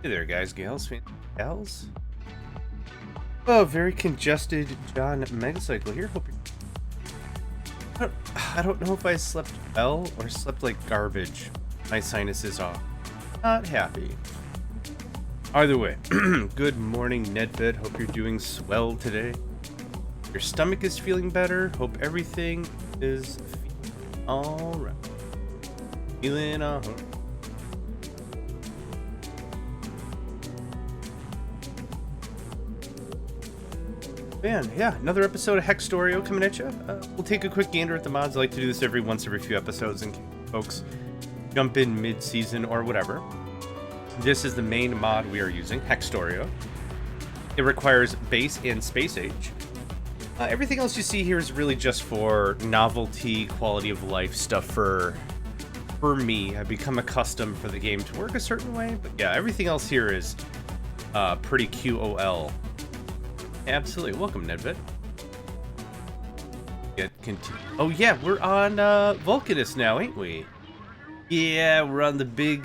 Hey there, guys, gals, gals. Oh, very congested JohnMegacycle here. I don't know if I slept well or slept like garbage. My sinuses are not happy. Either way, good morning, Nedbed. Hope you're doing swell today. Your stomach is feeling better. Hope everything is all right. Feeling all right. Man, yeah, another episode of Factorio coming at you. We'll take a quick gander at the mods. I like to do this every few episodes in case folks jump in mid-season or whatever. This is the main mod we are using, Factorio. It requires base and space age. Everything else you see here is really just for novelty, quality of life stuff for me. I've become accustomed for the game to work a certain way, but yeah, everything else here is pretty QOL. Absolutely. Welcome, Nedbed. Oh yeah, we're on Vulcanus now, ain't we? Yeah, we're on the big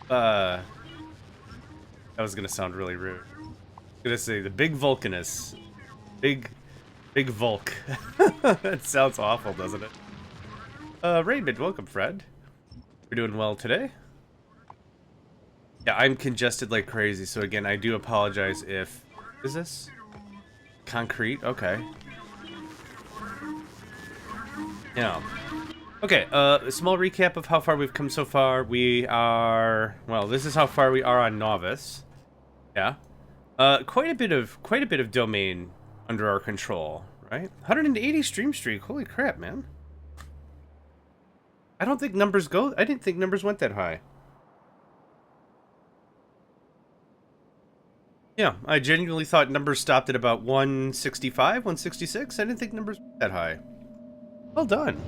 that was gonna sound really rude. I'm gonna say the big Vulcanus. Big Vulk. That sounds awful, doesn't it? Raymond, welcome, Fred. We're doing well today. Yeah, I'm congested like crazy, so again, I do apologize if... Is this? Concrete? Okay. Yeah. Okay, a small recap of how far we've come so far. We are... Well, this is how far we are on Novice. Yeah. Quite a bit of domain under our control, right? 180 stream streak. Holy crap, man. I didn't think numbers went that high. Yeah, I genuinely thought numbers stopped at about 165, 166. I didn't think numbers were that high. Well done.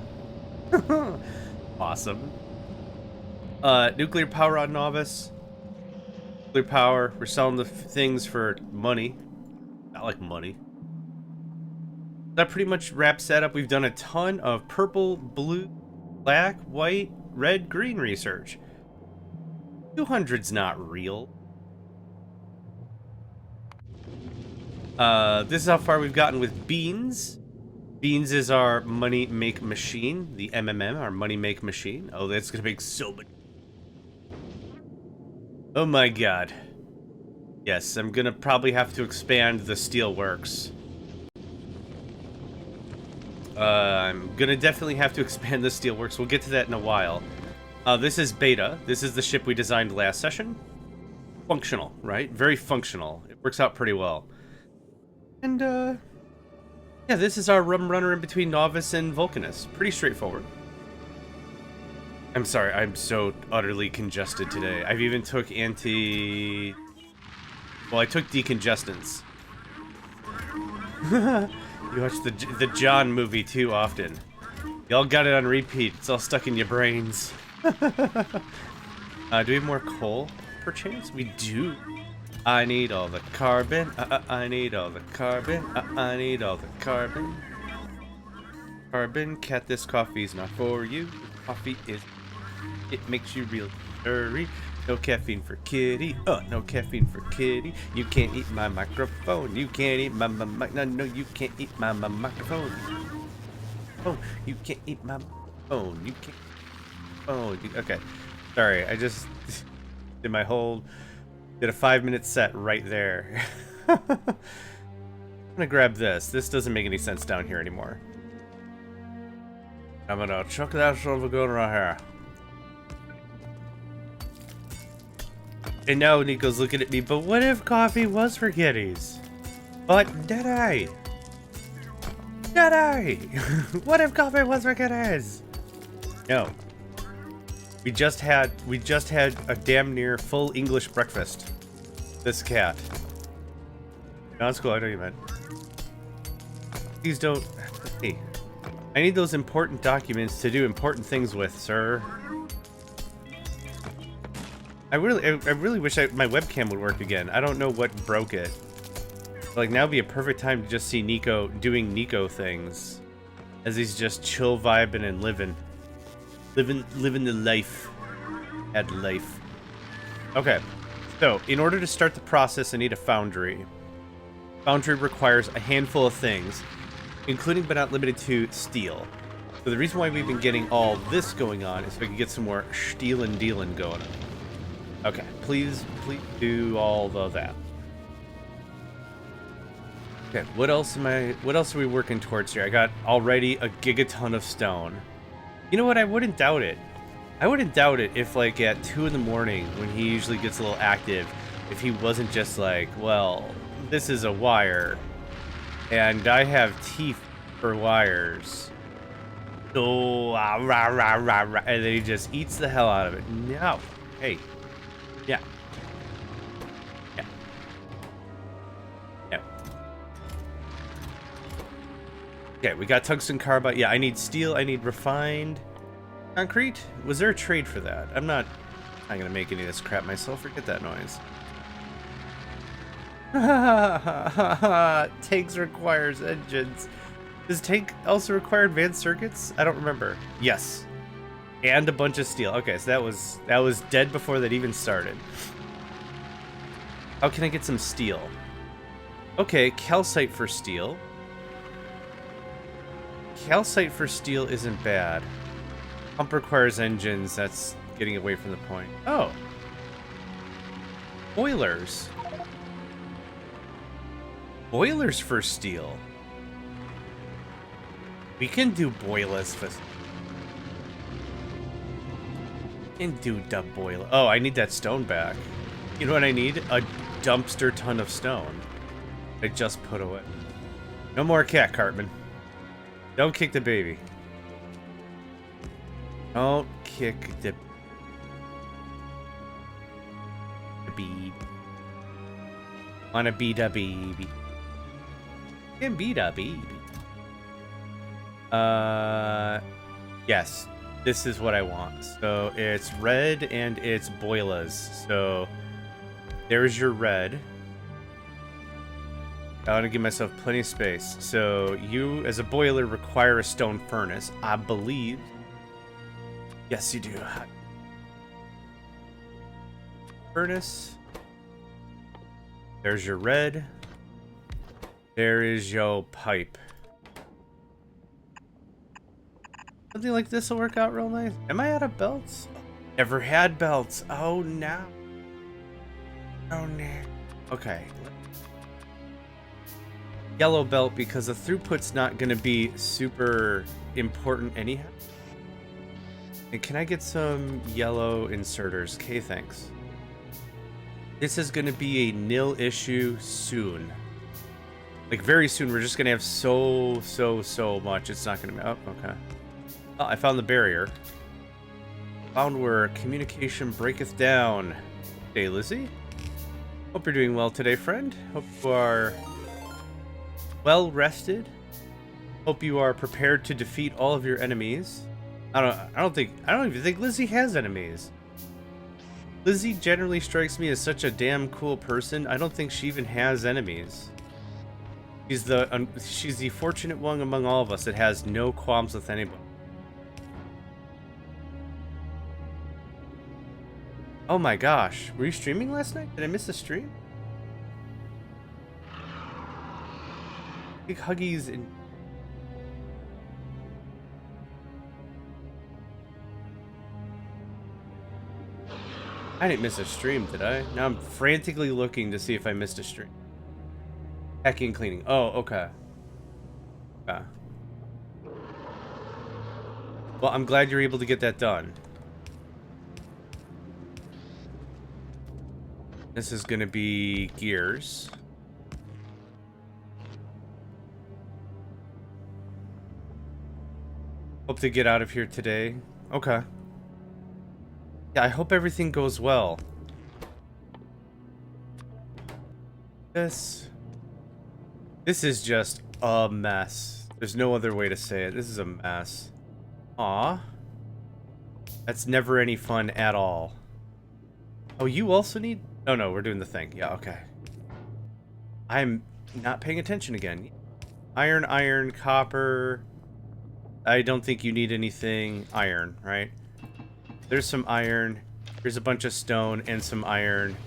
Awesome. Nuclear power on Novice. Nuclear power. We're selling the things for money. Not like money. That pretty much wraps that up. We've done a ton of purple, blue, black, white, red, green research. 200's not real. This is how far we've gotten with beans. Beans is our money make machine. The MMM, our money make machine. Oh, that's gonna make so much. Oh my god. Yes, I'm gonna probably have to expand the steelworks. I'm gonna definitely have to expand the steelworks. We'll get to that in a while. This is Beta. This is the ship we designed last session. Functional, right? Very functional. It works out pretty well. And, yeah, this is our rum runner in between Novice and Vulcanus. Pretty straightforward. I'm sorry, I'm so utterly congested today. I've even took Well, I took decongestants. You watch the John movie too often. Y'all got it on repeat. It's all stuck in your brains. Do we have more coal, perchance? We do. I need all the carbon. I need all the carbon. I need all the carbon. Carbon, cat, this coffee's not for you. Coffee is... It makes you real dirty. No caffeine for kitty. No caffeine for kitty. You can't eat my microphone. You can't eat my mic. No, you can't eat my microphone. Oh, you can't eat my phone. You can't... Oh, okay. Sorry, I just did my whole... Did a 5-minute set right there. I'm gonna grab this. This doesn't make any sense down here anymore. I'm gonna chuck that son of a gun right here. And now Nico's looking at me, but what if coffee was for kitties? But did I? Did I? What if coffee was for kitties? No. We just had a damn near full English breakfast. This cat. No, it's cool. I know you meant. Please don't. Hey, I need those important documents to do important things with, sir. I really wish my webcam would work again. I don't know what broke it. Like, now would be a perfect time to just see Nico doing Nico things, as he's just chill vibing and living the life. At life. Okay. So, in order to start the process, I need a foundry. Foundry requires a handful of things, including but not limited to steel. So the reason why we've been getting all this going on is so we can get some more stealin' dealin' going on. Okay, please do all of that. Okay, what else are we working towards here? I got already a gigaton of stone. You know what? I wouldn't doubt it. I wouldn't doubt it if, like, at 2 in the morning, when he usually gets a little active, if he wasn't just like, well, this is a wire, and I have teeth for wires. So, rah, rah, rah, rah, and then he just eats the hell out of it. No. Hey. Yeah. Yeah. Yeah. Okay, we got tungsten carbide. Yeah, I need steel. I need refined concrete. Was there a trade for that? I'm not gonna make any of this crap myself. Forget that noise. Tanks requires engines. Does tank also require advanced circuits? I don't remember. Yes. And a bunch of steel. Okay, so that was dead before that even started. How can I get some steel? Okay, calcite for steel. Calcite for steel isn't bad. Pump requires engines. That's getting away from the point. Oh. Boilers. Boilers for steel. We can do boilers for... We can do the boiler. Oh, I need that stone back. You know what I need? A dumpster ton of stone. I just put away. No more cat, Cartman. Don't kick the baby. Don't kick the baby. Wanna be the baby. Can be the baby. Yes. This is what I want. So it's red and it's boilers. So there's your red. I want to give myself plenty of space. So you, as a boiler, require a stone furnace, I believe. Yes, you do. Furnace. There's your red. There is your pipe. Something like this will work out real nice. Am I out of belts? Never had belts. Oh, no. Oh, no. Okay. Yellow belt, because the throughput's not going to be super important anyhow. And can I get some yellow inserters? Okay, thanks. This is going to be a nil issue soon. Like, very soon. We're just going to have so much. It's not going to be... Oh, okay. Oh, I found the barrier. Found where communication breaketh down. Hey, Lizzie. Hope you're doing well today, friend. Hope you are well rested. Hope you are prepared to defeat all of your enemies. I don't even think Lizzie has enemies. Lizzie generally strikes me as such a damn cool person. I don't think she even has enemies. She's the fortunate one among all of us that has no qualms with anybody. Oh my gosh, were you streaming last night? Did I miss a stream? Big huggies and... I didn't miss a stream, did I? Now I'm frantically looking to see if I missed a stream. Hacking, cleaning. Oh, okay. Okay. Well, I'm glad you're able to get that done. This is going to be gears. Hope to get out of here today. Okay. Yeah, I hope everything goes well. This is just a mess. There's no other way to say it. This is a mess. Aw. That's never any fun at all. Oh, you also need... Oh, no, we're doing the thing. Yeah, okay. I'm not paying attention again. Iron, copper. I don't think you need anything. Iron, right? There's some iron. Here's a bunch of stone and some iron.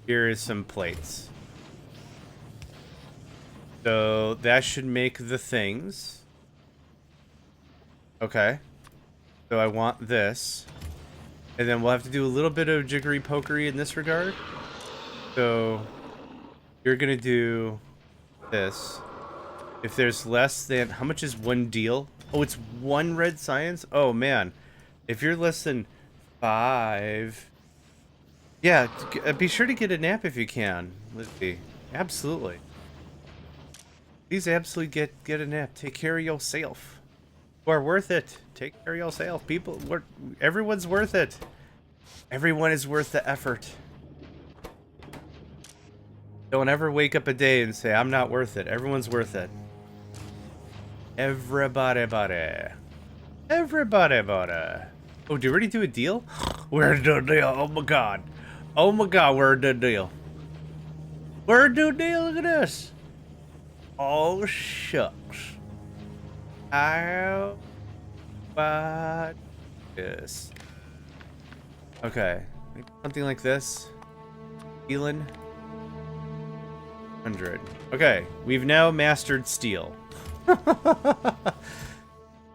Here is some plates. So that should make the things. Okay. So I want this. And then we'll have to do a little bit of jiggery pokery in this regard. So you're gonna do this. If there's less than, how much is one deal? Oh, it's one red science? Oh man. If you're less than 5. Yeah, be sure to get a nap if you can. Let's see. Absolutely. Please absolutely get a nap. Take care of yourself. You are worth it. Take care of yourself. People, everyone's worth it. Everyone is worth the effort. Don't ever wake up a day and say, I'm not worth it. Everyone's worth it. Everybody. Oh, did you already do a deal? We're the deal. Oh my god. Oh my god, we're the deal. We're the deal. Look at this. Oh, shucks. How about this? Okay. Something like this. Healing. 100. Okay. We've now mastered steel.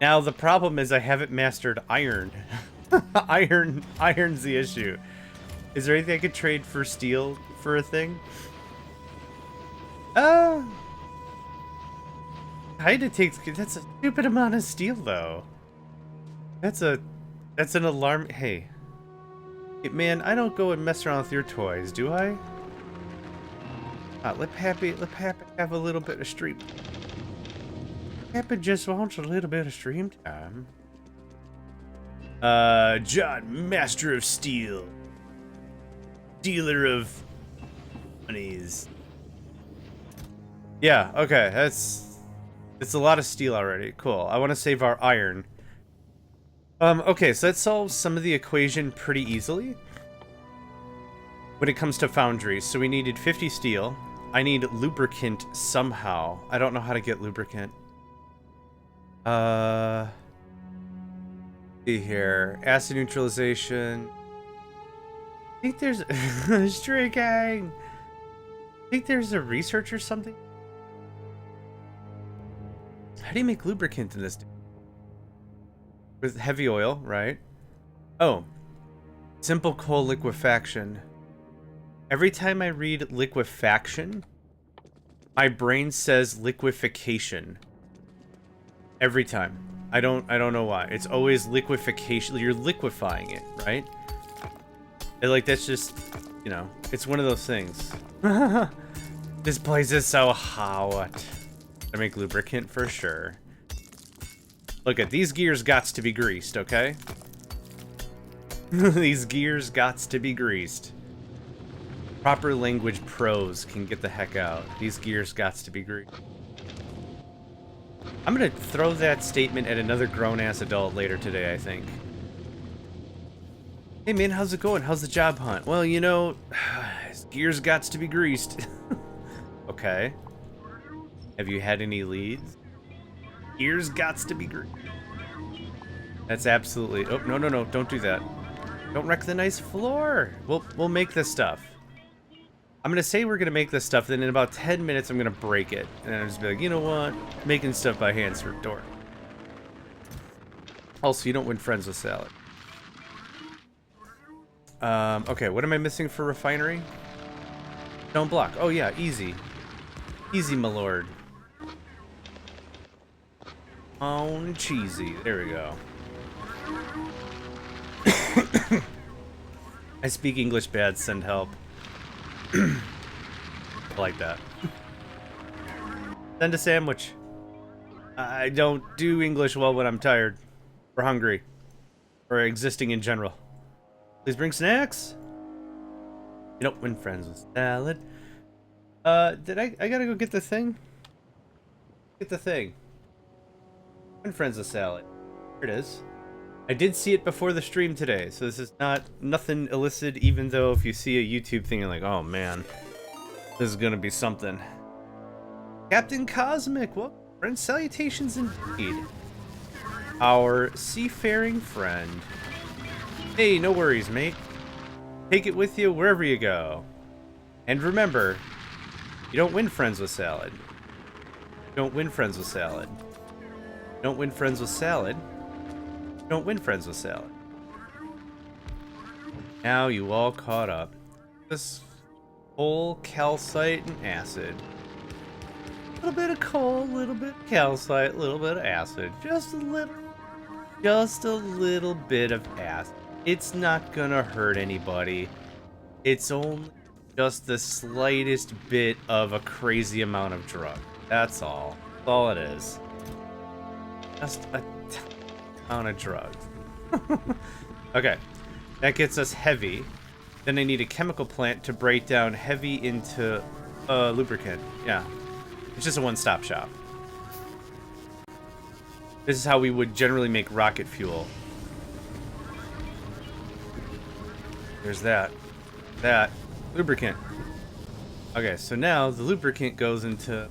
Now the problem is I haven't mastered iron. Iron's the issue. Is there anything I could trade for steel for a thing? Kinda takes, that's a stupid amount of steel though. That's an alarm. Hey, man, I don't go and mess around with your toys, do I? Let Pappy have a little bit of stream. Pappy just wants a little bit of stream time. John, Master of Steel. Dealer of monies. Yeah, okay, it's a lot of steel already. Cool. I want to save our iron. Okay, so that solves some of the equation pretty easily when it comes to foundries. So we needed 50 steel. I need lubricant somehow. I don't know how to get lubricant. See here. Acid neutralization. I think there's Stray Gang. I think there's a research or something. How do you make lubricant in this? With heavy oil, right? Oh. Simple coal liquefaction. Every time I read liquefaction, my brain says liquefaction. Every time. I don't know why. It's always liquefaction. You're liquefying it, right? And like that's just, you know, it's one of those things. This place is so hot. I make lubricant for sure. Look at these gears gots to be greased, okay? These gears gots to be greased. Proper language pros can get the heck out. These gears gots to be greased. I'm gonna throw that statement at another grown-ass adult later today, I think. Hey man, how's it going? How's the job hunt? Well, you know, his gears gots to be greased. Okay. Have you had any leads? Gears gots to be greased. That's absolutely... Oh, no, don't do that. Don't wreck the nice floor. We'll make this stuff. I'm gonna say we're gonna make this stuff, then in about 10 minutes I'm gonna break it. And I'll just be like, you know what? Making stuff by hand's for dork. Also, you don't win friends with salad. Okay, what am I missing for refinery? Stone block. Oh yeah, easy. Easy, my lord. On cheesy. There we go. I speak English bad, send help. I like that. Send a sandwich. I don't do English well when I'm tired. Or hungry. Or existing in general. Please bring snacks. You don't win friends with salad. I gotta go get the thing? Get the thing. Win friends with salad. Here it is. I did see it before the stream today, so this is nothing illicit, even though if you see a YouTube thing, you're like, oh man, this is gonna be something. Captain Cosmic, well, friend salutations indeed. Our seafaring friend. Hey, no worries, mate. Take it with you wherever you go. And remember, you don't win friends with salad. You don't win friends with salad. You don't win friends with salad. You don't win friends with salad. Now you all caught up. This coal, calcite, and acid. A little bit of coal, a little bit of calcite, a little bit of acid. Just a little bit of acid. It's not gonna hurt anybody. It's only just the slightest bit of a crazy amount of drug. That's all. That's all it is. Just a amount of drugs. Okay. That gets us heavy. Then I need a chemical plant to break down heavy into lubricant. Yeah. It's just a one-stop shop. This is how we would generally make rocket fuel. There's that. That. Lubricant. Okay, so now the lubricant goes into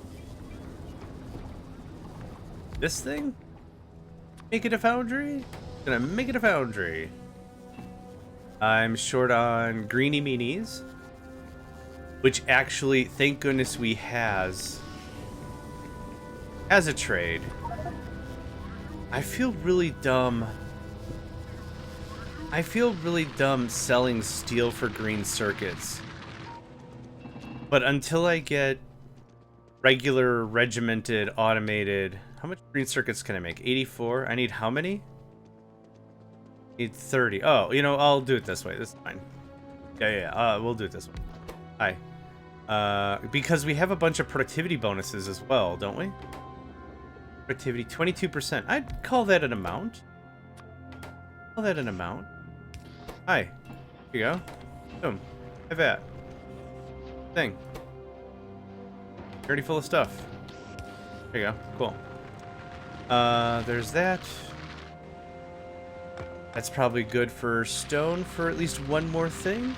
this thing? Make it a foundry? Gonna make it a foundry. I'm short on greeny meanies, which actually, thank goodness we has as a trade. I feel really dumb. I feel really dumb selling steel for green circuits. But until I get regular, regimented, automated... How much green circuits can I make? 84? I need how many? I need 30. Oh, you know, I'll do it this way. This is fine. Yeah. We'll do it this way. Hi. Because we have a bunch of productivity bonuses as well, don't we? Productivity, 22%. I'd call that an amount. Call that an amount. Hi. Here you go. Boom. Have that. Thing. You're already full of stuff. There you go. Cool. There's that. That's probably good for stone for at least one more thing.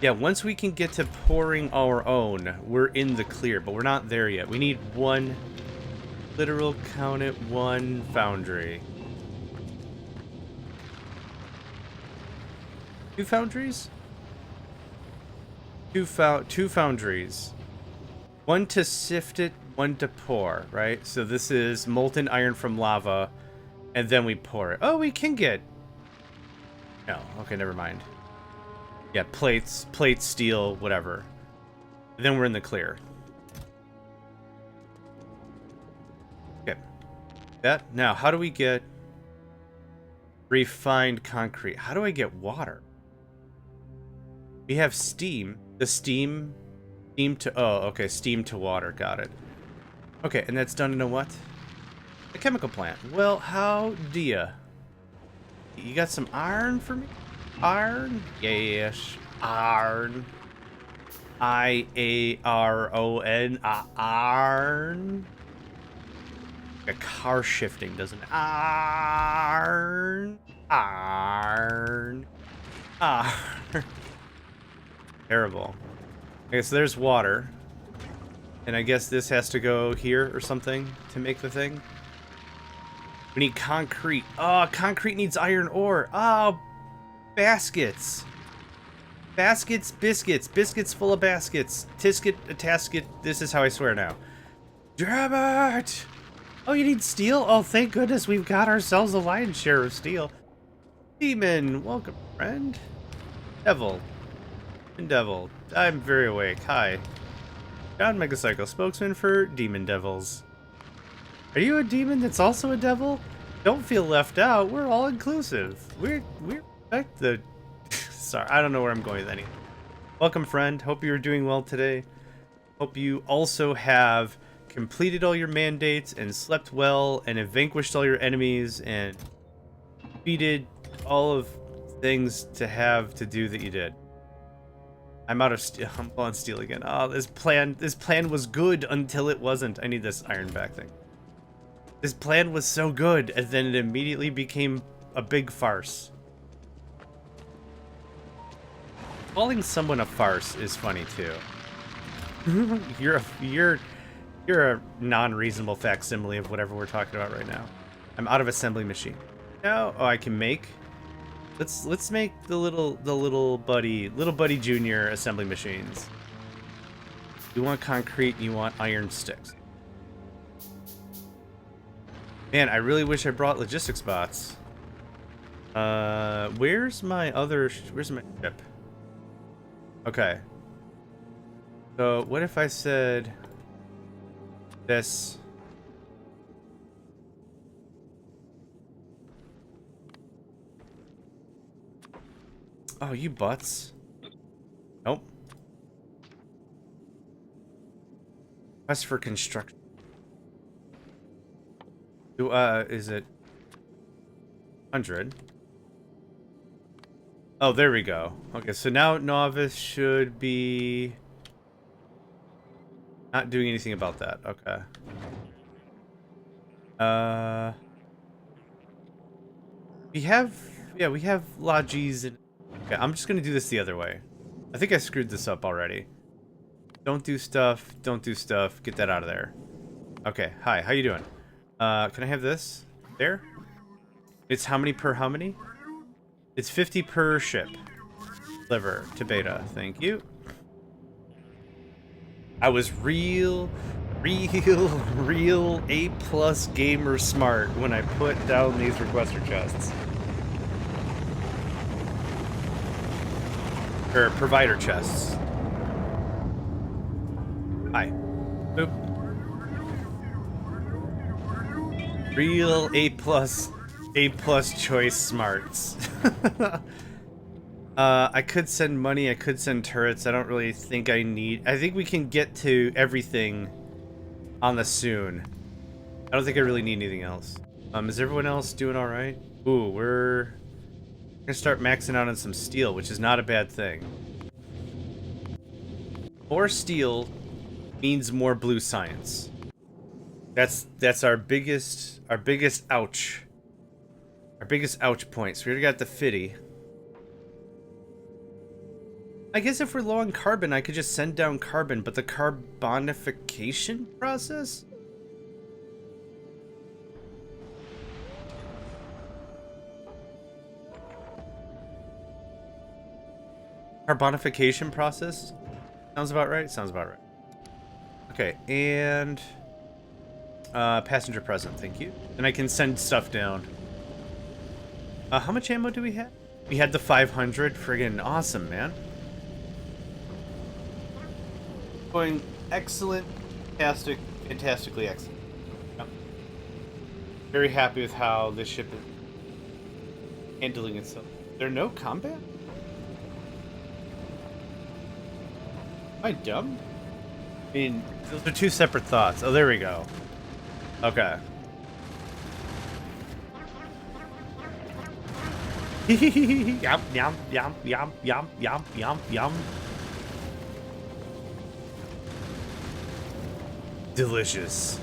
Yeah, once we can get to pouring our own, we're in the clear, but we're not there yet. We need one, literal count it, one foundry. Two foundries? Two foundries. One to sift it, one to pour, right? So this is molten iron from lava, and then we pour it. Oh, we can get... No, okay, never mind. Yeah, plates, steel, whatever. And then we're in the clear. Okay. That. Now, how do we get refined concrete? How do I get water? We have steam. The steam to... Oh, okay, steam to water. Got it. Okay, and that's done in a what? A chemical plant. Well, how do ya? You got some iron for me? Iron? Yes. Iron. I-A-R-O-N. Iron. Like a car shifting, doesn't it? Iron. Iron. Iron. Terrible. Okay, so there's water. And I guess this has to go here or something to make the thing. We need concrete. Oh, concrete needs iron ore. Oh, baskets. Baskets, biscuits. Biscuits full of baskets. Tisket, a tasket. This is how I swear now. Damn it! Oh, you need steel? Oh, thank goodness we've got ourselves a lion's share of steel. Demon, welcome, friend. Devil. Devil. I'm very awake. Hi. JohnMegacycle, spokesman for Demon Devils. Are you a demon that's also a devil? Don't feel left out. We're all inclusive. We respect the... Sorry, I don't know where I'm going with any. Welcome, friend. Hope you're doing well today. Hope you also have completed all your mandates and slept well and have vanquished all your enemies and defeated all of things to have to do that you did. I'm out of steel. I'm on steel again. Oh, this plan was good until it wasn't. I need this iron back thing. This plan was so good, and then it immediately became a big farce. Calling someone a farce is funny too. You're a non-reasonable facsimile of whatever we're talking about right now. I'm out of assembly machine. No, oh, I can make. Let's make the little buddy junior assembly machines. You want concrete, you want iron sticks. Man, I really wish I brought logistics bots. Where's my ship? Okay. So, what if I said this? Oh, you butts. Nope. Quest for construction. Is it 100? Oh, there we go. Okay, so now novice should be not doing anything about that. Okay. We have lodges and okay, I'm just gonna do this the other way. I think I screwed this up already. Don't do stuff, get that out of there. Okay, hi, how you doing? Can I have this? There? It's how many per how many? It's 50 per ship. Deliver to beta, thank you. I was real A+ gamer smart when I put down these requester chests. Or provider chests. Hi. Boop. Real A+ choice smarts. I could send money, I could send turrets. I don't really think I need... I think we can get to everything on the soon. I don't think I really need anything else. Is everyone else doing alright? Ooh, we're gonna start maxing out on some steel, which is not a bad thing. More steel means more blue science. That's our biggest ouch. Our biggest ouch point. So we already got the 50. I guess if we're low on carbon, I could just send down carbon, but the carbonification process? Carbonification process? Sounds about right? Sounds about right. Okay, and... passenger present, thank you. And I can send stuff down. How much ammo do we have? We had the 500. Friggin' awesome, man. Going excellent, fantastically excellent. Yep. Very happy with how this ship is handling itself. There no combat? Am I dumb? I mean, those are two separate thoughts. Oh, there we go. Okay. Yum, yum, yum, yum, yum, yum, yum, yum. Delicious.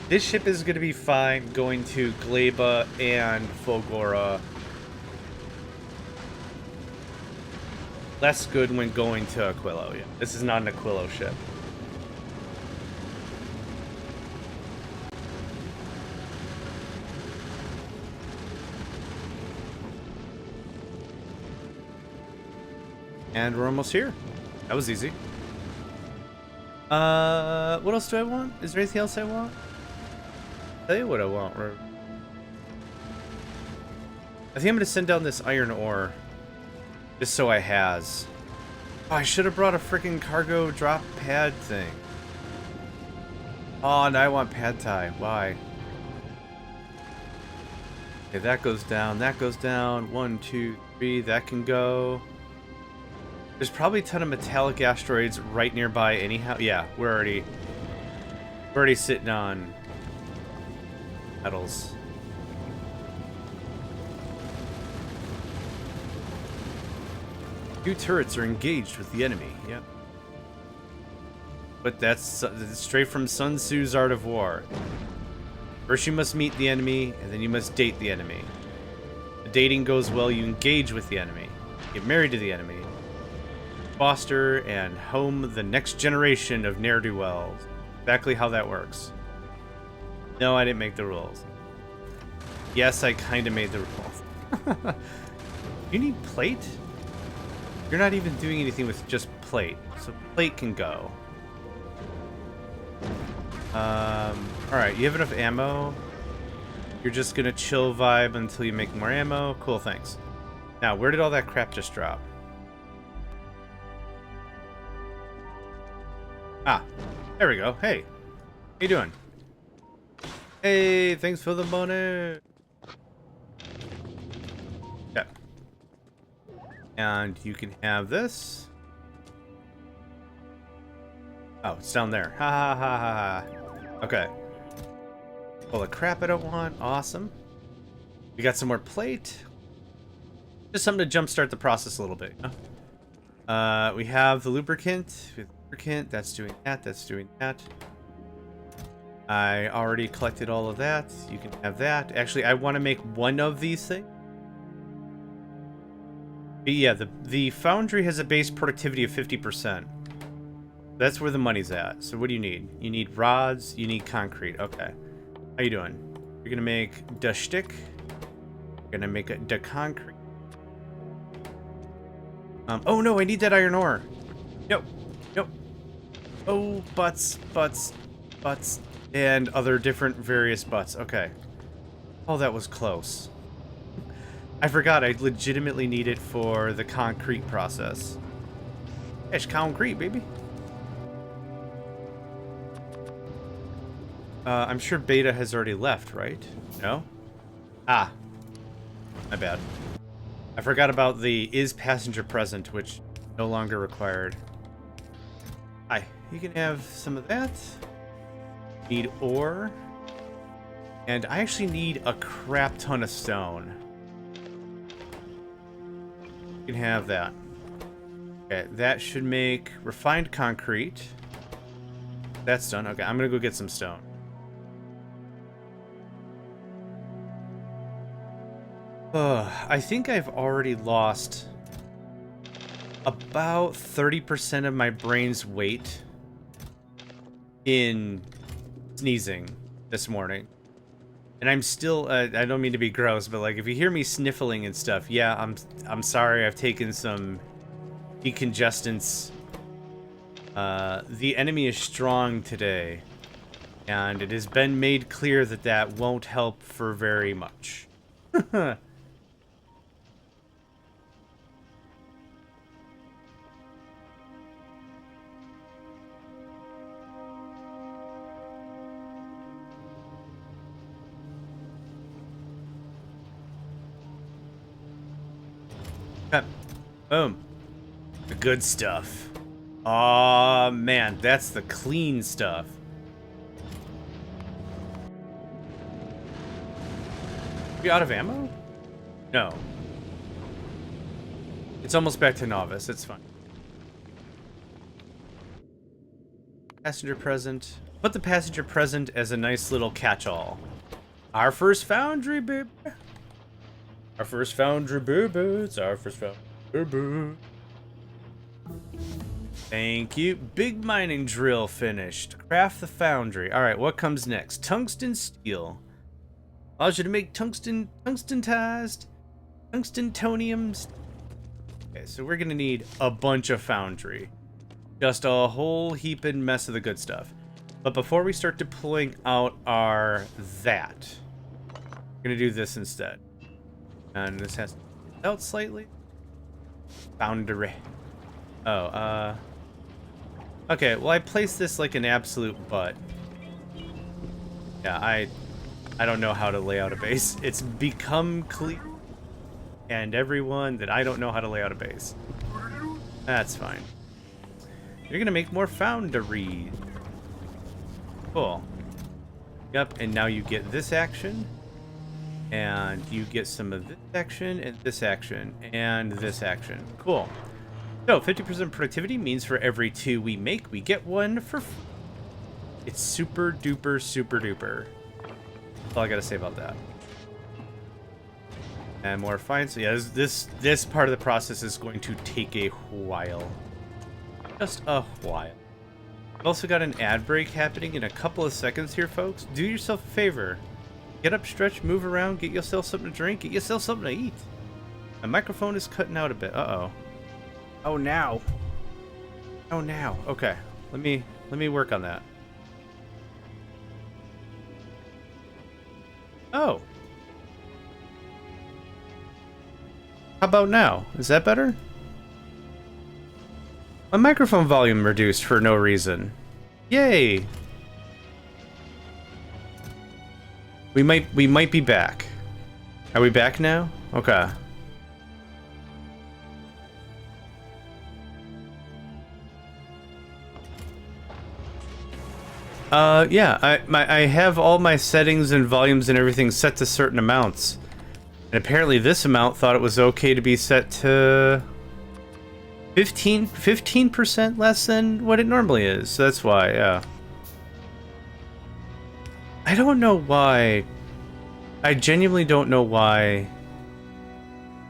This ship is going to be fine going to Gleba and Fulgora. Less good when going to Aquilo. Yeah, this is not an Aquilo ship. And we're almost here. That was easy. What else do I want? Is there anything else I want? I'll tell you what I want. I think I'm gonna send down this iron ore. Just so I has. Oh, I should have brought a freaking cargo drop pad thing. Oh, and I want pad thai. Why? Okay, that goes down. That goes down. 1, 2, 3. That can go. There's probably a ton of metallic asteroids right nearby anyhow. Yeah, we're already sitting on metals. Two turrets are engaged with the enemy. Yep. But that's straight from Sun Tzu's Art of War. First you must meet the enemy, and then you must date the enemy. The dating goes well, you engage with the enemy. Get married to the enemy. Foster and home the next generation of ne'er-do-wells. exactly how that works. No, I didn't make the rules. Yes, I kind of made the rules. You need plate? You're not even doing anything with just plate, so plate can go. Alright, you have enough ammo. You're just gonna chill vibe until you make more ammo. Cool, thanks. Now, where did all that crap just drop? Ah, there we go. Hey, how you doing? Hey, thanks for the money. Yeah. And you can have this. Oh, it's down there. Ha ha ha ha ha. Okay. All the crap I don't want. Awesome. We got some more plate. Just something to jumpstart the process a little bit. You know? We have the lubricant. That's doing that. That's doing that. I already collected all of that. You can have that. Actually, I want to make one of these things. But yeah, the foundry has a base productivity of 50%. That's where the money's at. So what do you need? You need rods. You need concrete. Okay. How you doing? You're gonna make the stick. You're gonna make the concrete. Oh no, I need that iron ore. Nope. Nope. Oh, butts, and other different various butts. Okay. Oh, that was close. I forgot I legitimately need it for the concrete process. It's concrete, baby. I'm sure Beta has already left, right? No? Ah. My bad. I forgot about the is passenger present, which no longer required. Hi. You can have some of that. Need ore. And I actually need a crap ton of stone. You can have that. Okay, that should make refined concrete. That's done. Okay, I'm gonna go get some stone. I think I've already lost about 30% of my brain's weight in sneezing this morning. And I'm still, I don't mean to be gross, but like if you hear me sniffling and stuff, yeah, I'm sorry, I've taken some decongestants. The enemy is strong today, and it has been made clear that that won't help for very much. Boom. The good stuff. Aw, man, that's the clean stuff. Are you out of ammo? No. It's almost back to novice. It's fine. Passenger present. Put the passenger present as a nice little catch-all. Our first foundry, baby. Our first foundry, baby. It's our first foundry, baby. Thank you. Big mining drill finished. Craft the foundry. All right, what comes next? Tungsten steel. Allows you to make tungstentized, tungstentoniums. Okay, so we're gonna need a bunch of foundry. Just a whole heaping mess of the good stuff. But before we start deploying out our that, we're gonna do this instead. And this has to be out slightly. Foundry. Oh, okay, well I placed this like an absolute butt. Yeah, I don't know how to lay out a base. It's become clear, and everyone, that I don't know how to lay out a base. That's fine. You're gonna make more foundries. Cool. Yep, and now you get this action, and you get some of this action, and this action, and this action. Cool. So, 50% productivity means for every 2 we make, we get 1 for free. It's super duper, super duper. That's all I gotta say about that. And more fine. So yeah, this part of the process is going to take a while. Just a while. I've also got an ad break happening in a couple of seconds here, folks. Do yourself a favor. Get up, stretch, move around, get yourself something to drink, get yourself something to eat. My microphone is cutting out a bit. Uh-oh. Oh, now. Oh, now. Okay. Let me work on that. Oh. How about now? Is that better? My microphone volume reduced for no reason. Yay! We might be back. Are we back now? Okay. Yeah, I have all my settings and volumes and everything set to certain amounts. And apparently this amount thought it was okay to be set to 15% less than what it normally is. So that's why, yeah. I don't know why. I genuinely don't know why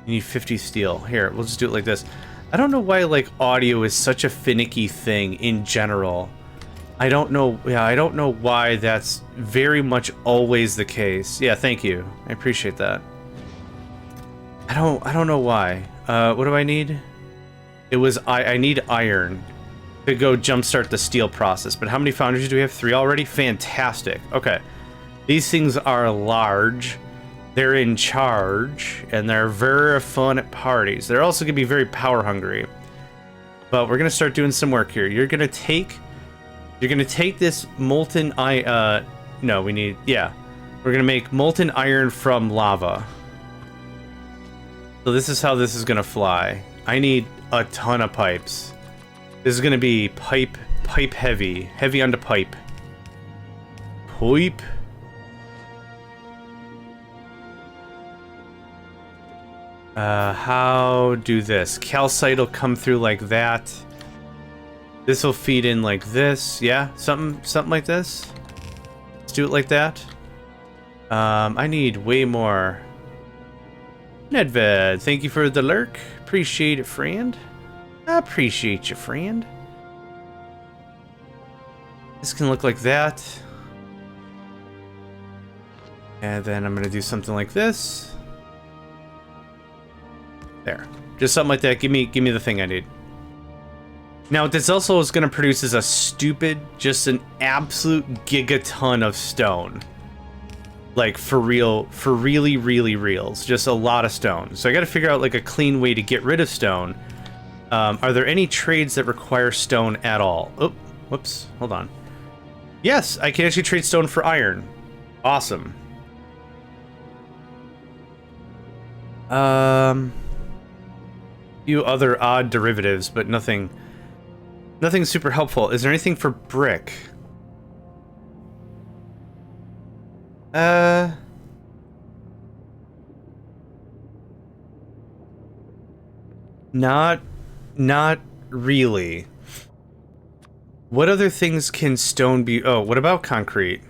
you need 50 steel. Here, we'll just do it like this. I don't know why, like, audio is such a finicky thing in general. I don't know, yeah, I don't know why that's very much always the case. Yeah, thank you. I appreciate that. I don't know why. What do I need? It was, I need iron to go jumpstart the steel process. But how many foundries do we have? 3 already? Fantastic. Okay. These things are large. They're in charge. And they're very fun at parties. They're also going to be very power hungry. But we're going to start doing some work here. You're going to take this molten iron. No, we need, yeah. We're going to make molten iron from lava. So this is how this is going to fly. I need a ton of pipes. This is going to be pipe heavy. Heavy onto pipe. Pipe. How do this? Calcite will come through like that. This will feed in like this. Yeah, something like this. Let's do it like that. I need way more. Nedved, thank you for the lurk. Appreciate it, friend. I appreciate you, friend. This can look like that. And then I'm gonna do something like this. There. Just something like that. Give me the thing I need. Now, what this also is gonna produce is a stupid, just an absolute gigaton of stone. Like, for real, for really reals. Just a lot of stone. So I gotta figure out, like, a clean way to get rid of stone. Are there any trades that require stone at all? Oh, whoops, hold on. Yes, I can actually trade stone for iron. Awesome. Few other odd derivatives, but nothing super helpful. Is there anything for brick? Not really. What other things can stone be? Oh, what about concrete?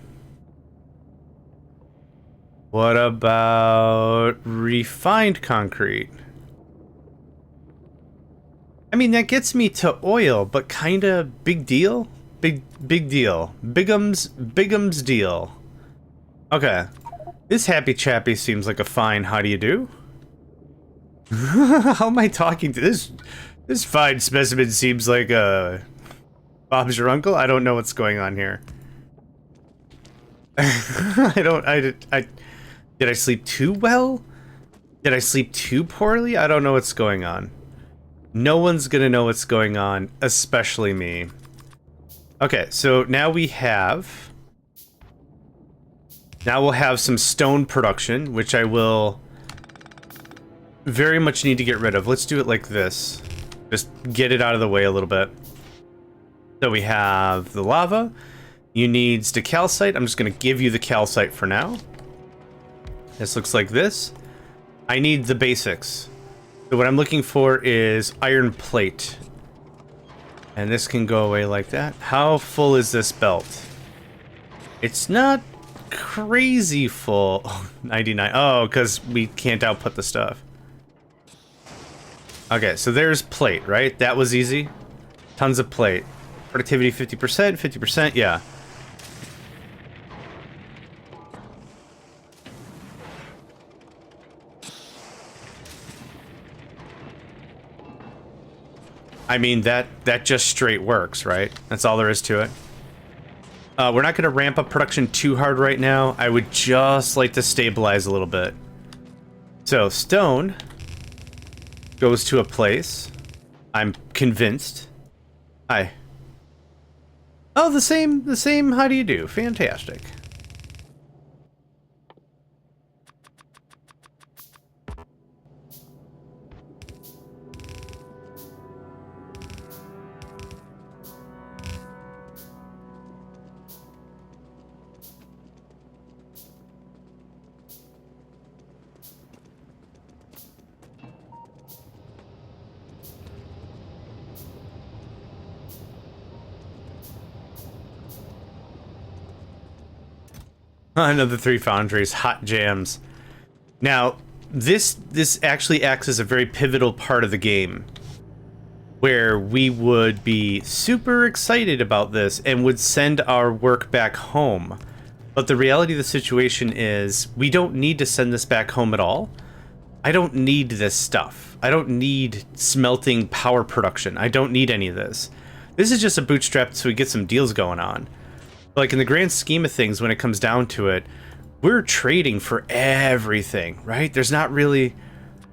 What about refined concrete? I mean, that gets me to oil, but kinda big deal? Big deal. Bigum's deal. Okay. This happy chappy seems like a fine how do you do? How am I talking to this? This fine specimen seems like Bob's your uncle? I don't know what's going on here. Did I sleep too well? Did I sleep too poorly? I don't know what's going on. No one's gonna know what's going on, especially me. Okay, so now we'll have some stone production, which I will very much need to get rid of. Let's do it like this. Just get it out of the way a little bit. So we have the lava. You need the calcite. I'm just gonna give you the calcite for now. This looks like this. I need the basics. So what I'm looking for is iron plate. And this can go away like that. How full is this belt? It's not crazy full. 99. Oh, because we can't output the stuff. Okay, so there's plate, right? That was easy. Tons of plate. Productivity 50%, 50%, yeah. I mean, that just straight works, right? That's all there is to it. We're not going to ramp up production too hard right now. I would just like to stabilize a little bit. So, stone goes to a place. I'm convinced. Hi. Oh, the same, how do you do? Fantastic. Another 3 foundries, hot jams. Now, this actually acts as a very pivotal part of the game, where we would be super excited about this and would send our work back home. But the reality of the situation is, we don't need to send this back home at all. I don't need this stuff. I don't need smelting power production. I don't need any of this. This is just a bootstrap so we get some deals going on. Like, in the grand scheme of things, when it comes down to it, we're trading for everything, right? There's not really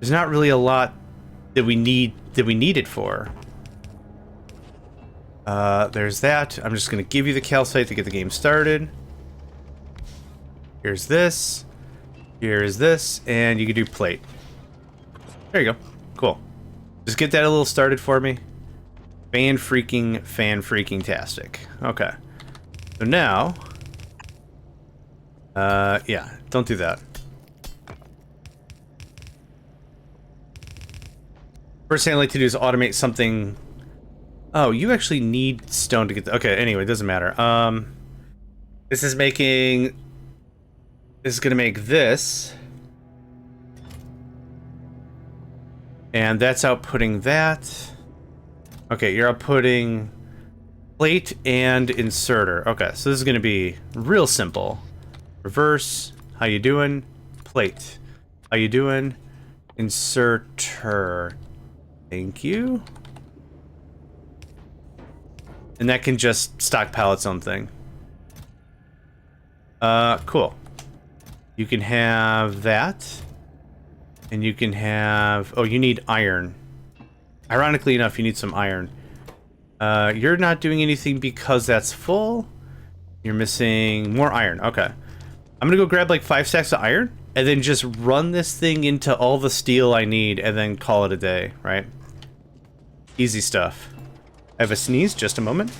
a lot that we need it for. There's that. I'm just gonna give you the calcite to get the game started. Here's this. Here is this, and you can do plate. There you go. Cool. Just get that a little started for me. Fan freaking tastic. Okay. So now, yeah, don't do that. First thing I like to do is automate something. Oh, you actually need stone to get the, okay, anyway, it doesn't matter. This is gonna make this. And that's outputting that. Okay, you're outputting plate and inserter. Okay, so this is gonna be real simple. Reverse, how you doing? Plate, how you doing? Inserter, thank you. And that can just stockpile its own thing. Cool. You can have that. And you can have, oh, you need iron. Ironically enough, you need some iron. You're not doing anything because that's full. You're missing more iron. Okay. I'm gonna go grab like 5 stacks of iron and then just run this thing into all the steel I need and then call it a day, right? Easy stuff. I have a sneeze, just a moment.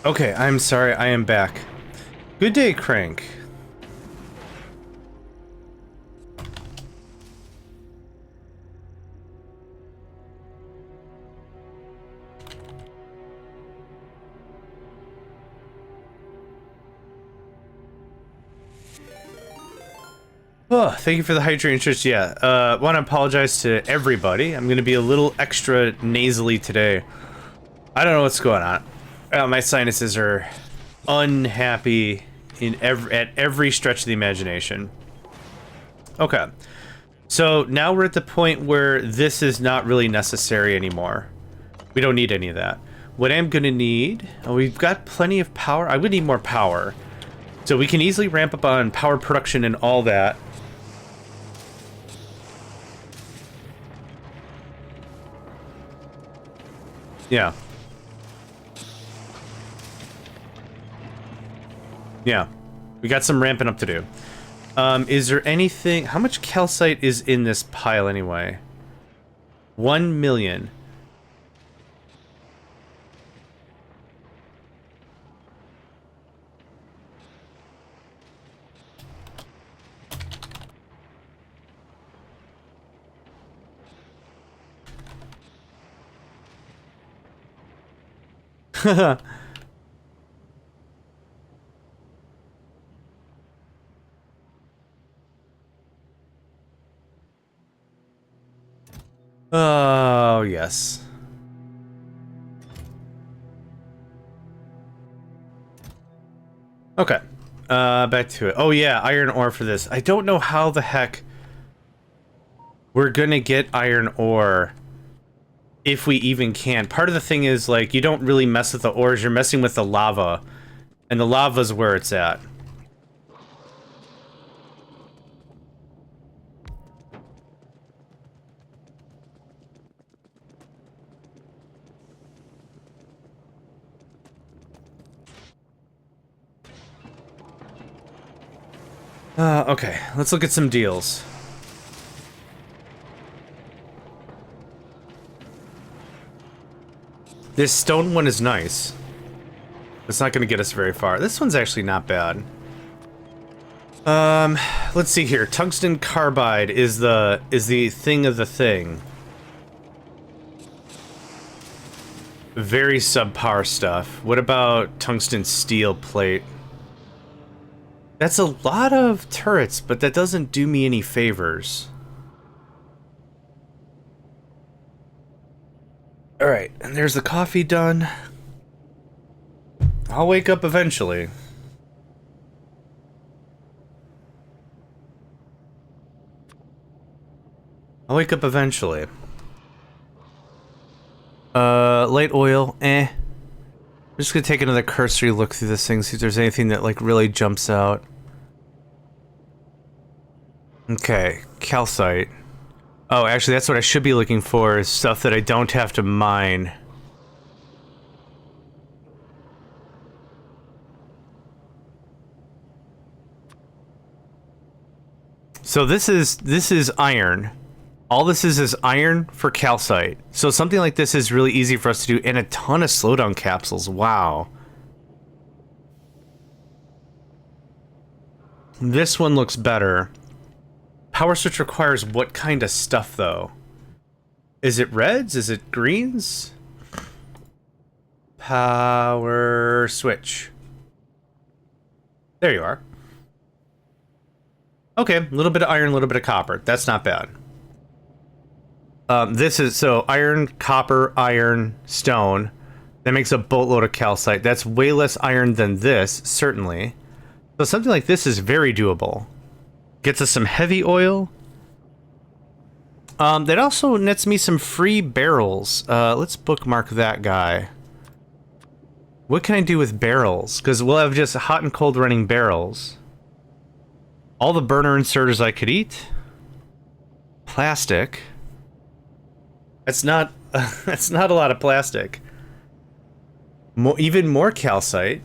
Okay, I'm sorry, I am back. Good day, Crank. Oh, thank you for the hydrate interest. Yeah, want to apologize to everybody. I'm going to be a little extra nasally today. I don't know what's going on. My sinuses are unhappy at every stretch of the imagination. Okay, so now we're at the point where this is not really necessary anymore. We don't need any of that. What I'm going to need... Oh, we've got plenty of power. I would need more power. So we can easily ramp up on power production and all that. Yeah. Yeah. We got some ramping up to do. Is there anything... How much calcite is in this pile anyway? 1 million. Oh, yes. Okay. Back to it. Oh, yeah, iron ore for this. I don't know how the heck we're gonna get iron ore if we even can. Part of the thing is, like, you don't really mess with the ores, you're messing with the lava. And the lava's where it's at. Okay, let's look at some deals. This stone one is nice. It's not gonna get us very far. This one's actually not bad. Let's see here. Tungsten carbide is the thing of the thing. Very subpar stuff. What about tungsten steel plate? That's a lot of turrets, but that doesn't do me any favors. Alright, and there's the coffee done. I'll wake up eventually. I'll wake up eventually. Light oil, eh. I'm just gonna take another cursory look through this thing, see if there's anything that, like, really jumps out. Okay, calcite. Oh, actually, that's what I should be looking for, is stuff that I don't have to mine. So this is iron. All this is iron for calcite. So something like this is really easy for us to do, and a ton of slowdown capsules. Wow. This one looks better. Power switch requires what kind of stuff, though? Is it reds? Is it greens? Power switch. There you are. Okay, a little bit of iron, a little bit of copper. That's not bad. This is, so iron, copper, iron, stone. That makes a boatload of calcite. That's way less iron than this, certainly. So something like this is very doable. Gets us some heavy oil. That also nets me some free barrels. Let's bookmark that guy. What can I do with barrels? Because we'll have just hot and cold running barrels. All the burner inserters I could eat. Plastic. That's not that's not a lot of plastic. Even more calcite.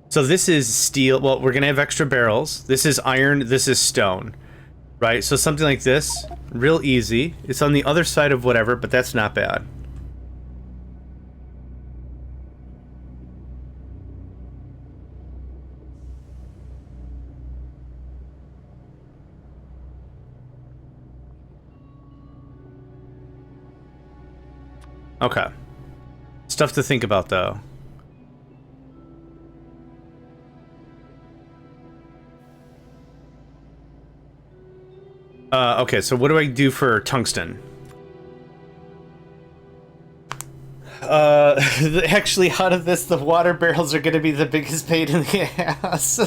So this is steel. Well, we're gonna have extra barrels. This is iron. This is stone, right? So something like this, real easy. It's on the other side of whatever, but that's not bad. Okay. Stuff to think about, though. Okay, so what do I do for tungsten? Actually, out of this, the water barrels are gonna be the biggest pain in the ass.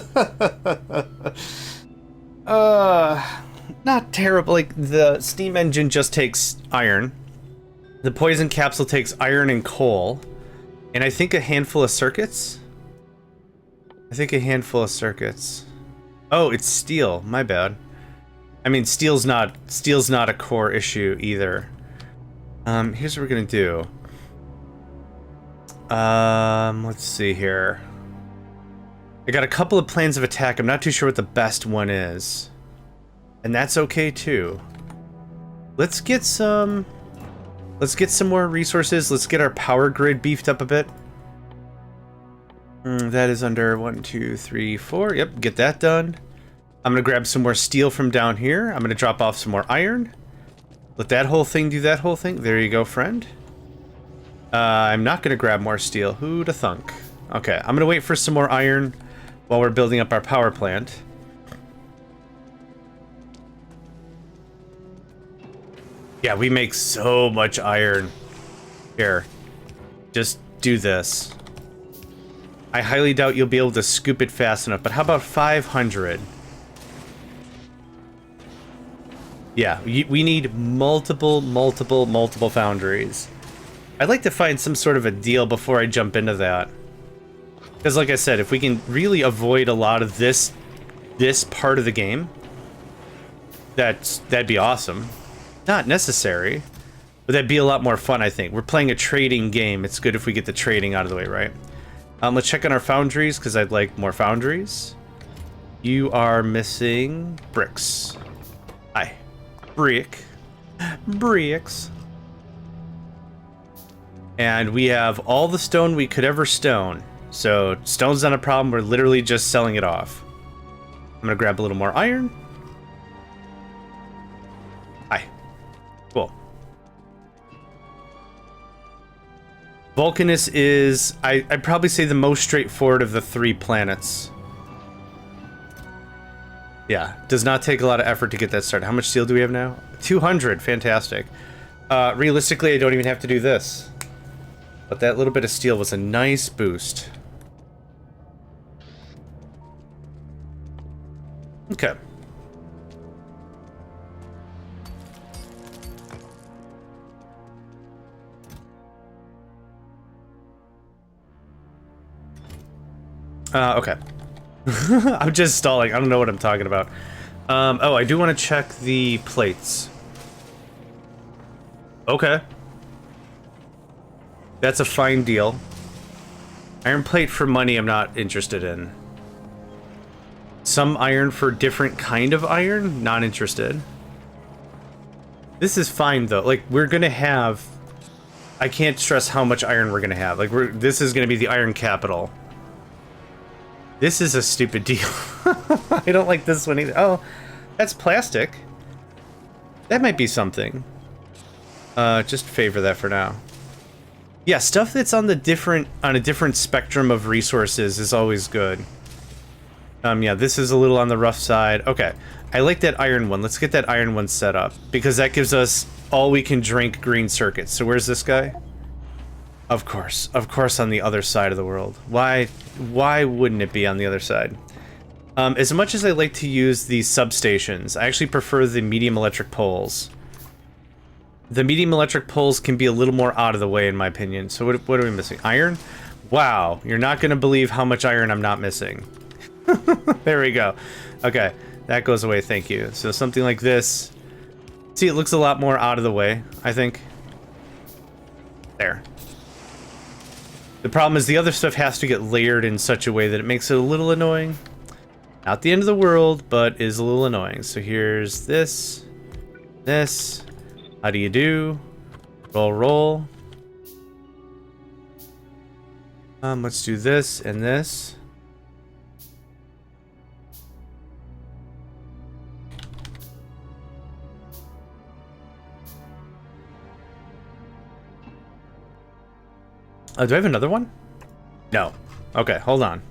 Not terrible. Like, the steam engine just takes iron. The poison capsule takes iron and coal. And I think a handful of circuits? Oh, it's steel. My bad. I mean, steel's not a core issue either. Here's what we're gonna do. Let's see here. I got a couple of plans of attack. I'm not too sure what the best one is. And that's okay too. Let's get some more resources. Let's get our power grid beefed up a bit. That is under 1, 2, 3, 4. Yep, get that done. I'm gonna grab some more steel from down here. I'm gonna drop off some more iron. Let that whole thing do that whole thing. There you go, friend. I'm not gonna grab more steel. Who'da thunk? Okay, I'm gonna wait for some more iron while we're building up our power plant. Yeah, we make so much iron. Here, just do this. I highly doubt you'll be able to scoop it fast enough, but how about 500? Yeah, we need multiple foundries. I'd like to find some sort of a deal before I jump into that. Because like I said, if we can really avoid a lot of this part of the game, that'd be awesome. Not necessary, but that'd be a lot more fun, I think. We're playing a trading game. It's good if we get the trading out of the way, right? Let's check on our foundries, because I'd like more foundries. You are missing bricks. Hi. Bricks. And we have all the stone we could ever stone. So, stone's not a problem. We're literally just selling it off. I'm gonna grab a little more iron. Hi. Cool. Vulcanus is, I'd probably say, the most straightforward of the 3 planets. Yeah, does not take a lot of effort to get that started. How much steel do we have now? 200, fantastic. Realistically, I don't even have to do this. But that little bit of steel was a nice boost. Okay. Okay. I'm just stalling. I don't know what I'm talking about. Oh, I do want to check the plates. Okay. That's a fine deal. Iron plate for money I'm not interested in. Some iron for different kind of iron? Not interested. This is fine though. Like, we're gonna have... I can't stress how much iron we're gonna have. Like, this is gonna be the iron capital. This is a stupid deal. I don't like this one either. Oh, that's plastic. That might be something. Just favor that for now. Yeah, stuff that's on a different spectrum of resources is always good. Yeah, this is a little on the rough side. Okay, I like that iron one. Let's get that iron one set up, because that gives us all we can drink green circuits. So where's this guy? Of course on the other side of the world. Why wouldn't it be on the other side? As much as I like to use the substations, I actually prefer the medium electric poles. The medium electric poles can be a little more out of the way, in my opinion. So what are we missing? Iron? Wow, you're not going to believe how much iron I'm not missing. There we go. Okay, that goes away, thank you. So something like this. See, it looks a lot more out of the way, I think. There. The problem is the other stuff has to get layered in such a way that it makes it a little annoying. Not the end of the world, but is a little annoying. So here's this. This. How do you do? Roll. Let's do this and this. Do I have another one? No. Okay, hold on.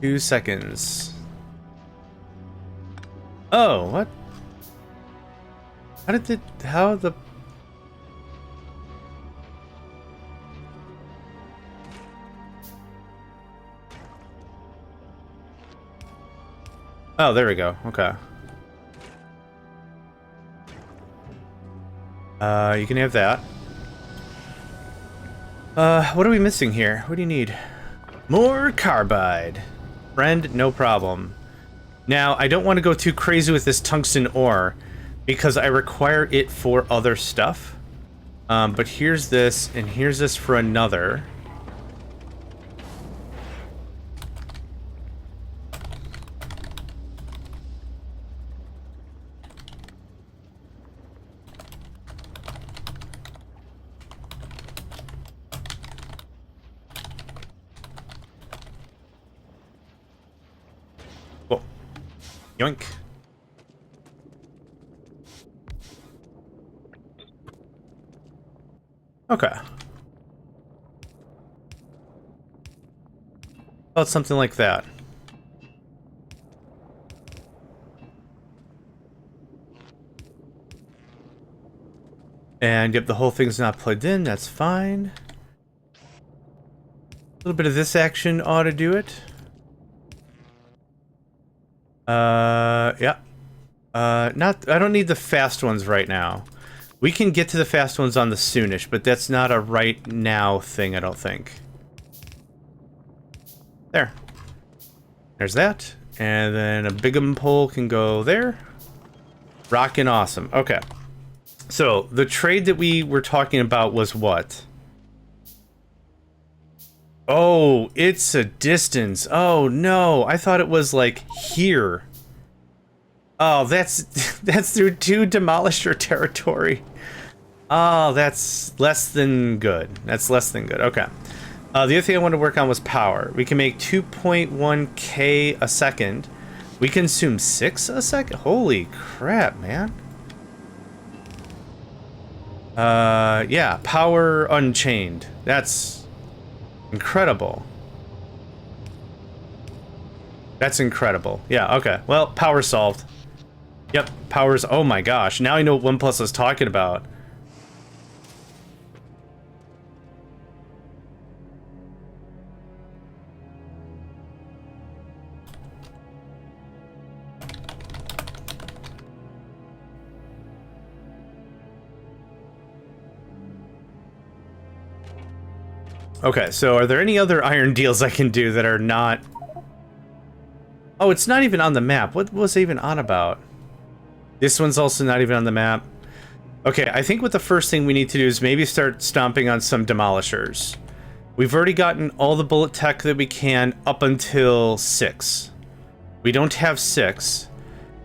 2 seconds. Oh, what? How the... Oh, there we go. Okay. You can have that. What are we missing here? What do you need? More carbide. Friend, no problem. Now, I don't want to go too crazy with this tungsten ore, because I require it for other stuff. But here's this, and here's this for another. Whoa. Yoink. Okay. About something like that. And yep, the whole thing's not plugged in. That's fine. A little bit of this action ought to do it. Yeah. Not. I don't need the fast ones right now. We can get to the fast ones on the soonish, but that's not a right now thing, I don't think. There. There's that. And then a big'em pole can go there. Rockin' awesome. Okay. So, the trade that we were talking about was what? Oh, it's a distance. Oh, no. I thought it was, like, here. Oh, that's through 2 Demolisher territory. Oh, that's less than good. That's less than good. Okay. The other thing I wanted to work on was power. We can make 2.1k a second. We consume 6 a second? Holy crap, man. Yeah, power unchained. That's incredible. That's incredible. Yeah, okay. Well, power solved. Yep, power's... Oh my gosh, now I know what OnePlus is talking about. Okay, so are there any other iron deals I can do that are not... Oh, it's not even on the map. What was it even on about? This one's also not even on the map. Okay, I think what the first thing we need to do is maybe start stomping on some demolishers. We've already gotten all the bullet tech that we can up until 6. We don't have 6.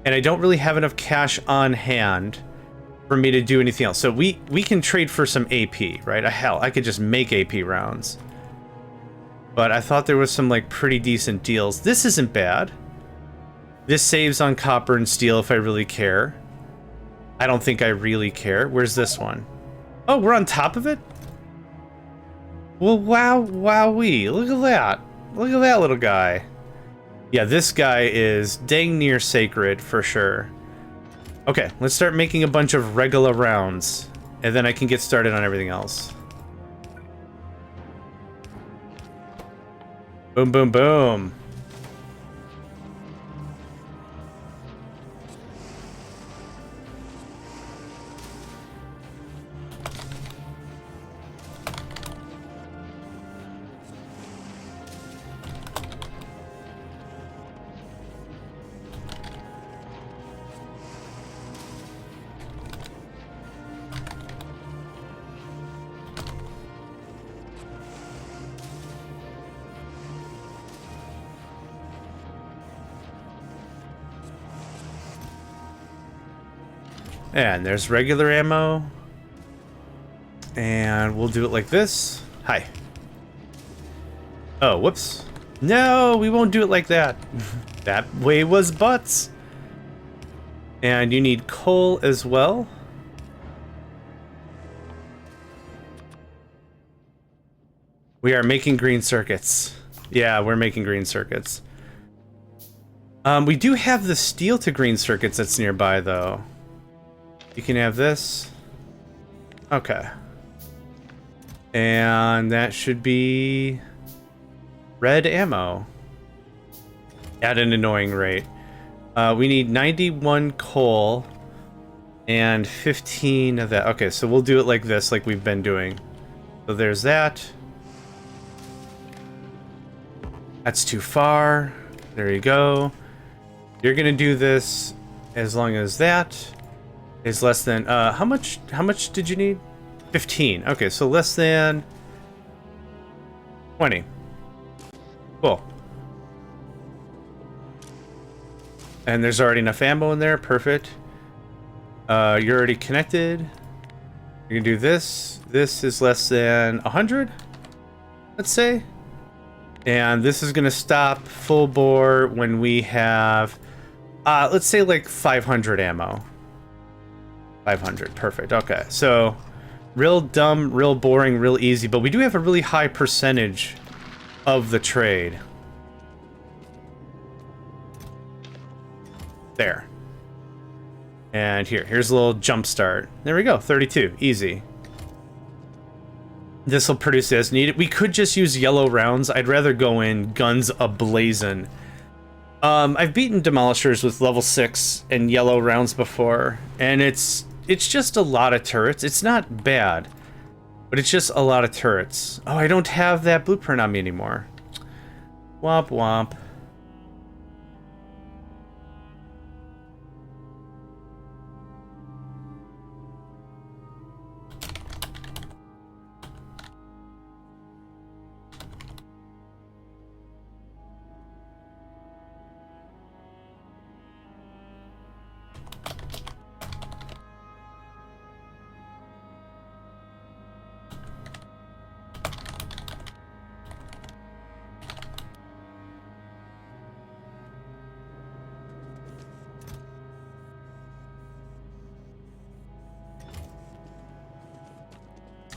And I don't really have enough cash on hand for me to do anything else. So we can trade for some AP, right? Hell, I could just make AP rounds. But I thought there was some, like, pretty decent deals. This isn't bad. This saves on copper and steel if I really care. I don't think I really care. Where's this one? Oh, we're on top of it? Well, wowee. Look at that. Look at that little guy. Yeah, this guy is dang near sacred for sure. Okay, let's start making a bunch of regular rounds, and then I can get started on everything else. Boom, boom, boom. And there's regular ammo. And we'll do it like this. Hi. Oh, whoops. No, we won't do it like that. That way was butts. And you need coal as well. We are making green circuits. Yeah, we're making green circuits. We do have the steel to green circuits that's nearby, though. You can have this. Okay. And that should be red ammo at an annoying rate. We need 91 coal and 15 of that. Okay, so we'll do it like this, like we've been doing. So there's that. That's too far. There you go. You're gonna do this as long as that is less than, how much did you need? 15. Okay, so less than 20. Cool. And there's already enough ammo in there. Perfect. You're already connected. You can do this. This is less than 100, let's say. And this is going to stop full bore when we have, let's say like 500 ammo. 500, perfect. Okay, so real dumb, real boring, real easy, but we do have a really high percentage of the trade. There. And here's a little jump start. There we go, 32, easy. This will produce as needed. We could just use yellow rounds. I'd rather go in guns ablazing. I've beaten demolishers with level 6 and yellow rounds before, and it's just a lot of turrets. It's not bad, but it's just a lot of turrets. Oh, I don't have that blueprint on me anymore. Womp womp.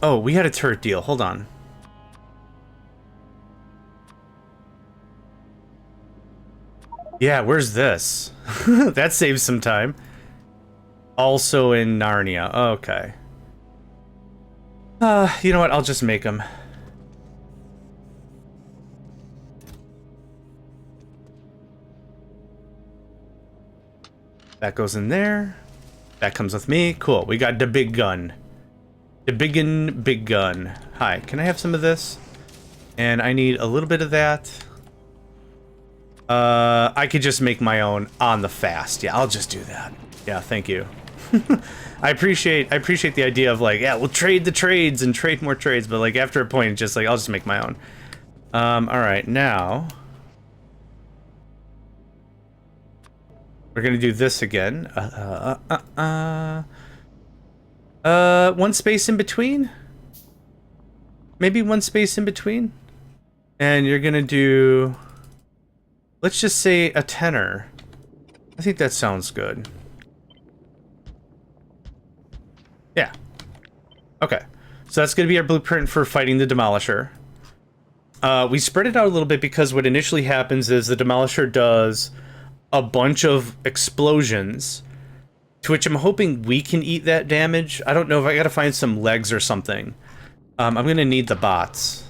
Oh, we had a turret deal. Hold on. Yeah, where's this? That saves some time. Also in Narnia. Okay. You know what? I'll just make them. That goes in there. That comes with me. Cool. We got the big gun. The big gun. Hi, can I have some of this? And I need a little bit of that. I could just make my own on the fast. Yeah, I'll just do that. Yeah, thank you. I appreciate the idea of like, yeah, we'll trade the trades and trade more trades, but like after a point, it's just like, I'll just make my own. All right, now we're gonna do this again. One space in between? Maybe one space in between? And you're gonna do... Let's just say a tenor. I think that sounds good. Yeah. Okay. So that's gonna be our blueprint for fighting the Demolisher. We spread it out a little bit because what initially happens is the Demolisher does a bunch of explosions, to which I'm hoping we can eat that damage. I don't know if I gotta find some legs or something. I'm gonna need the bots.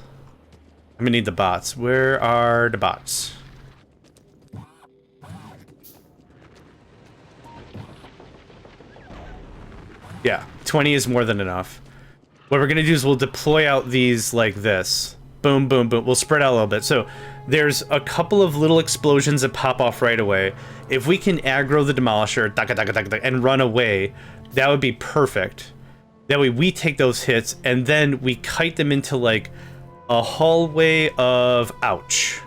I'm gonna need the bots. Where are the bots? Yeah, 20 is more than enough. What we're gonna do is we'll deploy out these like this. Boom, boom, boom. We'll spread out a little bit. So there's a couple of little explosions that pop off right away. If we can aggro the Demolisher and run away, that would be perfect. That way we take those hits and then we kite them into like a hallway of ouch.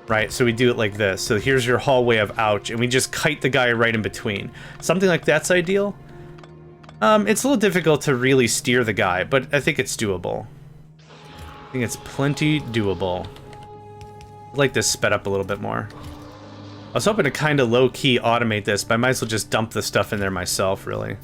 Right? So we do it like this. So here's your hallway of ouch, and we just kite the guy right in between. Something like that's ideal. It's a little difficult to really steer the guy, but I think it's doable. I think it's plenty doable. I'd like this sped up a little bit more. I was hoping to kind of low-key automate this, but I might as well just dump the stuff in there myself, really.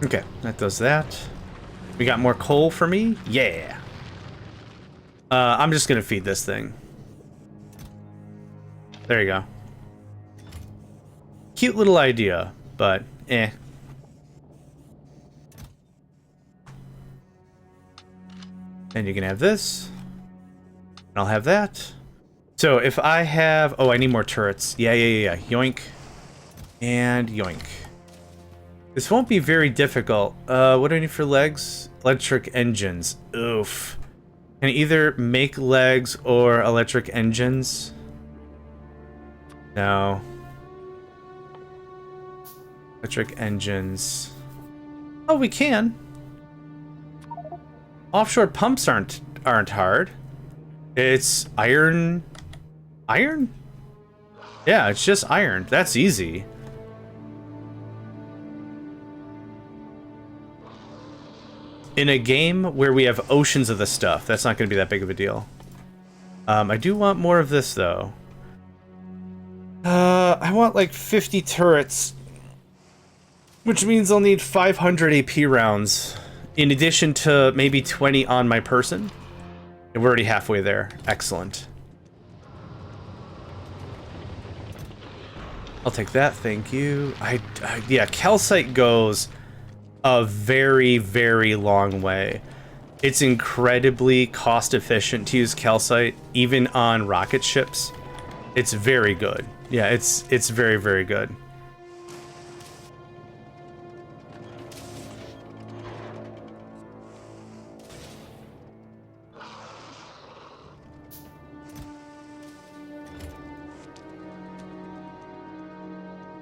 Okay, that does that. We got more coal for me? Yeah. I'm just gonna feed this thing. There you go. Cute little idea, but eh. And you can have this. And I'll have that. So if I have... Oh, I need more turrets. Yeah. Yoink. And yoink. This won't be very difficult. What do I need for legs? Electric engines. Oof. Can I either make legs or electric engines? No. Electric engines. Oh, we can. Offshore pumps aren't hard. It's iron. Iron? Yeah, it's just iron. That's easy. in a game where we have oceans of the stuff, that's not going to be that big of a deal. I do want more of this, though. I want like 50 turrets, which means I'll need 500 AP rounds, in addition to maybe 20 on my person. And we're already halfway there. Excellent. I'll take that, thank you. Yeah, calcite goes a very, very long way. It's incredibly cost efficient to use calcite, even on rocket ships. It's very good. Yeah, it's very, very good.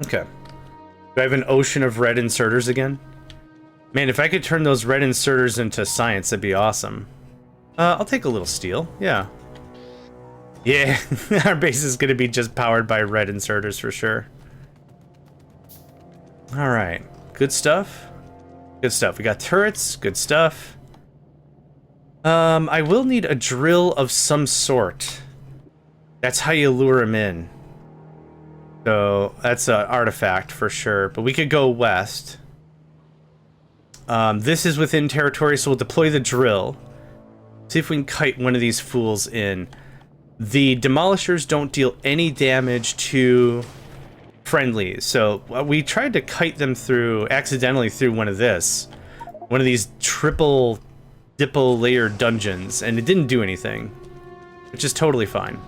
Okay. Do I have an ocean of red inserters again? Man, if I could turn those red inserters into science, that'd be awesome. I'll take a little steel, yeah. Yeah, our base is gonna be just powered by red inserters for sure. Alright, good stuff. Good stuff. We got turrets, good stuff. I will need a drill of some sort. That's how you lure him in. So, that's an artifact for sure. But we could go west. This is within territory, so we'll deploy the drill. See if we can kite one of these fools in. The demolishers don't deal any damage to friendlies, so we tried to kite them through, accidentally through one of these triple dipple layered dungeons, and it didn't do anything, which is totally fine.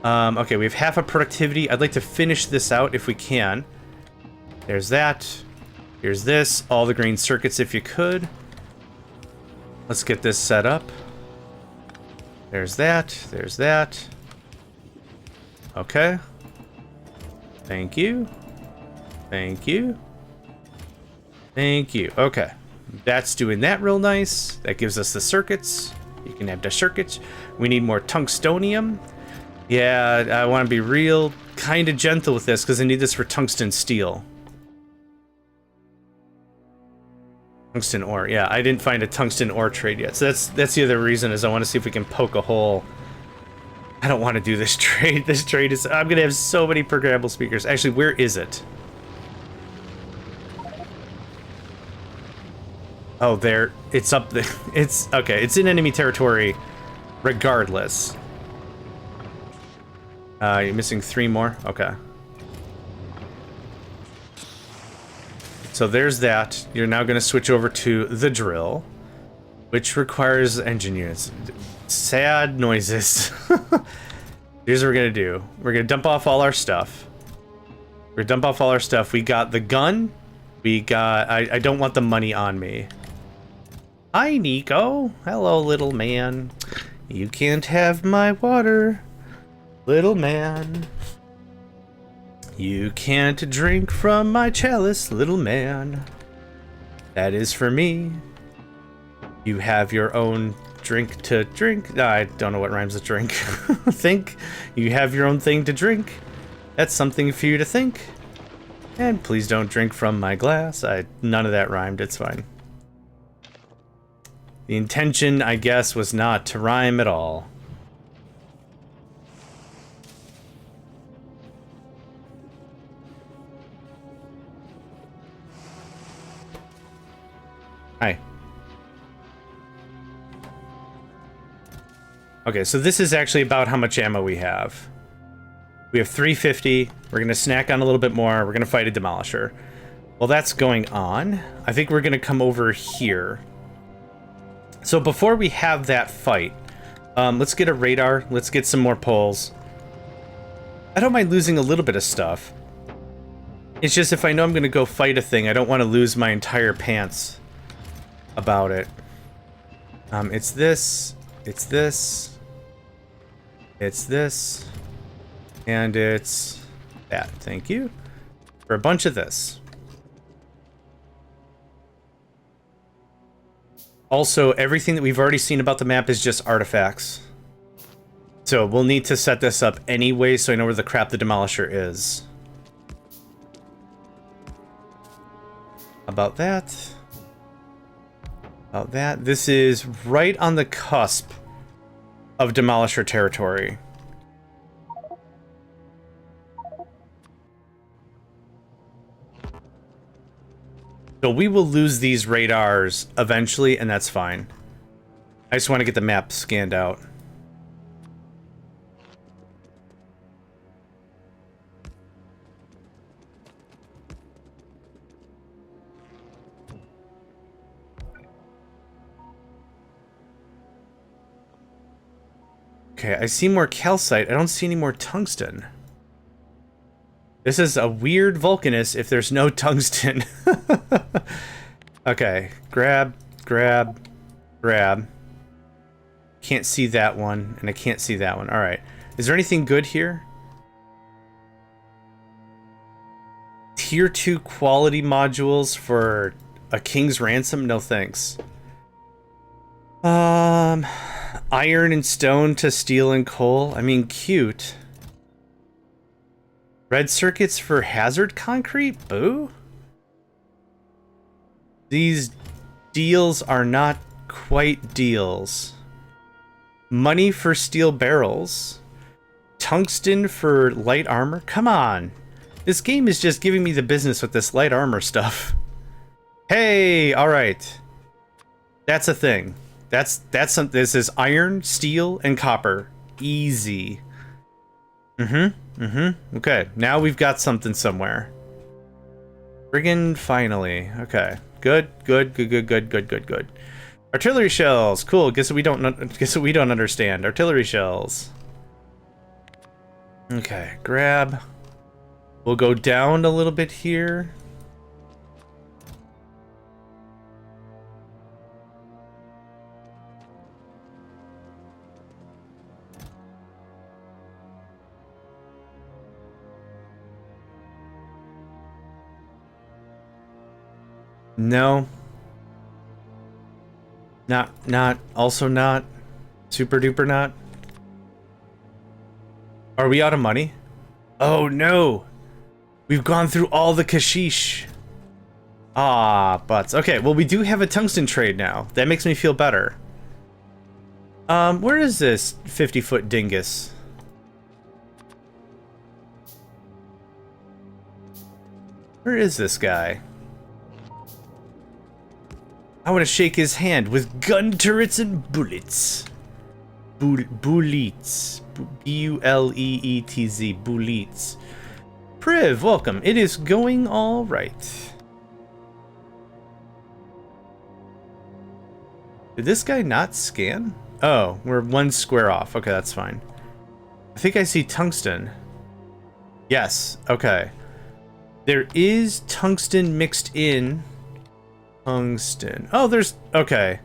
Okay, we have half a productivity. I'd like to finish this out if we can. There's that. Here's this. All the green circuits if you could. Let's get this set up. There's that. There's that. Okay. Thank you. Thank you. Thank you. Okay. That's doing that real nice. That gives us the circuits. You can have the circuits. We need more tungstonium. Yeah, I want to be real kind of gentle with this because I need this for tungsten steel. Tungsten ore. Yeah, I didn't find a tungsten ore trade yet. So that's the other reason, is I want to see if we can poke a hole. I don't want to do this trade. This trade is... I'm going to have so many programmable speakers. Actually, where is it? Oh, there. It's up there. It's... Okay, it's in enemy territory regardless. You're missing 3 more? Okay. So there's that. You're now going to switch over to the drill, which requires engineers. Sad noises. Here's what we're going to do. We're going to dump off all our stuff. We're going to dump off all our stuff. We got the gun. We got... I don't want the money on me. Hi, Nico. Hello, little man. You can't have my water, little man. You can't drink from my chalice, little man. That is for me. You have your own drink to drink. I don't know what rhymes with drink. Think. You have your own thing to drink. That's something for you to think. And please don't drink from my glass. None of that rhymed. It's fine. The intention, I guess, was not to rhyme at all. Hi. Okay, so this is actually about how much ammo we have. We have 350. We're going to snack on a little bit more. We're going to fight a demolisher. While that's going on, I think we're going to come over here. So before we have that fight, let's get a radar. Let's get some more poles. I don't mind losing a little bit of stuff. It's just if I know I'm going to go fight a thing, I don't want to lose my entire pants about it. It's this. It's this. It's this. And it's that. Thank you. For a bunch of this. Also, everything that we've already seen about the map is just artifacts. So we'll need to set this up anyway so I know where the crap the demolisher is. About that. Oh, this is right on the cusp of Demolisher territory. So we will lose these radars eventually, and that's fine. I just want to get the map scanned out. Okay, I see more calcite. I don't see any more tungsten. This is a weird Vulcanus if there's no tungsten. Okay, grab, grab, grab. Can't see that one, and I can't see that one. Alright. Is there anything good here? Tier 2 quality modules for a king's ransom? No thanks. Iron and stone to steel and coal? I mean, cute. Red circuits for hazard concrete? Boo? These deals are not quite deals. Money for steel barrels. Tungsten for light armor? Come on. This game is just giving me the business with this light armor stuff. Hey, alright. That's a thing. That's something. This is iron, steel, and copper. Easy. Okay, now we've got something somewhere. Friggin' finally. Okay. Good. Artillery shells. Cool. Guess what we don't understand. Artillery shells. Okay, grab. We'll go down a little bit here. No. Not, also not. Super duper not. Are we out of money? Oh no! We've gone through all the kashish. Ah, butts. Okay, well we do have a tungsten trade now. That makes me feel better. Where is this 50-foot dingus? Where is this guy? I want to shake his hand with gun turrets and bullets. Bullets. B-U-L-E-E-T-Z. Bullets. Priv, welcome. It is going all right. Did this guy not scan? Oh, we're one square off. Okay, that's fine. I think I see tungsten. Yes, okay. There is tungsten mixed in. Tungsten. Oh, there's... Okay.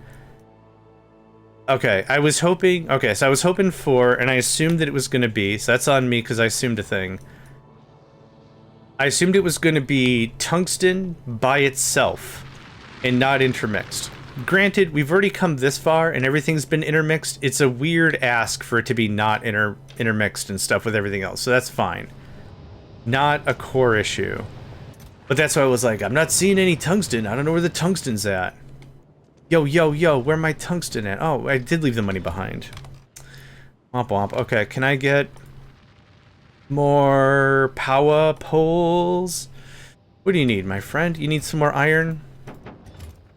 Okay, I was hoping... Okay, so I was hoping for... And I assumed that it was going to be... So that's on me because I assumed a thing. I assumed it was going to be tungsten by itself and not intermixed. Granted, we've already come this far and everything's been intermixed. It's a weird ask for it to be not intermixed and stuff with everything else, so that's fine. Not a core issue. But that's why I was like, I'm not seeing any tungsten. I don't know where the tungsten's at. Yo, where my tungsten at? Oh, I did leave the money behind. Womp womp. Okay, can I get more power poles? What do you need, my friend? You need some more iron?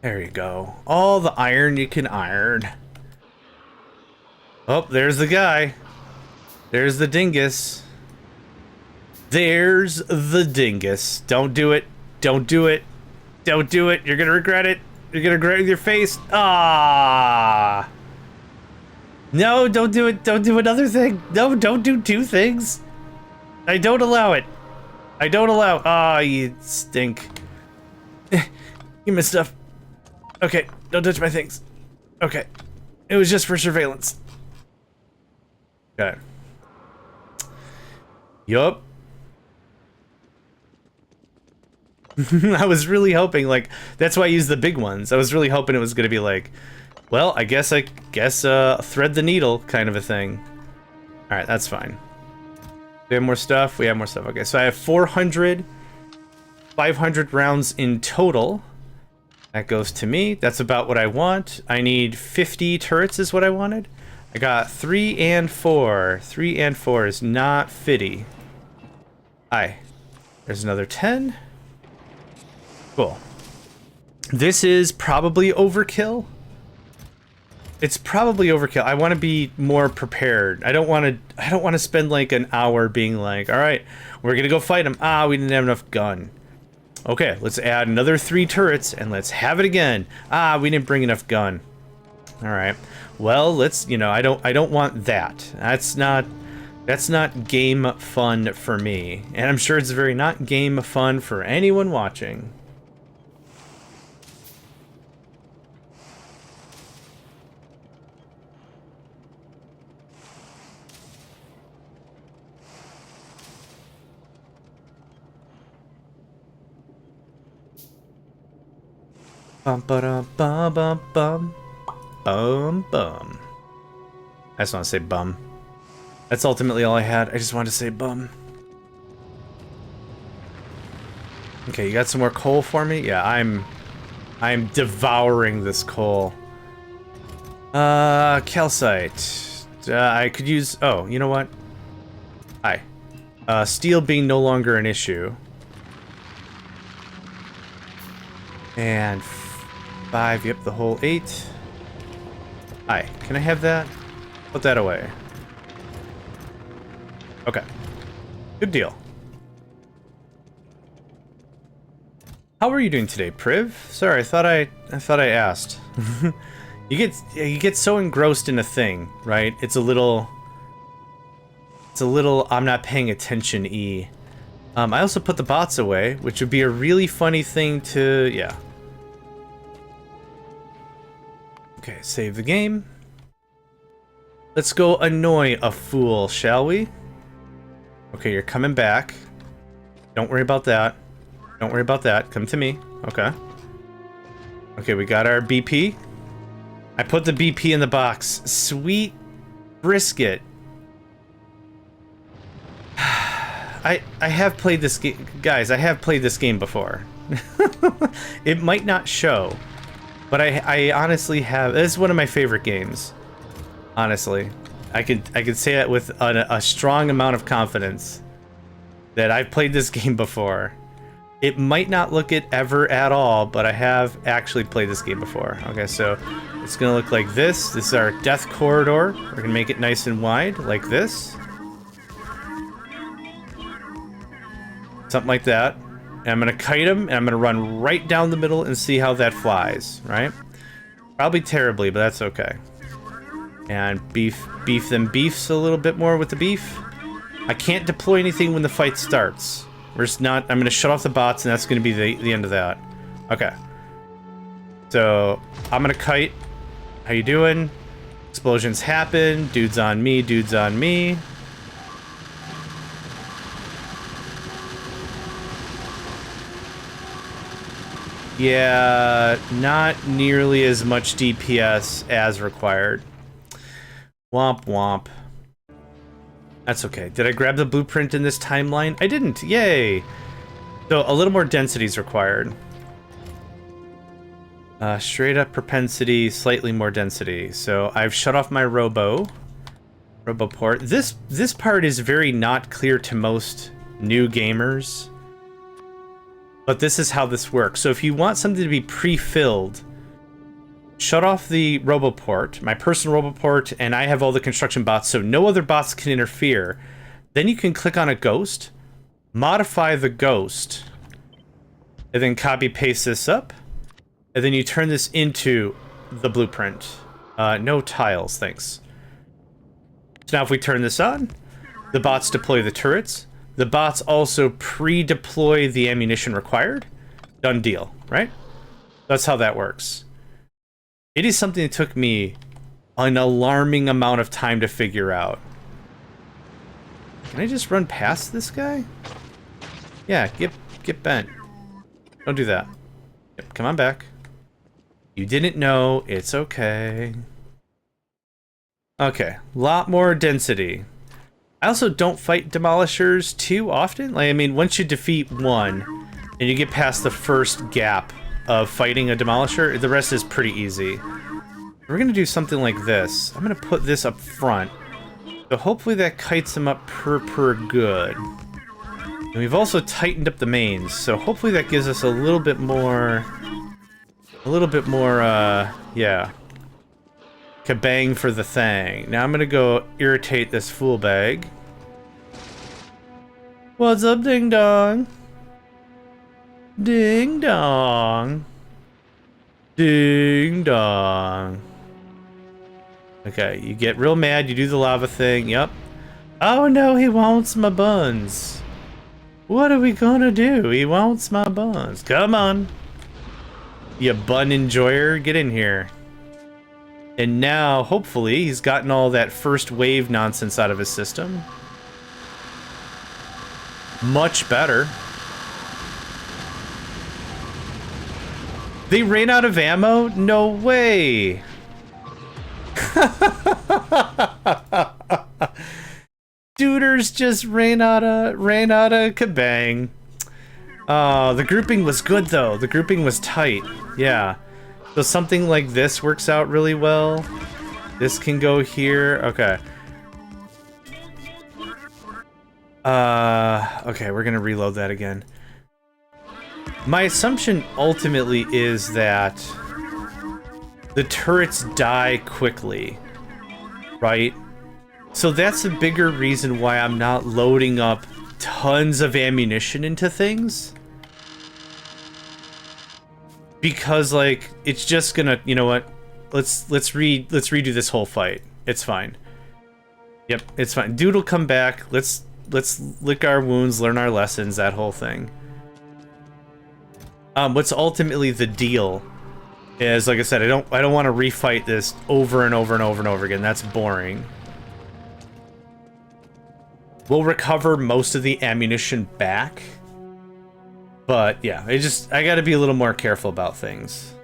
There you go. All the iron you can iron. Oh, there's the guy. There's the dingus. There's the dingus. Don't do it. Don't do it. Don't do it. You're gonna regret it. You're gonna regret it with your face. Ah. No, don't do it. Don't do another thing. No, don't do two things. I don't allow it. I don't allow. Ah, you stink. Give me stuff. Okay, don't touch my things. Okay. It was just for surveillance. Okay. Yup. I was really hoping, like, that's why I used the big ones. I was really hoping it was gonna be like, well, I guess thread the needle kind of a thing. Alright, that's fine. We have more stuff? We have more stuff. Okay, so I have 500 rounds in total. That goes to me. That's about what I want. I need 50 turrets is what I wanted. I got 3 and 4. 3 and 4 is not 50. Aye. There's another 10. Cool. This is probably overkill. It's probably overkill. I want to be more prepared. I don't want to spend like an hour being like, all right, we're going to go fight them. Ah, we didn't have enough gun. Okay, let's add another 3 turrets and let's have it again. Ah, we didn't bring enough gun. All right. Well, let's, you know, I don't want that. That's not game fun for me. And I'm sure it's very not game fun for anyone watching. Bum ba dum bum bum bum bum. I just want to say bum. That's ultimately all I had. I just wanted to say bum. Okay, you got some more coal for me? Yeah, I'm devouring this coal. Calcite. I could use. Oh, you know what? Hi. Steel being no longer an issue. And 5, yep, the whole 8. Hi, can I have that? Put that away. Okay. Good deal. How are you doing today, Priv? Sorry, I thought I asked. You get so engrossed in a thing, right? It's a little I'm not paying attention-y. I also put the bots away, which would be a really funny thing to, yeah. Okay, save the game. Let's go annoy a fool, shall we? Okay, you're coming back. Don't worry about that. Don't worry about that. Come to me. Okay. Okay, we got our BP. I put the BP in the box. Sweet brisket. I have played this game, guys. I have played this game before. It might not show, but I honestly have. This is one of my favorite games. Honestly, I could say that with a strong amount of confidence that I've played this game before. It might not look it ever at all, but I have actually played this game before. Okay, so it's gonna look like this. This is our death corridor. We're gonna make it nice and wide, like this. Something like that. And I'm gonna kite him, and I'm gonna run right down the middle and see how that flies, right? Probably terribly, but that's okay. And beef them beefs a little bit more with the beef. I can't deploy anything when the fight starts. We're just not, I'm gonna shut off the bots, and that's gonna be the end of that. Okay. So, I'm gonna kite. How you doing? Explosions happen. Dudes on me, dudes on me. Yeah, not nearly as much DPS as required. Womp womp. That's okay. Did I grab the blueprint in this timeline? I didn't. Yay! So a little more density is required. Straight up propensity, slightly more density. So I've shut off my roboport. This part is very not clear to most new gamers. But this is how this works. So if you want something to be pre-filled, shut off the roboport, my personal roboport, and I have all the construction bots, so no other bots can interfere. Then you can click on a ghost, modify the ghost, and then copy-paste this up, and then you turn this into the blueprint. No tiles, thanks. So now if we turn this on, the bots deploy the turrets. The bots also pre-deploy the ammunition required. Done deal, right? That's how that works. It is something that took me an alarming amount of time to figure out. Can I just run past this guy? Yeah, get bent. Don't do that. Yep, come on back. You didn't know, it's okay. Okay, lot more density. I also don't fight demolishers too often. Like, I mean, once you defeat one and you get past the first gap of fighting a Demolisher. The rest is pretty easy. We're gonna do something like this. I'm gonna put this up front. So hopefully that kites him up per good. And we've also tightened up the mains, so hopefully that gives us a little bit more, yeah. Kabang for the thing. Now I'm gonna go irritate this fool bag. What's up, ding dong? Ding dong. Ding dong. Okay, you get real mad, you do the lava thing, yep. Oh no, he wants my buns. What are we gonna do? He wants my buns. Come on. You bun enjoyer, get in here. And now, hopefully, he's gotten all that first wave nonsense out of his system. Much better. They ran out of ammo? No way. Duders just ran out of kabang. The grouping was good though. The grouping was tight. Yeah. So something like this works out really well. This can go here. Okay. Okay, we're gonna reload that again. My assumption ultimately is that the turrets die quickly, right? So that's a bigger reason why I'm not loading up tons of ammunition into things. Because like it's just gonna, you know what? Let's redo this whole fight. It's fine. Yep, it's fine. Dude will come back. Let's lick our wounds, learn our lessons, that whole thing. What's ultimately the deal is, like I said, I don't want to refight this over and over and over and over again. That's boring. We'll recover most of the ammunition back. But yeah, I gotta be a little more careful about things.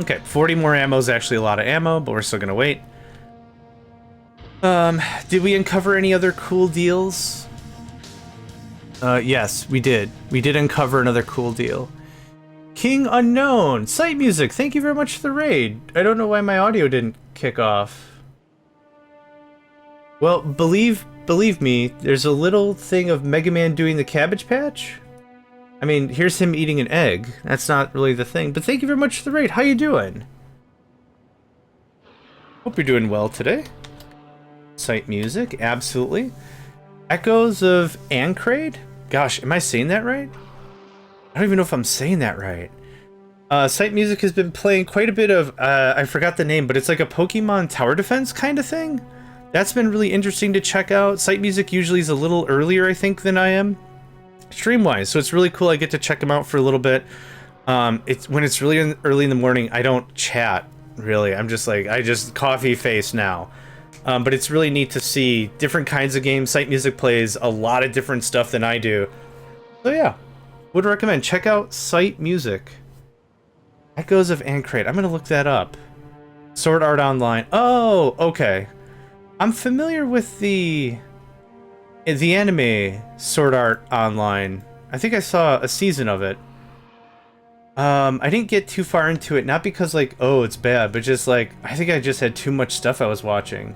Okay, 40 more ammo is actually a lot of ammo, but we're still gonna wait. Did we uncover any other cool deals? Yes, we did. We did uncover another cool deal. King Unknown! Site Music, thank you very much for the raid. I don't know why my audio didn't kick off. Well, believe me, there's a little thing of Mega Man doing the Cabbage Patch. I mean, here's him eating an egg. That's not really the thing, but thank you very much for the raid. How you doing? Hope you're doing well today. Site Music, absolutely. Echoes of Ancrade? Gosh, am I saying that right? I don't even know if I'm saying that right. Site Music has been playing quite a bit of, I forgot the name, but it's like a Pokemon tower defense kind of thing. That's been really interesting to check out. Site Music usually is a little earlier, I think, than I am, stream-wise, so it's really cool. I get to check them out for a little bit. It's when it's really early in the morning, I don't chat, really. I'm just like, I just coffee face now. But it's really neat to see different kinds of games. Site Music plays a lot of different stuff than I do. So yeah, would recommend. Check out Site Music. Echoes of Ancrate. I'm gonna look that up. Sword Art Online. Oh, okay. I'm familiar with the anime Sword Art Online. I think I saw a season of it. I didn't get too far into it, not because like, oh, it's bad, but just like, I think I just had too much stuff I was watching.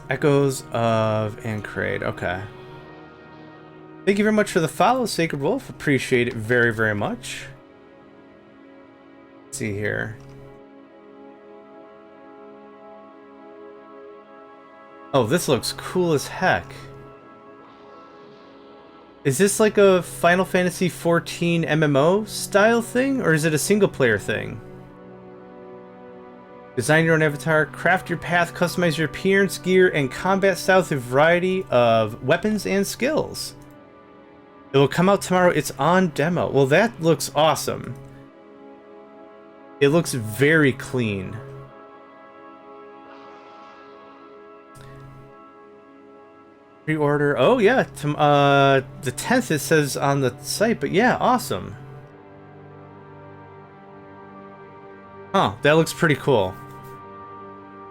Echoes of Ancrade, okay. Thank you very much for the follow, Sacred Wolf. Appreciate it very, very much. Let's see here. Oh, this looks cool as heck. Is this like a Final Fantasy XIV MMO style thing, or is it a single player thing? Design your own avatar, craft your path, customize your appearance, gear, and combat style with a variety of weapons and skills. It will come out tomorrow. It's on demo. Well, that looks awesome. It looks very clean. Pre-order. Oh yeah, the 10th it says on the site, but yeah, awesome. Oh, that looks pretty cool.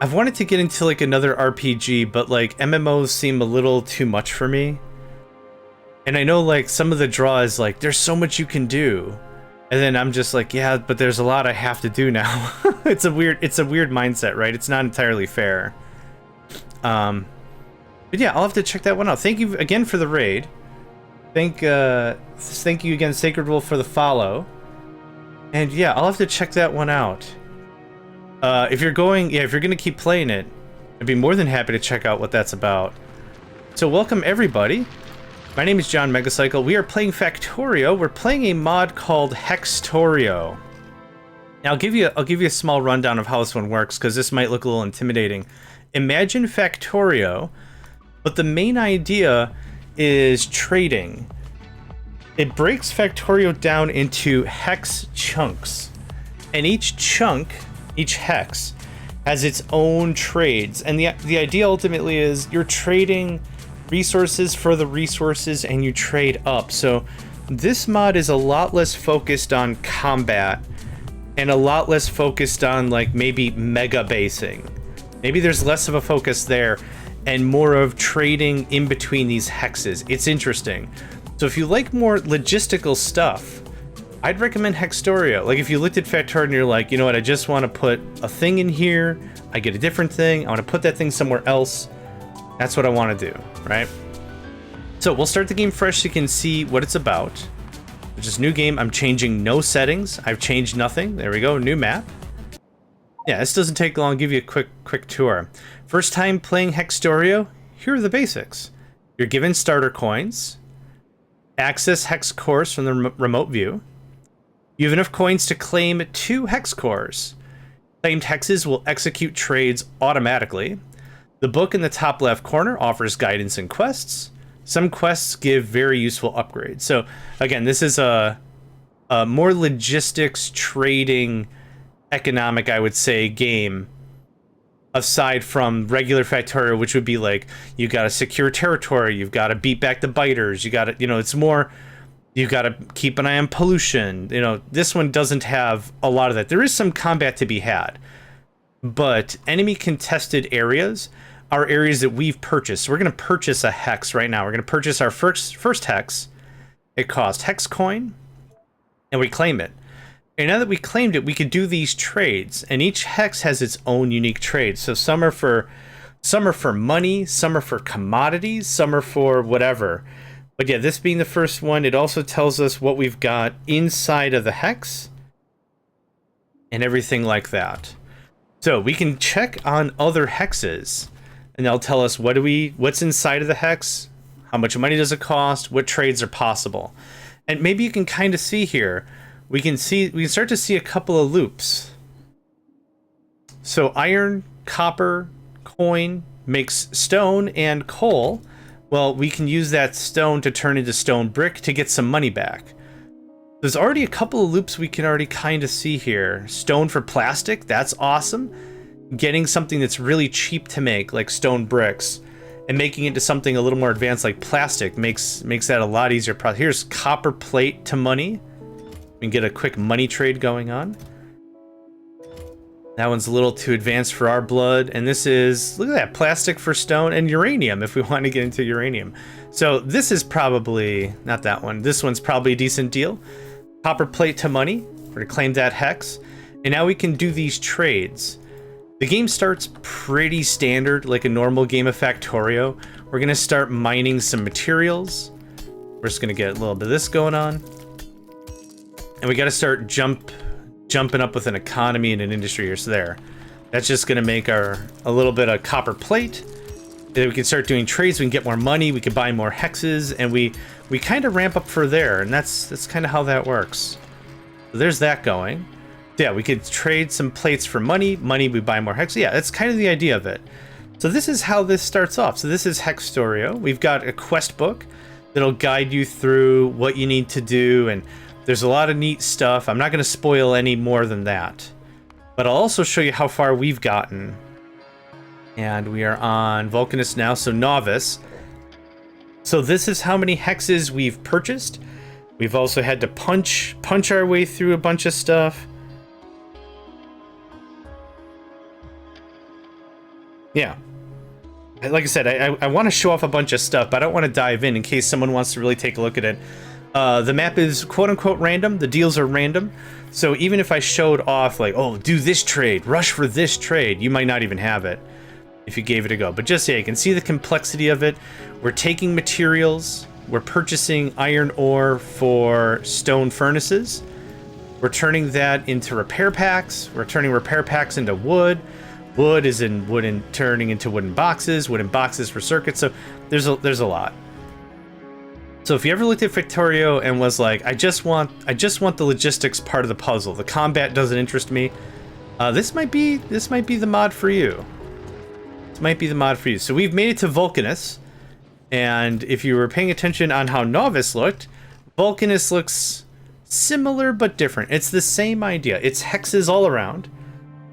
I've wanted to get into like another RPG, but like MMOs seem a little too much for me. And I know like some of the draw is like, there's so much you can do. And then I'm just like, yeah, but there's a lot I have to do now. It's a weird mindset, right? It's not entirely fair. But yeah, I'll have to check that one out. Thank you again for the raid. Thank you again, Sacred Wolf, for the follow. And yeah, I'll have to check that one out. If you're gonna keep playing it, I'd be more than happy to check out what that's about. So welcome everybody. My name is JohnMegacycle. We are playing Factorio. We're playing a mod called Hextorio. Now I'll give you a small rundown of how this one works, because this might look a little intimidating. Imagine Factorio, but the main idea is trading. It breaks Factorio down into hex chunks, and each hex has its own trades, and the idea ultimately is you're trading resources for the resources and you trade up. So this mod is a lot less focused on combat and a lot less focused on like maybe mega basing. Maybe there's less of a focus there and more of trading in between these hexes. It's interesting. So if you like more logistical stuff, I'd recommend Hextorio. Like if you looked at Factorio and you're like, you know what, I just want to put a thing in here, I get a different thing, I want to put that thing somewhere else. That's what I want to do, right? So we'll start the game fresh so you can see what it's about. Which is new game. I'm changing no settings. I've changed nothing. There we go, new map. Yeah, this doesn't take long. I'll give you a quick tour. First time playing Hextorio, here are the basics. You're given starter coins. Access hex cores from the remote view. You have enough coins to claim 2 hex cores. Claimed hexes will execute trades automatically. The book in the top left corner offers guidance and quests. Some quests give very useful upgrades. So again, this is a more logistics trading economic, I would say, game aside from regular Factorio, which would be like, you got to secure territory, you've got to beat back the biters, you got to, it's more, you got to keep an eye on pollution. This one doesn't have a lot of that. There is some combat to be had, but enemy contested areas are areas that we've purchased. So we're going to purchase a hex right now. We're going to purchase our first hex. It cost hex coin, and we claim it. And now that we claimed it, we could do these trades, and each hex has its own unique trade. So some are for money, some are for commodities, some are for whatever. But yeah, this being the first one, it also tells us what we've got inside of the hex and everything like that. So we can check on other hexes, and they'll tell us what's inside of the hex, how much money does it cost, what trades are possible. And maybe you can kind of see here, we can start to see a couple of loops. So iron, copper, coin makes stone and coal. Well, we can use that stone to turn into stone brick to get some money back. There's already a couple of loops we can already kind of see here. Stone for plastic, that's awesome. Getting something that's really cheap to make, like stone bricks, and making it into something a little more advanced like plastic makes that a lot easier. Here's copper plate to money. We can get a quick money trade going on. That one's a little too advanced for our blood. And this is, look at that, plastic for stone, and uranium if we want to get into uranium. So this is probably, not that one, this one's probably a decent deal. Copper plate to money, we're gonna claim that hex. And now we can do these trades. The game starts pretty standard, like a normal game of Factorio. We're gonna start mining some materials. We're just gonna get a little bit of this going on. And we gotta start jumping up with an economy and an industry here. So there. That's just gonna make a little bit of copper plate. Then we can start doing trades, we can get more money, we can buy more hexes, and we kind of ramp up for there, and that's kind of how that works. So there's that going. Yeah, we could trade some plates for money, we buy more hexes. Yeah, that's kind of the idea of it. So this is how this starts off. So this is Hextorio. We've got a quest book that'll guide you through what you need to do, and there's a lot of neat stuff. I'm not going to spoil any more than that, but I'll also show you how far we've gotten. And we are on Vulcanist now, so Novice. So this is how many hexes we've purchased. We've also had to punch our way through a bunch of stuff. Yeah. Like I said, I want to show off a bunch of stuff, but I don't want to dive in case someone wants to really take a look at it. The map is quote-unquote random. The deals are random. So even if I showed off, like, oh, do this trade, rush for this trade, you might not even have it if you gave it a go. But just yeah, you can see the complexity of it. We're taking materials. We're purchasing iron ore for stone furnaces. We're turning that into repair packs. We're turning repair packs into wood. Wood is in wooden, turning into wooden boxes for circuits. So there's a lot. So if you ever looked at Factorio and was like, I just want the logistics part of the puzzle. The combat doesn't interest me. This might be the mod for you. This might be the mod for you. So we've made it to Vulcanus, and if you were paying attention on how Novus looked, Vulcanus looks similar but different. It's the same idea. It's hexes all around.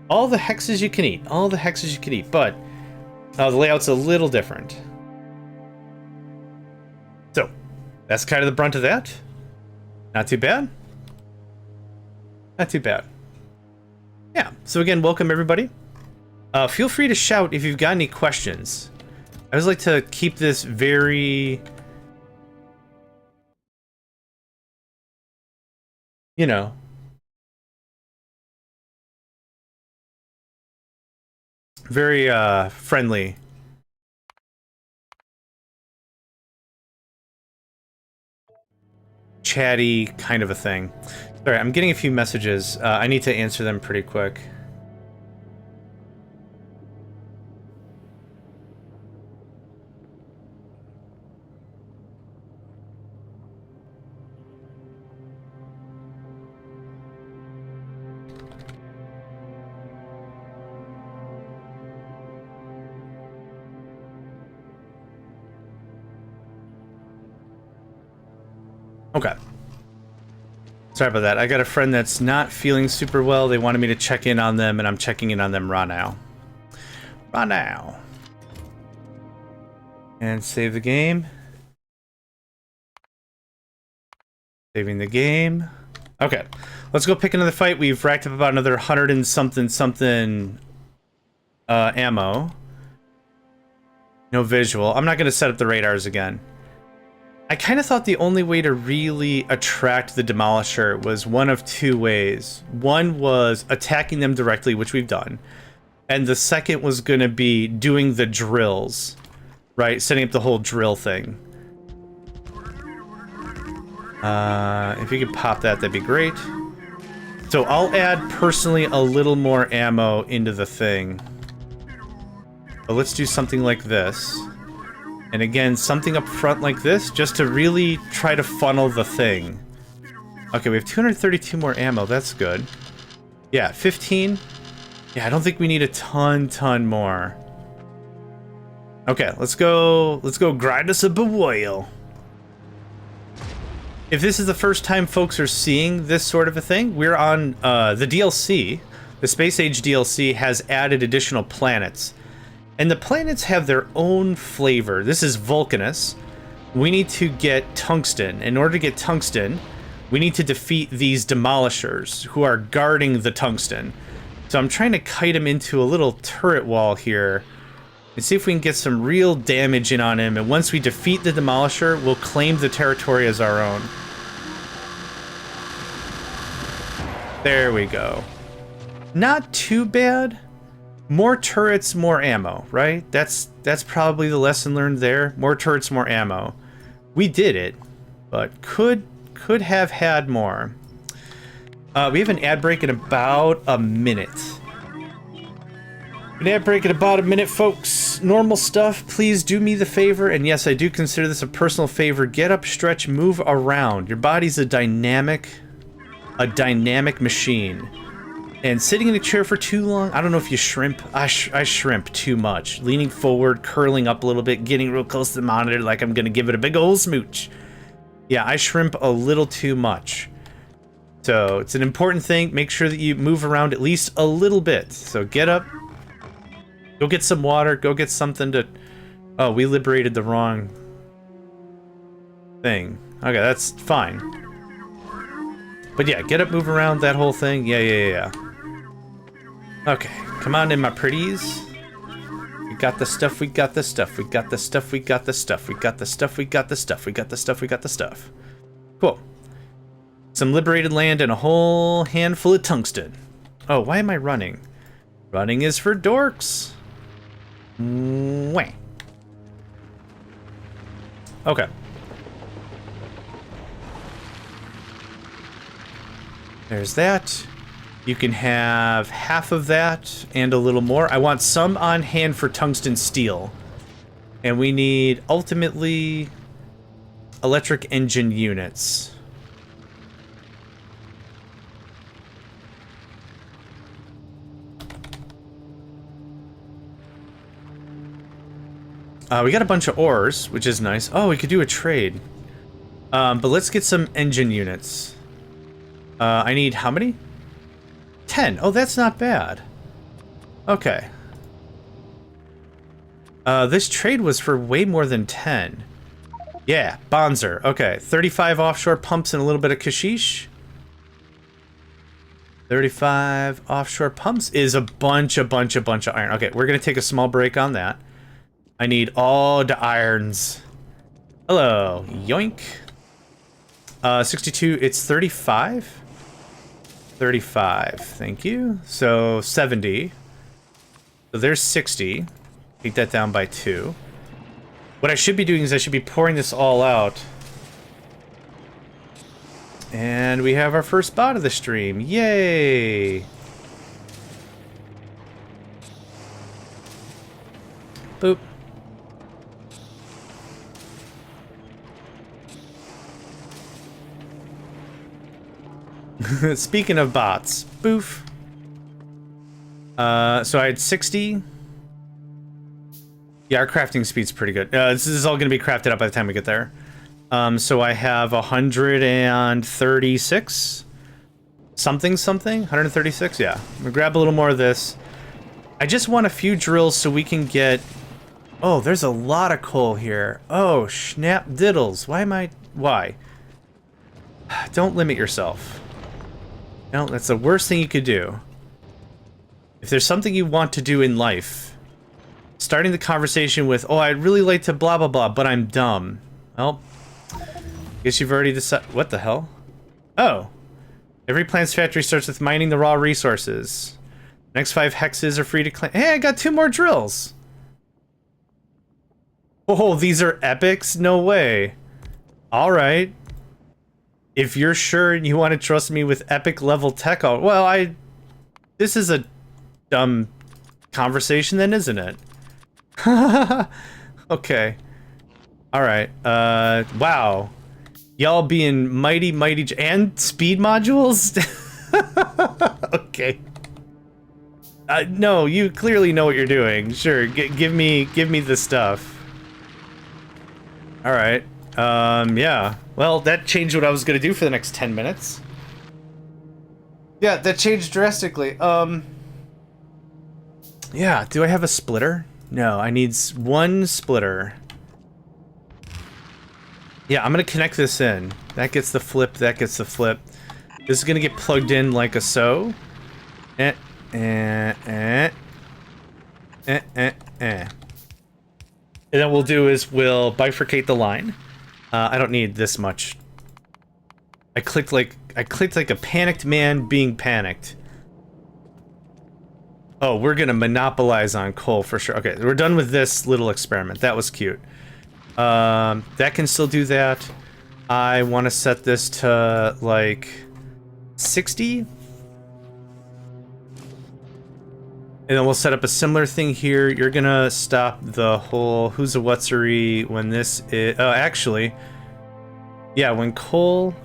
All the hexes you can eat. All the hexes you can eat, but the layout's a little different. So that's kind of the brunt of that. Not too bad. Not too bad. Yeah, so again, welcome everybody. Feel free to shout if you've got any questions. I always like to keep this very, you know, very friendly. Chatty kind of a thing. Sorry, I'm getting a few messages. I need to answer them pretty quick. Okay. Sorry about that. I got a friend that's not feeling super well. They wanted me to check in on them, and I'm checking in on them right now. Right now. And save the game. Saving the game. Okay. Let's go pick another fight. We've racked up about another 100 and something ammo. No visual. I'm not going to set up the radars again. I kind of thought the only way to really attract the Demolisher was one of two ways. One was attacking them directly, which we've done. And the second was going to be doing the drills, right? Setting up the whole drill thing. If you could pop that, that'd be great. So I'll add, personally, a little more ammo into the thing. But let's do something like this. And again, something up front like this, just to really try to funnel the thing. Okay, we have 232 more ammo. That's good. Yeah, 15. Yeah, I don't think we need a ton more. Okay, let's go grind us a boil. If this is the first time folks are seeing this sort of a thing, we're on the DLC. The Space Age DLC has added additional planets. And the planets have their own flavor. This is Vulcanus. We need to get tungsten. In order to get tungsten, we need to defeat these demolishers who are guarding the tungsten. So I'm trying to kite him into a little turret wall here and see if we can get some real damage in on him. And once we defeat the demolisher, we'll claim the territory as our own. There we go. Not too bad. More turrets, more ammo, right? That's probably the lesson learned there. More turrets, more ammo. We did it, but could have had more. We have an ad break in about a minute. An ad break in about a minute, folks. Normal stuff. Please do me the favor, and yes, I do consider this a personal favor. Get up, stretch, move around. Your body's a dynamic machine. And sitting in a chair for too long, I don't know if you shrimp. I shrimp too much. Leaning forward, curling up a little bit, getting real close to the monitor like I'm gonna give it a big old smooch. Yeah, I shrimp a little too much. So it's an important thing. Make sure that you move around at least a little bit. So get up, go get some water, go get something to... Oh, we liberated the wrong thing. Okay, that's fine. But yeah, get up, move around, that whole thing. Yeah. Okay, come on in, my pretties. You got the stuff, we got the stuff, we got the stuff, we got the stuff, we got the stuff, we got the stuff, we got the stuff, we got the stuff. Cool. Some liberated land and a whole handful of tungsten. Oh, why am I running? Running is for dorks. Wah. Okay. There's that. You can have half of that and a little more. I want some on hand for tungsten steel. And we need, ultimately, electric engine units. We got a bunch of ores, which is nice. Oh, we could do a trade. But let's get some engine units. I need how many? 10. Oh, that's not bad. Okay. This trade was for way more than 10. Yeah, Bonzer. Okay, 35 offshore pumps and a little bit of kashish. 35 offshore pumps is a bunch of iron. Okay, we're gonna take a small break on that. I need all the irons. Hello, yoink. 62, it's 35? 35, thank you. So 70. So there's 60. Take that down by 2. What I should be doing is I should be pouring this all out. And we have our first bot of the stream. Yay! Boop. Speaking of bots, boof. So I had 60. Yeah, our crafting speed's pretty good. This is all going to be crafted up by the time we get there. So I have 136. Something. 136, yeah. I'm going to grab a little more of this. I just want a few drills so we can get... Oh, there's a lot of coal here. Oh, snap diddles. Why? Don't limit yourself. No, that's the worst thing you could do. If there's something you want to do in life, starting the conversation with, oh, I'd really like to blah, blah, blah, but I'm dumb. Well, guess you've already decided. What the hell? Oh. Every plant's factory starts with mining the raw resources. Next 5 hexes are free to claim. Hey, I got 2 more drills. Oh, these are epics? No way. All right. If you're sure you want to trust me with epic level tech, well, this is a dumb conversation then, isn't it? Okay. All right. Wow. Y'all being mighty, and speed modules? Okay. No, you clearly know what you're doing. Sure, give me the stuff. All right. Yeah. Well, that changed what I was gonna do for the next 10 minutes. Yeah, that changed drastically. Yeah, do I have a splitter? No, I need 1 splitter. Yeah, I'm gonna connect this in. That gets the flip, that gets the flip. This is gonna get plugged in like a so. And then what we'll do is we'll bifurcate the line. I don't need this much. I clicked like a panicked man being panicked. Oh, we're gonna monopolize on coal for sure. Okay, we're done with this little experiment. That was cute. That can still do that. I want to set this to like 60. And then we'll set up a similar thing here. You're gonna stop the whole who's a whatsery when this is... Oh, actually... Yeah, when coal...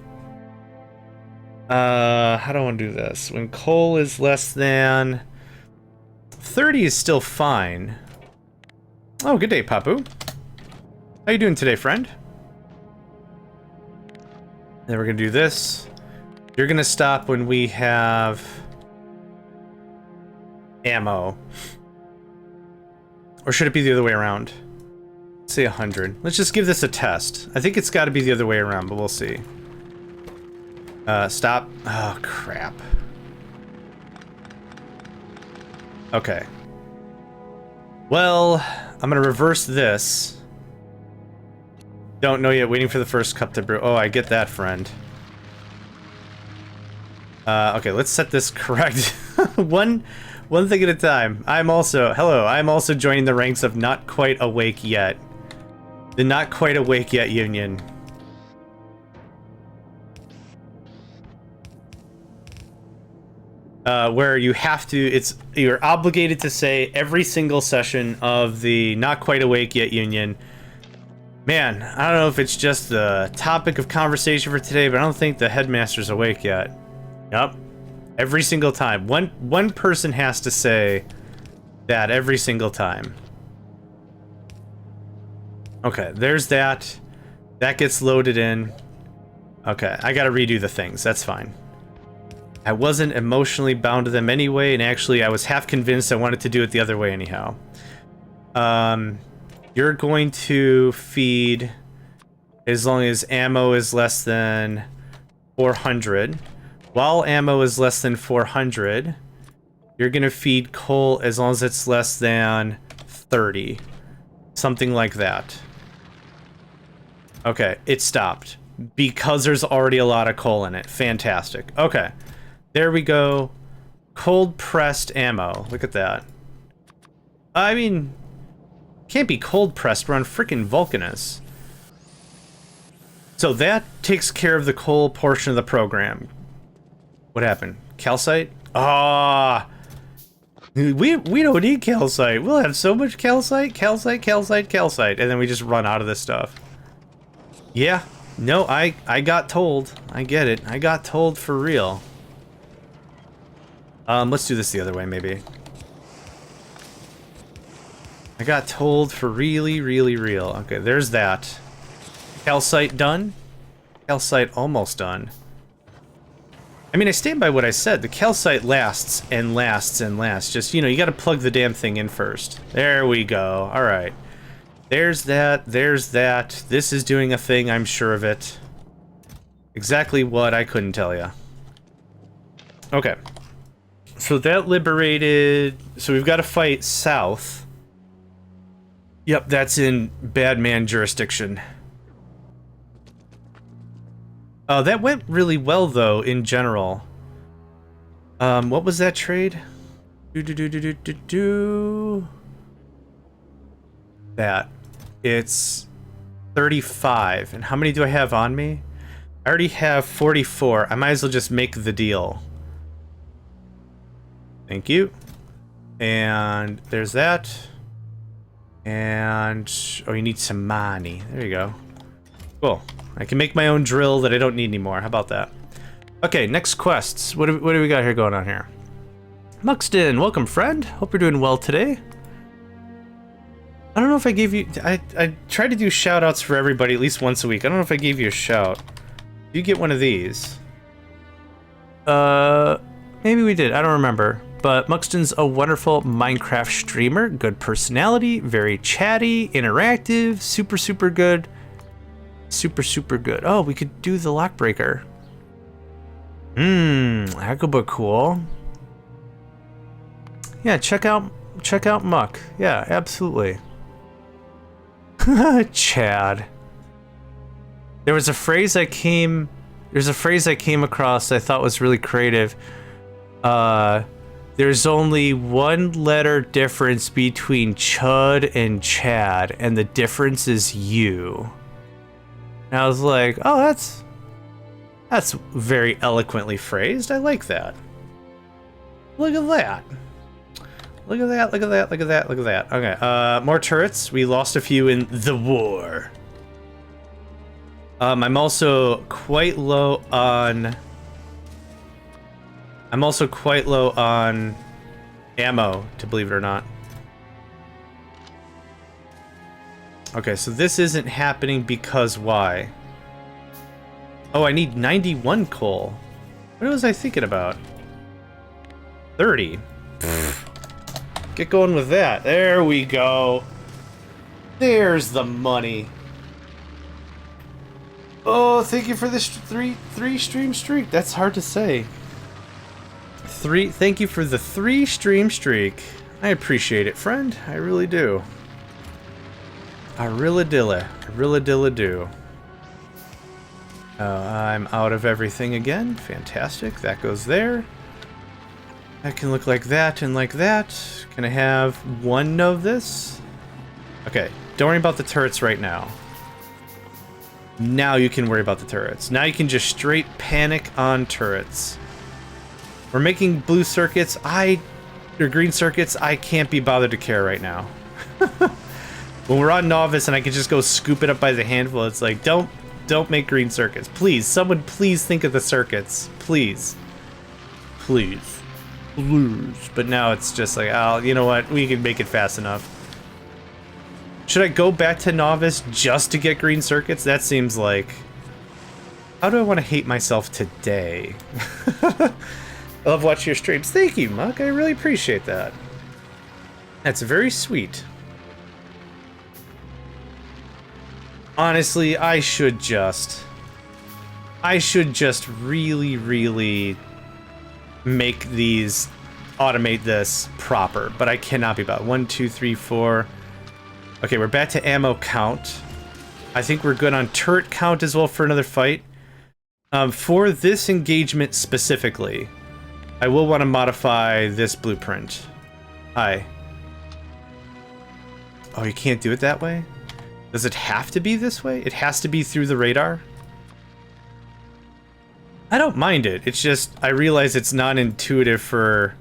how do I want to do this? When coal is less than... 30 is still fine. Oh, good day, Papu. How you doing today, friend? Then we're gonna do this. You're gonna stop when we have... ammo. Or should it be the other way around? Let's say 100. Let's just give this a test. I think it's got to be the other way around, but we'll see. Stop. Oh, crap. Okay. Well, I'm gonna reverse this. Don't know yet, waiting for the first cup to brew. Oh, I get that, friend. Okay, let's set this correct. One thing at a time. I'm also joining the ranks of not quite awake yet. The not quite awake yet union. Where you have to, you're obligated to say every single session of the not quite awake yet union. Man, I don't know if it's just the topic of conversation for today, but I don't think the headmaster's awake yet. Yep. Every single time. One person has to say that every single time. Okay, there's that. That gets loaded in. Okay, I gotta redo the things. That's fine. I wasn't emotionally bound to them anyway, and actually I was half convinced I wanted to do it the other way anyhow. You're going to feed as long as ammo is less than 400. While ammo is less than 400, you're gonna feed coal as long as it's less than 30. Something like that. Okay, it stopped. Because there's already a lot of coal in it. Fantastic. Okay. There we go. Cold pressed ammo. Look at that. I mean, can't be cold pressed. We're on freaking Vulcanus. So that takes care of the coal portion of the program. What happened? Calcite? Ah, we don't need calcite. We'll have so much calcite, and then we just run out of this stuff. Yeah. No, I got told. I get it. I got told for real. Let's do this the other way, maybe. I got told for really, really real. Okay, there's that. Calcite done. Calcite almost done. I mean, I stand by what I said. The calcite lasts and lasts and lasts. Just, you know, you gotta plug the damn thing in first. There we go. Alright. There's that. There's that. This is doing a thing, I'm sure of it. Exactly what, I couldn't tell you. Okay. So that liberated... So we've got to fight south. Yep, that's in bad man jurisdiction. That went really well, though, in general. What was that trade? That. It's 35. And how many do I have on me? I already have 44. I might as well just make the deal. Thank you. And there's that. And... oh, you need some money. There you go. Cool. I can make my own drill that I don't need anymore. How about that? Okay, next quests. What do we got here going on here? Muxton, welcome, friend. Hope you're doing well today. I don't know if I gave you... I try to do shout-outs for everybody at least once a week. I don't know if I gave you a shout. You get one of these. Maybe we did. I don't remember. But Muxton's a wonderful Minecraft streamer. Good personality. Very chatty. Interactive. Super, super good. Super, super good. Oh, we could do the lockbreaker. That could be cool. Yeah, check out Muck. Yeah, absolutely. Chad. There's a phrase I came across I thought was really creative. There's only one letter difference between Chud and Chad, and the difference is you. And I was like, oh, that's very eloquently phrased. I like that. Look at that. Look at that, look at that, look at that, look at that. Okay, more turrets. We lost a few in the war. I'm also quite low on ammo, to believe it or not. Okay, so this isn't happening because why? Oh, I need 91 coal. What was I thinking about? 30. Get going with that. There we go. There's the money. Oh, thank you for this three stream streak. That's hard to say. Thank you for the 3 stream streak. I appreciate it, friend. I really do. I really do. I'm out of everything again. Fantastic. That goes there. That can look like that and like that. Can I have one of this? Okay. Don't worry about the turrets right now. Now you can worry about the turrets. Now you can just straight panic on turrets. We're making blue circuits. Or green circuits. I can't be bothered to care right now. When we're on novice and I can just go scoop it up by the handful, it's like, don't make green circuits. Please, someone please think of the circuits. Please. Please. Please. But now it's just like, oh, you know what? We can make it fast enough. Should I go back to novice just to get green circuits? That seems like... How do I want to hate myself today? I love watching your streams. Thank you, Muck. I really appreciate that. That's very sweet. Honestly, I should just really, really make these, automate this proper, but I cannot be about 1, 2, 3, 4. Okay, we're back to ammo count. I think we're good on turret count as well for another fight. For this engagement specifically, I will want to modify this blueprint. Hi. Oh, you can't do it that way? Does it have to be this way? It has to be through the radar? I don't mind it. It's just, I realize it's not intuitive for...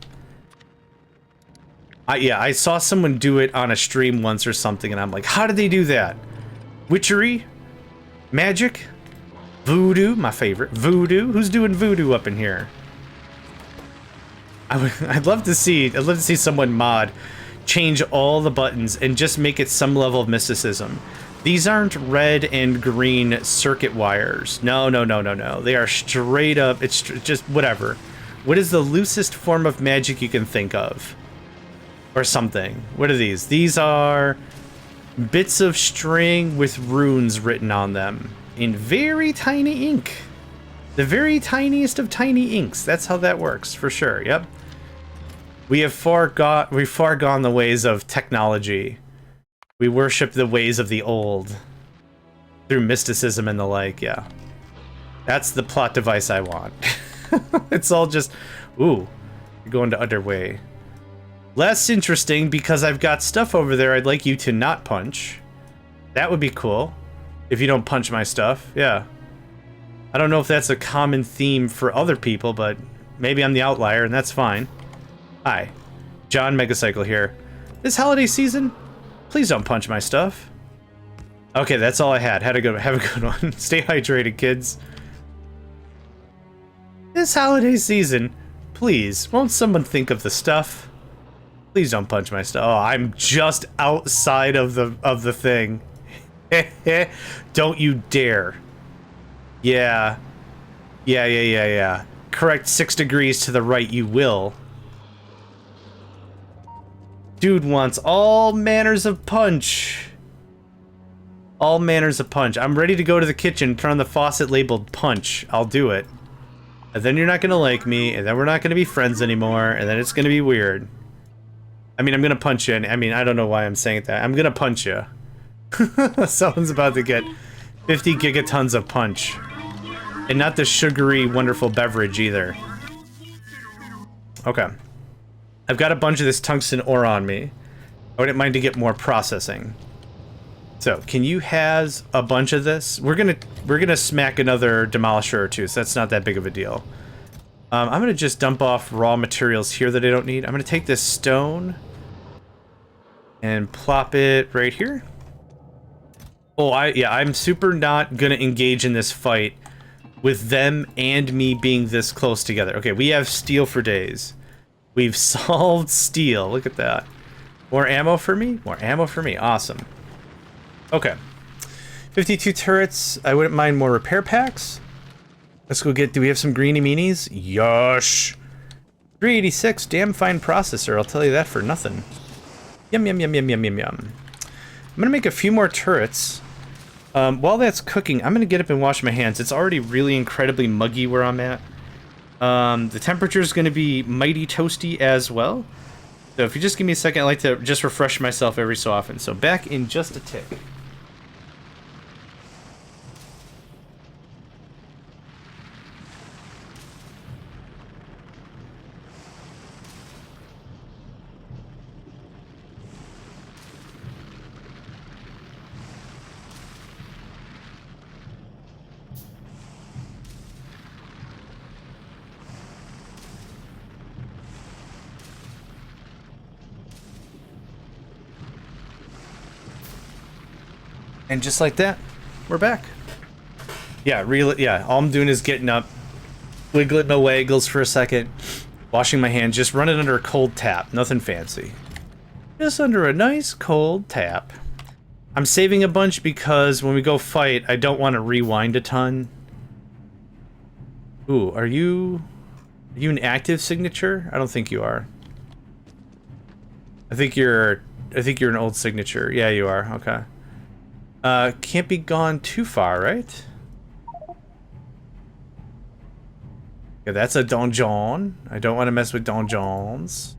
Yeah, I saw someone do it on a stream once or something, and I'm like, how did they do that? Witchery? Magic? Voodoo? My favorite. Voodoo? Who's doing voodoo up in here? I'd love to see someone mod change all the buttons and just make it some level of mysticism. These aren't red and green circuit wires. No. They are straight up, it's just whatever. What is the loosest form of magic you can think of? Or something. What are these? These are bits of string with runes written on them in very tiny ink. The very tiniest of tiny inks. That's how that works, for sure. Yep. We've far gone the ways of technology. We worship the ways of the old through mysticism and the like. Yeah, that's the plot device I want. It's all just, ooh, you're going to underway. Less interesting because I've got stuff over there I'd like you to not punch. That would be cool if you don't punch my stuff. Yeah. I don't know if that's a common theme for other people, but maybe I'm the outlier and that's fine. Hi, JohnMegacycle here. This holiday season, please don't punch my stuff. Okay, that's all I had. Have a good one. Stay hydrated, kids. This holiday season, please, won't someone think of the stuff? Please don't punch my stuff. Oh, I'm just outside of the thing. Don't you dare. Yeah. Correct 6 degrees to the right, you will. Dude wants all manners of punch. All manners of punch. I'm ready to go to the kitchen, turn on the faucet labeled punch. I'll do it. And then you're not gonna like me, and then we're not gonna be friends anymore, and then it's gonna be weird. I mean, I'm gonna punch you. I mean, I don't know why I'm saying that. I'm gonna punch you. Someone's about to get 50 gigatons of punch. And not the sugary, wonderful beverage either. Okay. I've got a bunch of this tungsten ore on me. I wouldn't mind to get more processing. So, can you has a bunch of this? We're gonna smack another demolisher or two, so that's not that big of a deal. I'm gonna just dump off raw materials here that I don't need. I'm gonna take this stone and plop it right here. Oh, I'm super not gonna engage in this fight with them and me being this close together. Okay, we have steel for days. We've solved steel. Look at that. More ammo for me? More ammo for me. Awesome. Okay. 52 turrets. I wouldn't mind more repair packs. Let's go get... Do we have some greeny meanies? Yosh. 386. Damn fine processor. I'll tell you that for nothing. Yum. I'm gonna make a few more turrets. While that's cooking, I'm gonna get up and wash my hands. It's already really incredibly muggy where I'm at. The temperature is going to be mighty toasty as well. So if you just give me a second, I'd like to just refresh myself every so often. So back in just a tick. And just like that, we're back. Yeah, all I'm doing is getting up, wiggling my waggles for a second, washing my hands, just running under a cold tap. Nothing fancy. Just under a nice cold tap. I'm saving a bunch because when we go fight, I don't want to rewind a ton. Ooh, are you an active signature? I don't think you are. I think you're an old signature. Yeah, you are. Okay. Can't be gone too far, right? Yeah, that's a donjon. I don't want to mess with donjons.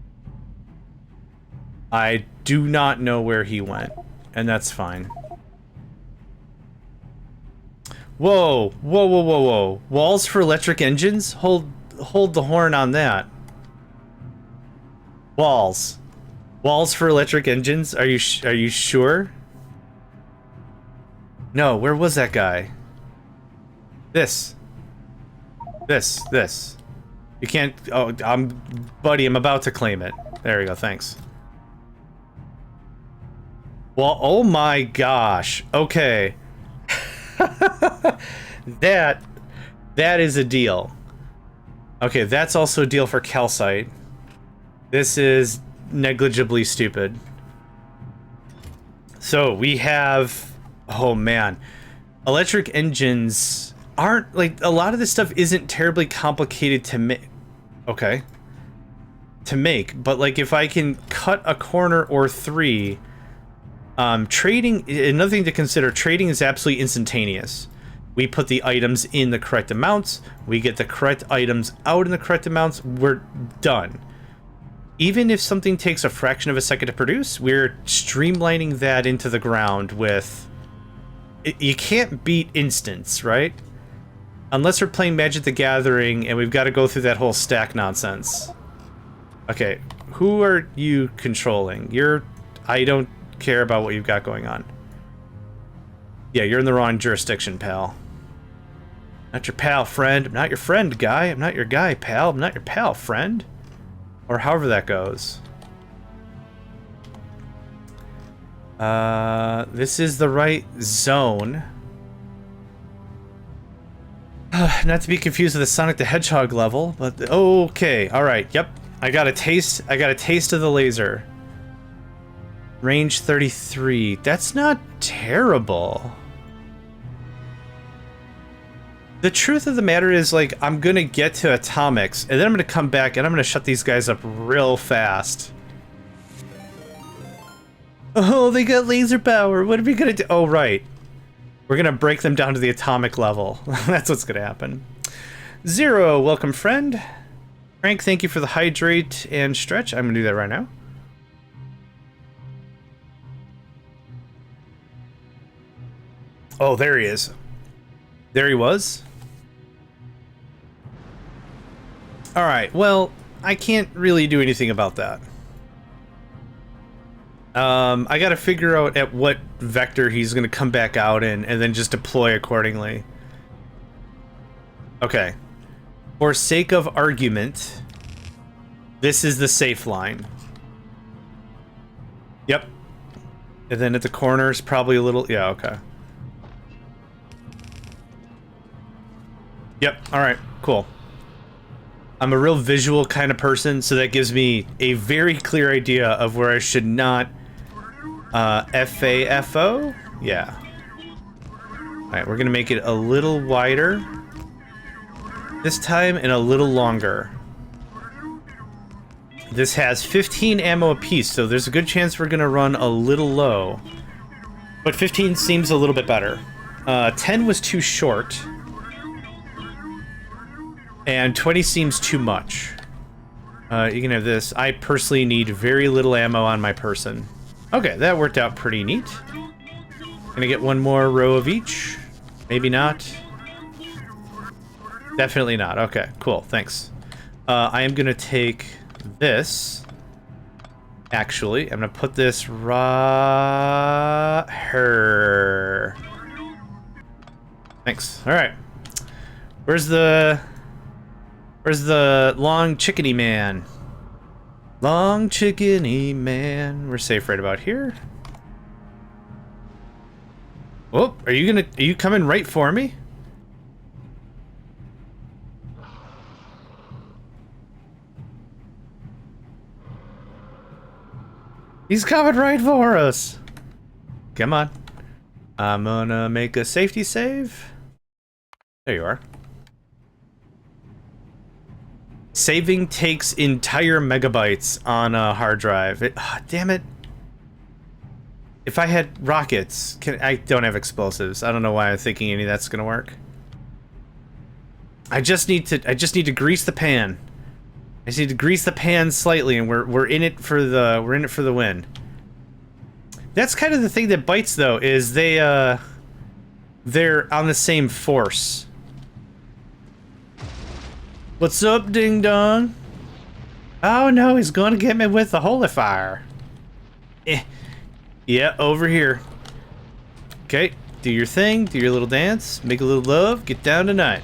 I do not know where he went, and that's fine. Whoa, whoa, whoa, whoa, whoa. Walls for electric engines? Hold the horn on that. Walls. Walls for electric engines? Are you sure? No, where was that guy? This. You can't... Oh, buddy, I'm about to claim it. There we go, thanks. Well, oh my gosh. Okay. That is a deal. Okay, that's also a deal for calcite. This is negligibly stupid. So, we have... Oh man, electric engines aren't, like, a lot of this stuff isn't terribly complicated to make. Okay. To make, but like if I can cut a corner or three, trading, another thing to consider, trading is absolutely instantaneous. We put the items in the correct amounts, we get the correct items out in the correct amounts, we're done. Even if something takes a fraction of a second to produce, we're streamlining that into the ground with... You can't beat instants, right? Unless we're playing Magic the Gathering and we've got to go through that whole stack nonsense. Okay, who are you controlling? I don't care about what you've got going on. Yeah, you're in the wrong jurisdiction, pal. Not your pal, friend. I'm not your friend, guy. I'm not your guy, pal. I'm not your pal, friend. Or however that goes. This is the right zone. Not to be confused with the Sonic the Hedgehog level, but okay, alright, yep. I got a taste of the laser. Range 33. That's not terrible. The truth of the matter is, like, I'm gonna get to atomics, and then I'm gonna come back and I'm gonna shut these guys up real fast. Oh, they got laser power. What are we gonna do? Oh, right. We're gonna break them down to the atomic level. That's what's gonna happen. Zero, welcome, friend. Frank, thank you for the hydrate and stretch. I'm gonna do that right now. Oh, there he is. There he was. Alright, well, I can't really do anything about that. I gotta figure out at what vector he's gonna come back out in, and then just deploy accordingly. Okay. For sake of argument, this is the safe line. Yep. And then at the corners, probably a little... Yeah, okay. Yep, alright, cool. I'm a real visual kind of person, so that gives me a very clear idea of where I should not... FAFO? Yeah. Alright, we're gonna make it a little wider this time and a little longer. This has 15 ammo apiece, so there's a good chance we're gonna run a little low. But 15 seems a little bit better. 10 was too short. And 20 seems too much. You can have this. I personally need very little ammo on my person. Okay, that worked out pretty neat. Gonna get one more row of each. Maybe not. Definitely not. Okay, cool. Thanks. I am gonna take this. Actually, I'm gonna put this right here. Thanks. All right. Where's the long chickeny man? Long chickeny man. We're safe right about here. Oh, are you coming right for me? He's coming right for us. Come on. I'm gonna make a safety save. There you are. Saving takes entire megabytes on a hard drive. Damn it. If I had rockets, I don't have explosives. I don't know why I'm thinking any of that's gonna work. I just need to grease the pan. I just need to grease the pan slightly, and we're in it for the win. That's kind of the thing that bites, though, is they're on the same force. What's up, ding dong? Oh no, he's going to get me with the holy fire. Yeah, over here. Okay, do your thing, do your little dance, make a little love, get down tonight.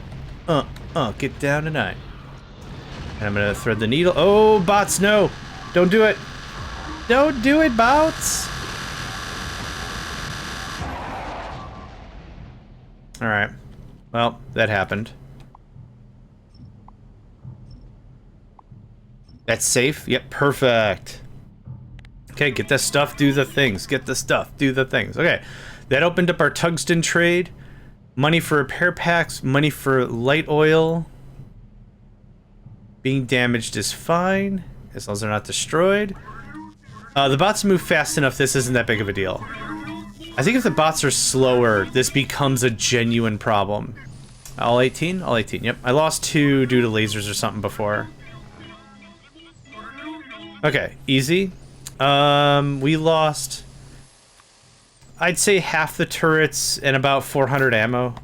Get down tonight. And I'm gonna thread the needle. Oh, bots, no! Don't do it! Don't do it, bots! Alright. Well, that happened. That's safe? Yep, perfect. Okay, get the stuff, do the things. Get the stuff, do the things. Okay, that opened up our tungsten trade. Money for repair packs, money for light oil. Being damaged is fine, as long as they're not destroyed. The bots move fast enough, this isn't that big of a deal. I think if the bots are slower, this becomes a genuine problem. All 18? All 18, yep. I lost 2 due to lasers or something before. Okay, easy. We lost, I'd say, half the turrets and about 400 ammo.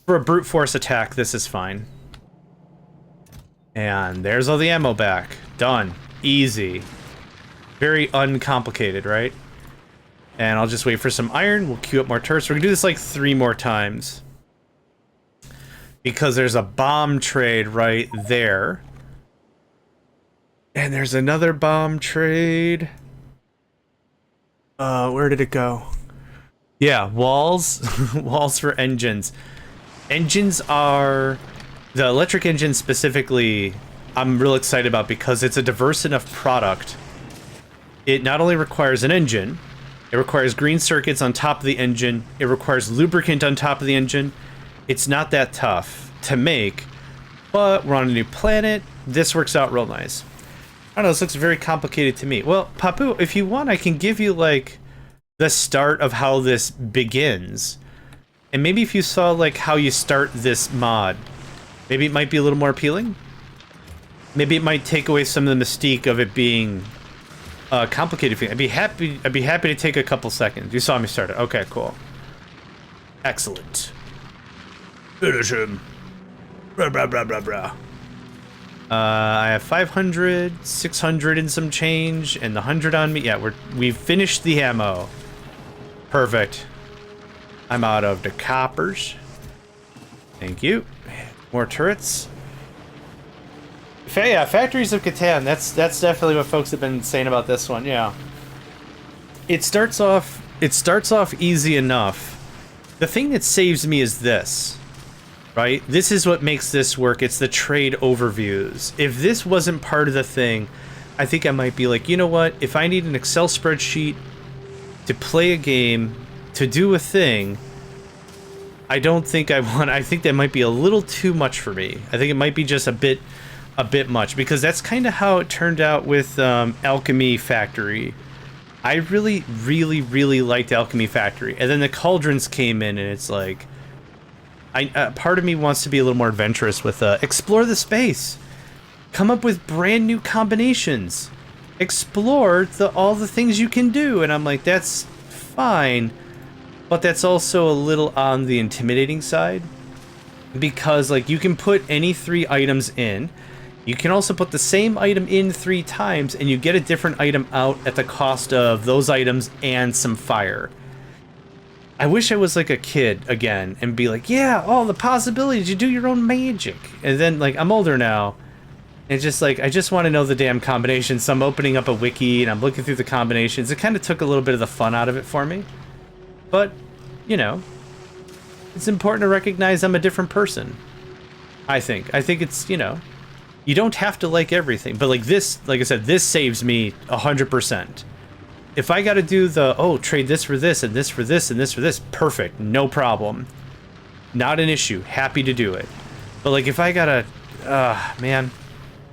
For a brute force attack, this is fine. And there's all the ammo back. Done. Easy. Very uncomplicated, right? And I'll just wait for some iron. We'll queue up more turrets. We're gonna do this like 3 more times. Because there's a bomb trade right there. And there's another bomb trade. Where did it go? Yeah, walls. Walls for engines. Engines are... The electric engine specifically, I'm real excited about because it's a diverse enough product. It not only requires an engine, it requires green circuits on top of the engine, it requires lubricant on top of the engine. It's not that tough to make, but we're on a new planet. This works out real nice. I don't know, this looks very complicated to me. Well, Papu, if you want, I can give you, like, the start of how this begins. And maybe if you saw, like, how you start this mod, maybe it might be a little more appealing. Maybe it might take away some of the mystique of it being complicated. I'd be happy to take a couple seconds. You saw me start it. Okay, cool. Excellent. Finish him. Blah, blah, blah, blah, blah. I have 500, 600 and some change, and the 100 on me. Yeah, we've finished the ammo. Perfect. I'm out of the coppers. Thank you. More turrets. Yeah, Factories of Catan. That's definitely what folks have been saying about this one. Yeah. It starts off easy enough. The thing that saves me is this. Right? This is what makes this work. It's the trade overviews. If this wasn't part of the thing, I think I might be like, you know what? If I need an Excel spreadsheet to play a game, to do a thing, I don't think I want... I think that might be a little too much for me. I think it might be just a bit much, because that's kind of how it turned out with Alchemy Factory. I really, really, really liked Alchemy Factory. And then the Cauldrons came in, and it's like... part of me wants to be a little more adventurous with explore the space. Come up with brand new combinations. Explore all the things you can do. And I'm like, that's fine. But that's also a little on the intimidating side. Because, like, you can put any 3 items in. You can also put the same item in 3 times, and you get a different item out at the cost of those items and some fire. I wish I was like a kid again and be like, yeah, all the possibilities, you do your own magic. And then, like, I'm older now. And just like, I just want to know the damn combinations. So I'm opening up a wiki and I'm looking through the combinations. It kind of took a little bit of the fun out of it for me. But, you know, it's important to recognize I'm a different person. I think it's, you know, you don't have to like everything. But like this, like I said, this saves me 100%. If I got to do trade this for this and this for this and this for this, perfect, no problem. Not an issue, happy to do it. But like if I gotta, man,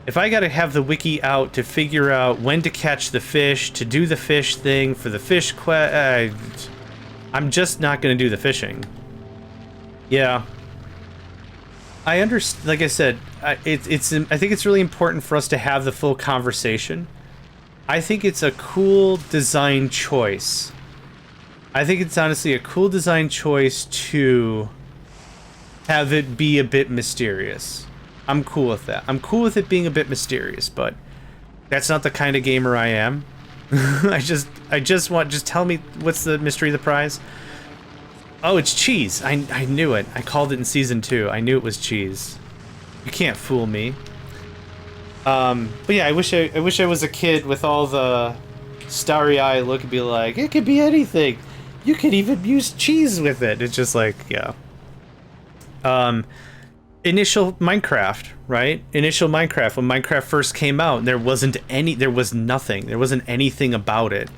if I gotta have the wiki out to figure out when to catch the fish, to do the fish thing for the fish quest, I'm just not gonna do the fishing. Yeah. I understand, like I said, I think it's really important for us to have the full conversation. I think it's a cool design choice. I think it's honestly a cool design choice to have it be a bit mysterious. I'm cool with that. I'm cool with it being a bit mysterious, but that's not the kind of gamer I am. I just tell me what's the mystery of the prize. Oh, it's cheese. I knew it. I called it in season 2. I knew it was cheese. You can't fool me. But yeah, I wish I was a kid with all the starry-eye look and be like, it could be anything. You could even use cheese with it. It's just like, yeah. Initial Minecraft, right? Initial Minecraft, when Minecraft first came out, there was nothing. There wasn't anything about it.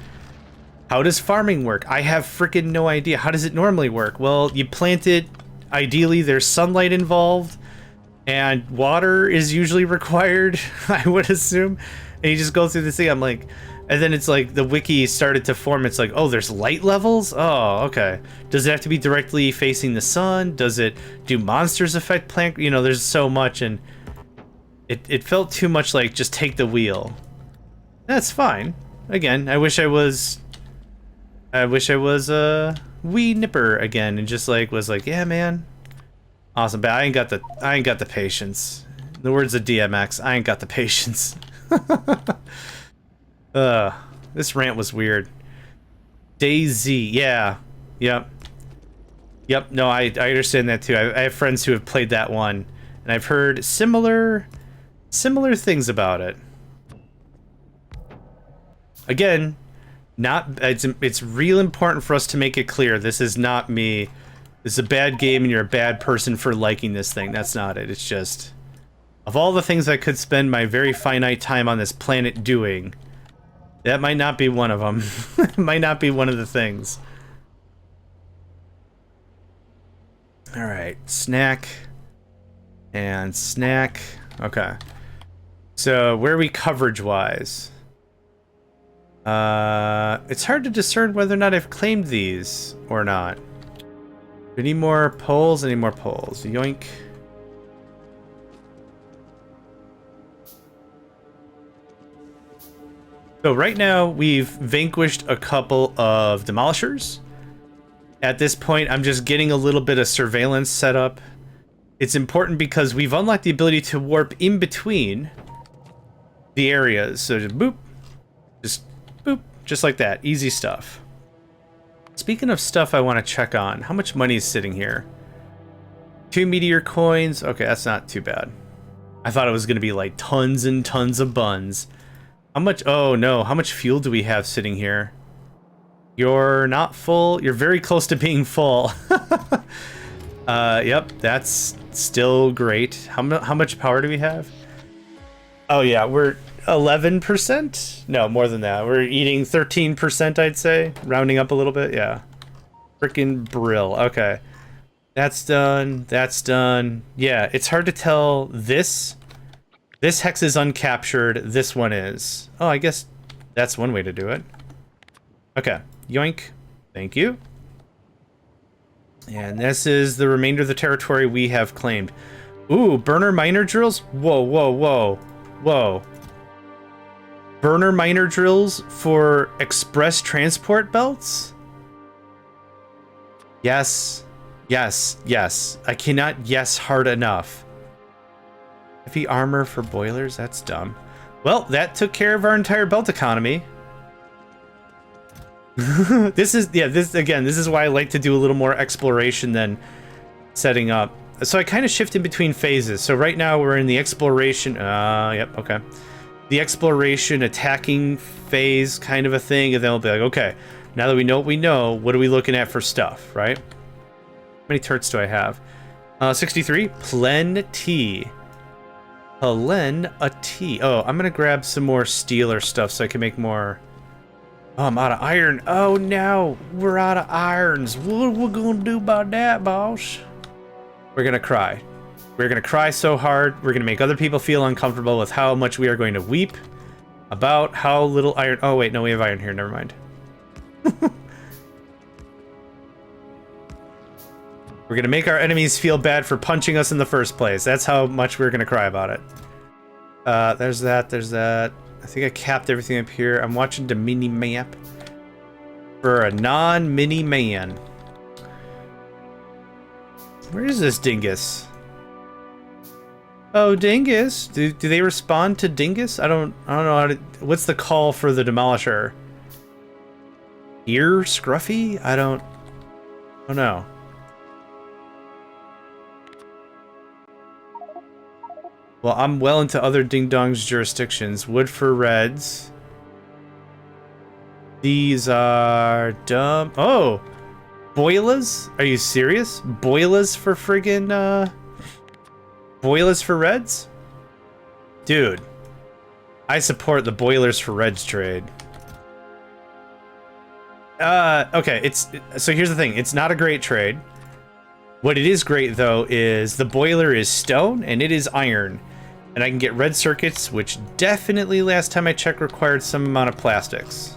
How does farming work? I have freaking no idea. How does it normally work? Well, you plant it. Ideally, there's sunlight involved. And water is usually required, I would assume. And you just go through this thing, I'm like... And then it's like, the wiki started to form, it's like, oh, there's light levels? Oh, okay. Does it have to be directly facing the sun? Do monsters affect plant? You know, there's so much, and... It felt too much like, just take the wheel. That's fine. Again, I wish I was a wee nipper again, and just like, was like, yeah, man... Awesome, but I ain't got the patience. In the words of DMX, I ain't got the patience. This rant was weird. DayZ, yeah. Yep, no, I understand that too. I have friends who have played that one, and I've heard similar things about it. Again, it's real important for us to make it clear, this is not me. This is a bad game and you're a bad person for liking this thing. That's not it. It's just... Of all the things I could spend my very finite time on this planet doing, that might not be one of them. It might not be one of the things. Alright, snack. And snack. Okay. So, where are we coverage-wise? It's hard to discern whether or not I've claimed these or not. Any more poles? Any more poles? Yoink. So right now we've vanquished a couple of demolishers. At this point, I'm just getting a little bit of surveillance set up. It's important because we've unlocked the ability to warp in between the areas. So just boop, just like that. Easy stuff. Speaking of stuff I want to check on, how much money is sitting here? 2 meteor coins. Okay, that's not too bad. I thought it was going to be like tons and tons of buns. How much? Oh no, how much fuel do we have sitting here? You're not full. You're very close to being full. Yep, that's still great. How much power do we have? Oh yeah, we're 11%? No, more than that. We're eating 13%, I'd say. Rounding up a little bit, yeah. Frickin' brill. Okay. That's done. That's done. Yeah, it's hard to tell. This hex is uncaptured. This one is. Oh, I guess that's one way to do it. Okay. Yoink. Thank you. And this is the remainder of the territory we have claimed. Ooh, burner miner drills? Whoa, whoa, whoa. Whoa. Burner miner drills for express transport belts? Yes. Yes. Yes. I cannot yes hard enough. Heavy armor for boilers? That's dumb. Well, that took care of our entire belt economy. This is why I like to do a little more exploration than setting up. So I kind of shift in between phases. So right now we're in the exploration. Yep, okay. The exploration attacking phase kind of a thing, and then we'll be like, okay, now that we know what we know, what are we looking at for stuff, right? How many turrets do I have? 63. Plenty. Plenty. Oh, I'm gonna grab some more steel or stuff so I can make more. Oh, I'm out of iron. Oh no, we're out of irons. What are we gonna do about that, boss? We're gonna cry. We're gonna cry so hard. We're gonna make other people feel uncomfortable with how much we are going to weep about how little iron. Oh wait, no, we have iron here. Never mind. We're gonna make our enemies feel bad for punching us in the first place. That's how much we're gonna cry about it. There's that. There's that. I think I capped everything up here. I'm watching the mini map for a non-mini man. Where is this dingus? Oh, dingus. Do they respond to dingus? I don't know how to. What's the call for the demolisher? Ear scruffy? I don't know. Well, I'm well into other ding-dongs jurisdictions. Wood for reds. These are dumb. Oh! Boilers? Are you serious? Boilers for friggin', Boilers for reds? Dude. I support the boilers for reds trade. Okay, so here's the thing. It's not a great trade. What it is great, though, is the boiler is stone and it is iron. And I can get red circuits, which definitely, last time I checked, required some amount of plastics.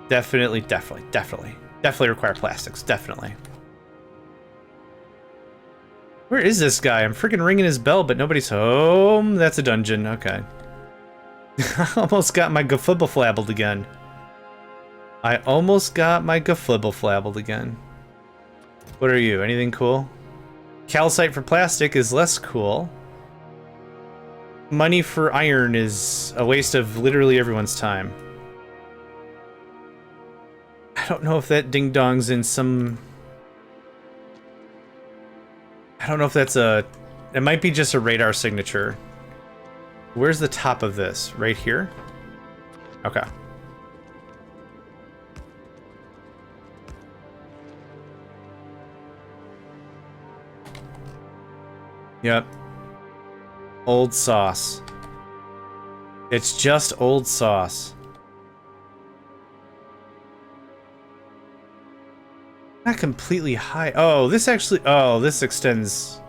Definitely require plastics, definitely. Where is this guy? I'm freaking ringing his bell, but nobody's home. That's a dungeon, okay. I almost got my geflibble-flabbled again. I almost got my geflibble-flabbled again. What are you? Anything cool? Calcite for plastic is less cool. Money for iron is a waste of literally everyone's time. I don't know if that ding-dong's in some... I don't know if that's a... It might be just a radar signature. Where's the top of this? Right here? Okay. Yep. Old sauce. It's just old sauce. Not completely high. Oh, this actually... Oh, this extends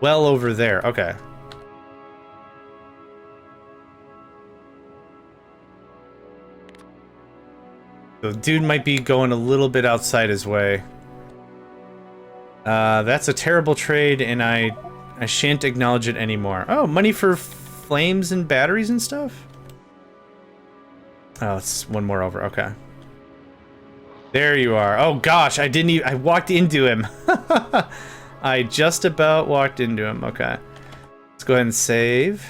well over there. Okay. The dude might be going a little bit outside his way. That's a terrible trade, and I shan't acknowledge it anymore. Oh, money for flames and batteries and stuff? Oh, it's one more over. Okay. There you are. Oh gosh, I didn't even... I walked into him. I just about walked into him. Okay. Let's go ahead and save.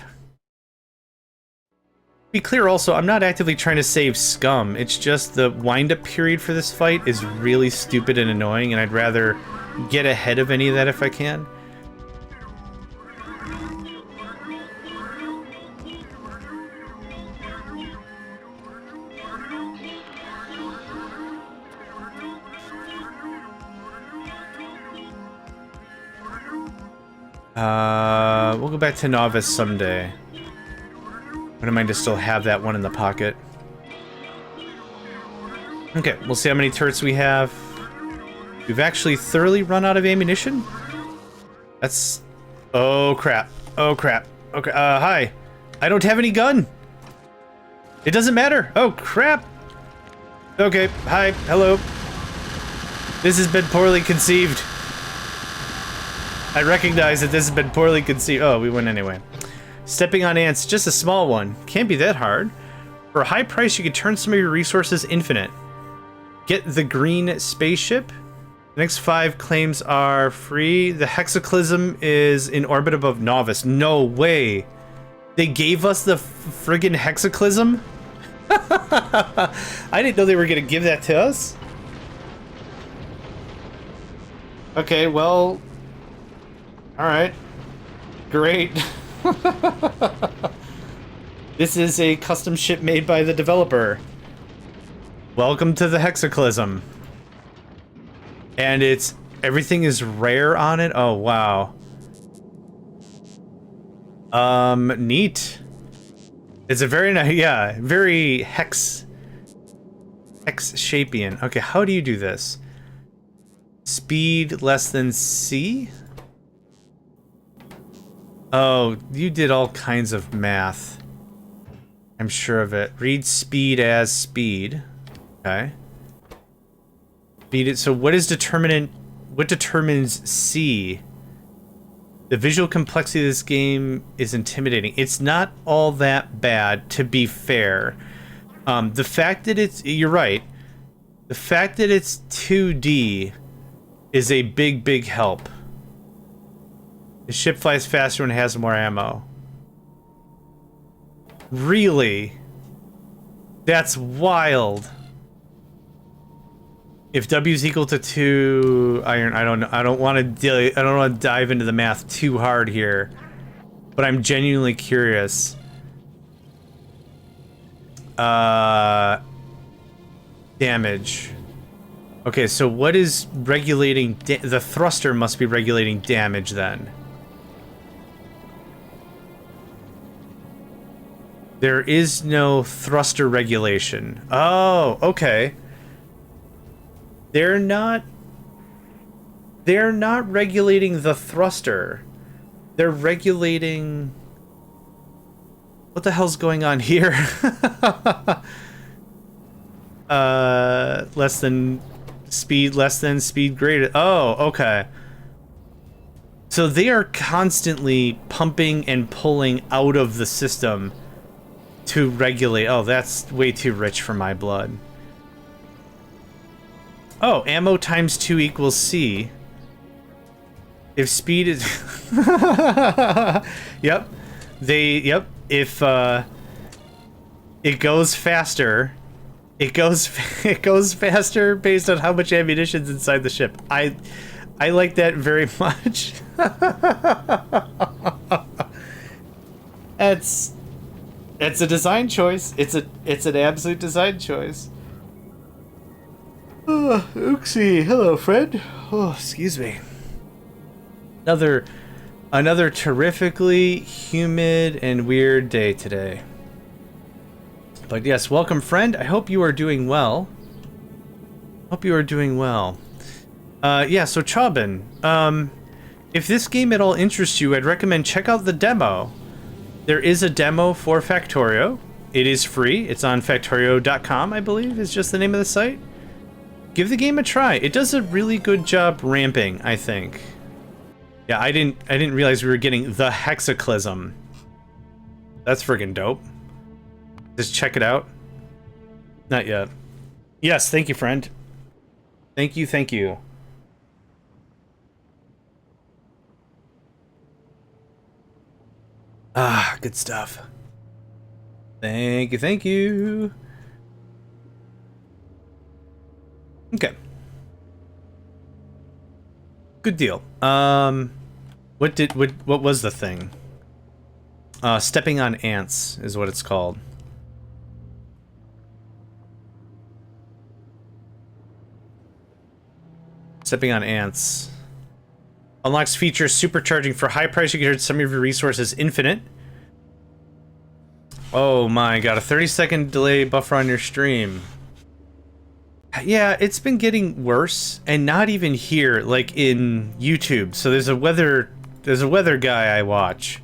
Be clear also, I'm not actively trying to save scum. It's just the wind-up period for this fight is really stupid and annoying, and I'd rather get ahead of any of that if I can. We'll go back to Novice someday. Wouldn't mind to still have that one in the pocket. Okay, we'll see how many turrets we have. We've actually thoroughly run out of ammunition? That's... Oh, crap. Oh, crap. Okay, hi. I don't have any gun. It doesn't matter. Oh, crap. Okay, hi. Hello. This has been poorly conceived. I recognize that this has been poorly conceived. Oh, we win anyway. Stepping on ants, just a small one. Can't be that hard. For a high price, you can turn some of your resources infinite. Get the green spaceship. The next 5 claims are free. The hexaclysm is in orbit above Novice. No way. They gave us the friggin' hexaclysm? I didn't know they were gonna give that to us. Okay, well... Alright. Great. This is a custom ship made by the developer. Welcome to the hexaclysm. And it's... everything is rare on it? Oh, wow. Neat. It's a very nice... yeah, very hex-shapian. Okay, how do you do this? Speed less than C? Oh, you did all kinds of math. I'm sure of it. Read speed as speed. Okay. Speed it. So what is determinant? What determines C? The visual complexity of this game is intimidating. It's not all that bad, to be fair. The fact that it's... you're right. The fact that it's 2D is a big help. The ship flies faster when it has more ammo. Really? That's wild. If W is equal to 2 iron, I don't want to dive into the math too hard here, but I'm genuinely curious. Damage. Okay, so what is regulating the thruster must be regulating damage then. There is no thruster regulation. Oh, okay. They're not regulating the thruster. They're regulating... what the hell's going on here? Less than speed greater. Oh, okay. So they are constantly pumping and pulling out of the system to regulate. Oh, that's way too rich for my blood. Oh, ammo times 2 equals C. If speed is... Yep. Yep. If, it goes faster. It goes faster based on how much ammunition's inside the ship. I like that very much. It's a design choice. It's an absolute design choice. Oh, oopsie. Hello, friend. Oh, excuse me. Another terrifically humid and weird day today. But yes, welcome, friend. I hope you are doing well. Hope you are doing well. Yeah, so Chaubin, if this game at all interests you, I'd recommend check out the demo. There is a demo for Factorio. It is free. It's on Factorio.com, I believe, is just the name of the site. Give the game a try. It does a really good job ramping, I think. Yeah, I didn't realize we were getting the hexaclysm. That's friggin' dope. Just check it out. Not yet. Yes, thank you, friend. Thank you, thank you. Ah, good stuff. Thank you, thank you. Okay. Good deal. What was the thing? Stepping on ants is what it's called. Stepping on ants. Unlocks features supercharging. For high price, you can turn some of your resources infinite. Oh my god, a 30-second delay buffer on your stream. Yeah, it's been getting worse, and not even here, like in YouTube. So there's a weather guy I watch,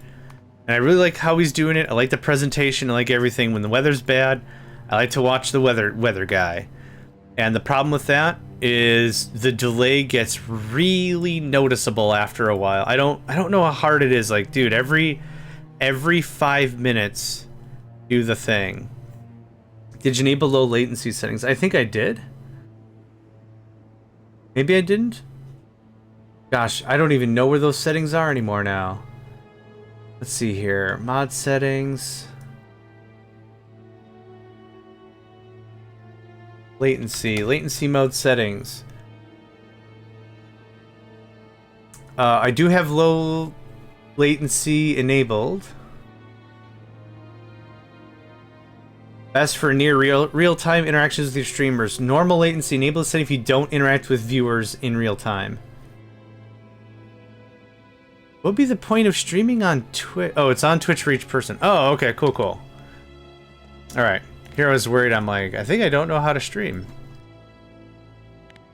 and I really like how he's doing it. I like the presentation, I like everything. When the weather's bad, I like to watch the weather guy. And the problem with that is the delay gets really noticeable after a while. I don't know how hard it is. Like, dude, every every 5 minutes do the thing. Did you enable low latency settings? I think I did. Maybe I didn't? Gosh, I don't even know where those settings are anymore now. Let's see here. Mod settings. Latency mode settings. I do have low latency enabled. Best for near real-time interactions with your streamers. Normal latency enabled setting if you don't interact with viewers in real time. What would be the point of streaming on Twitch? Oh, it's on Twitch for each person. Oh, okay, cool. Alright. Here I was worried, I'm like, I think I don't know how to stream.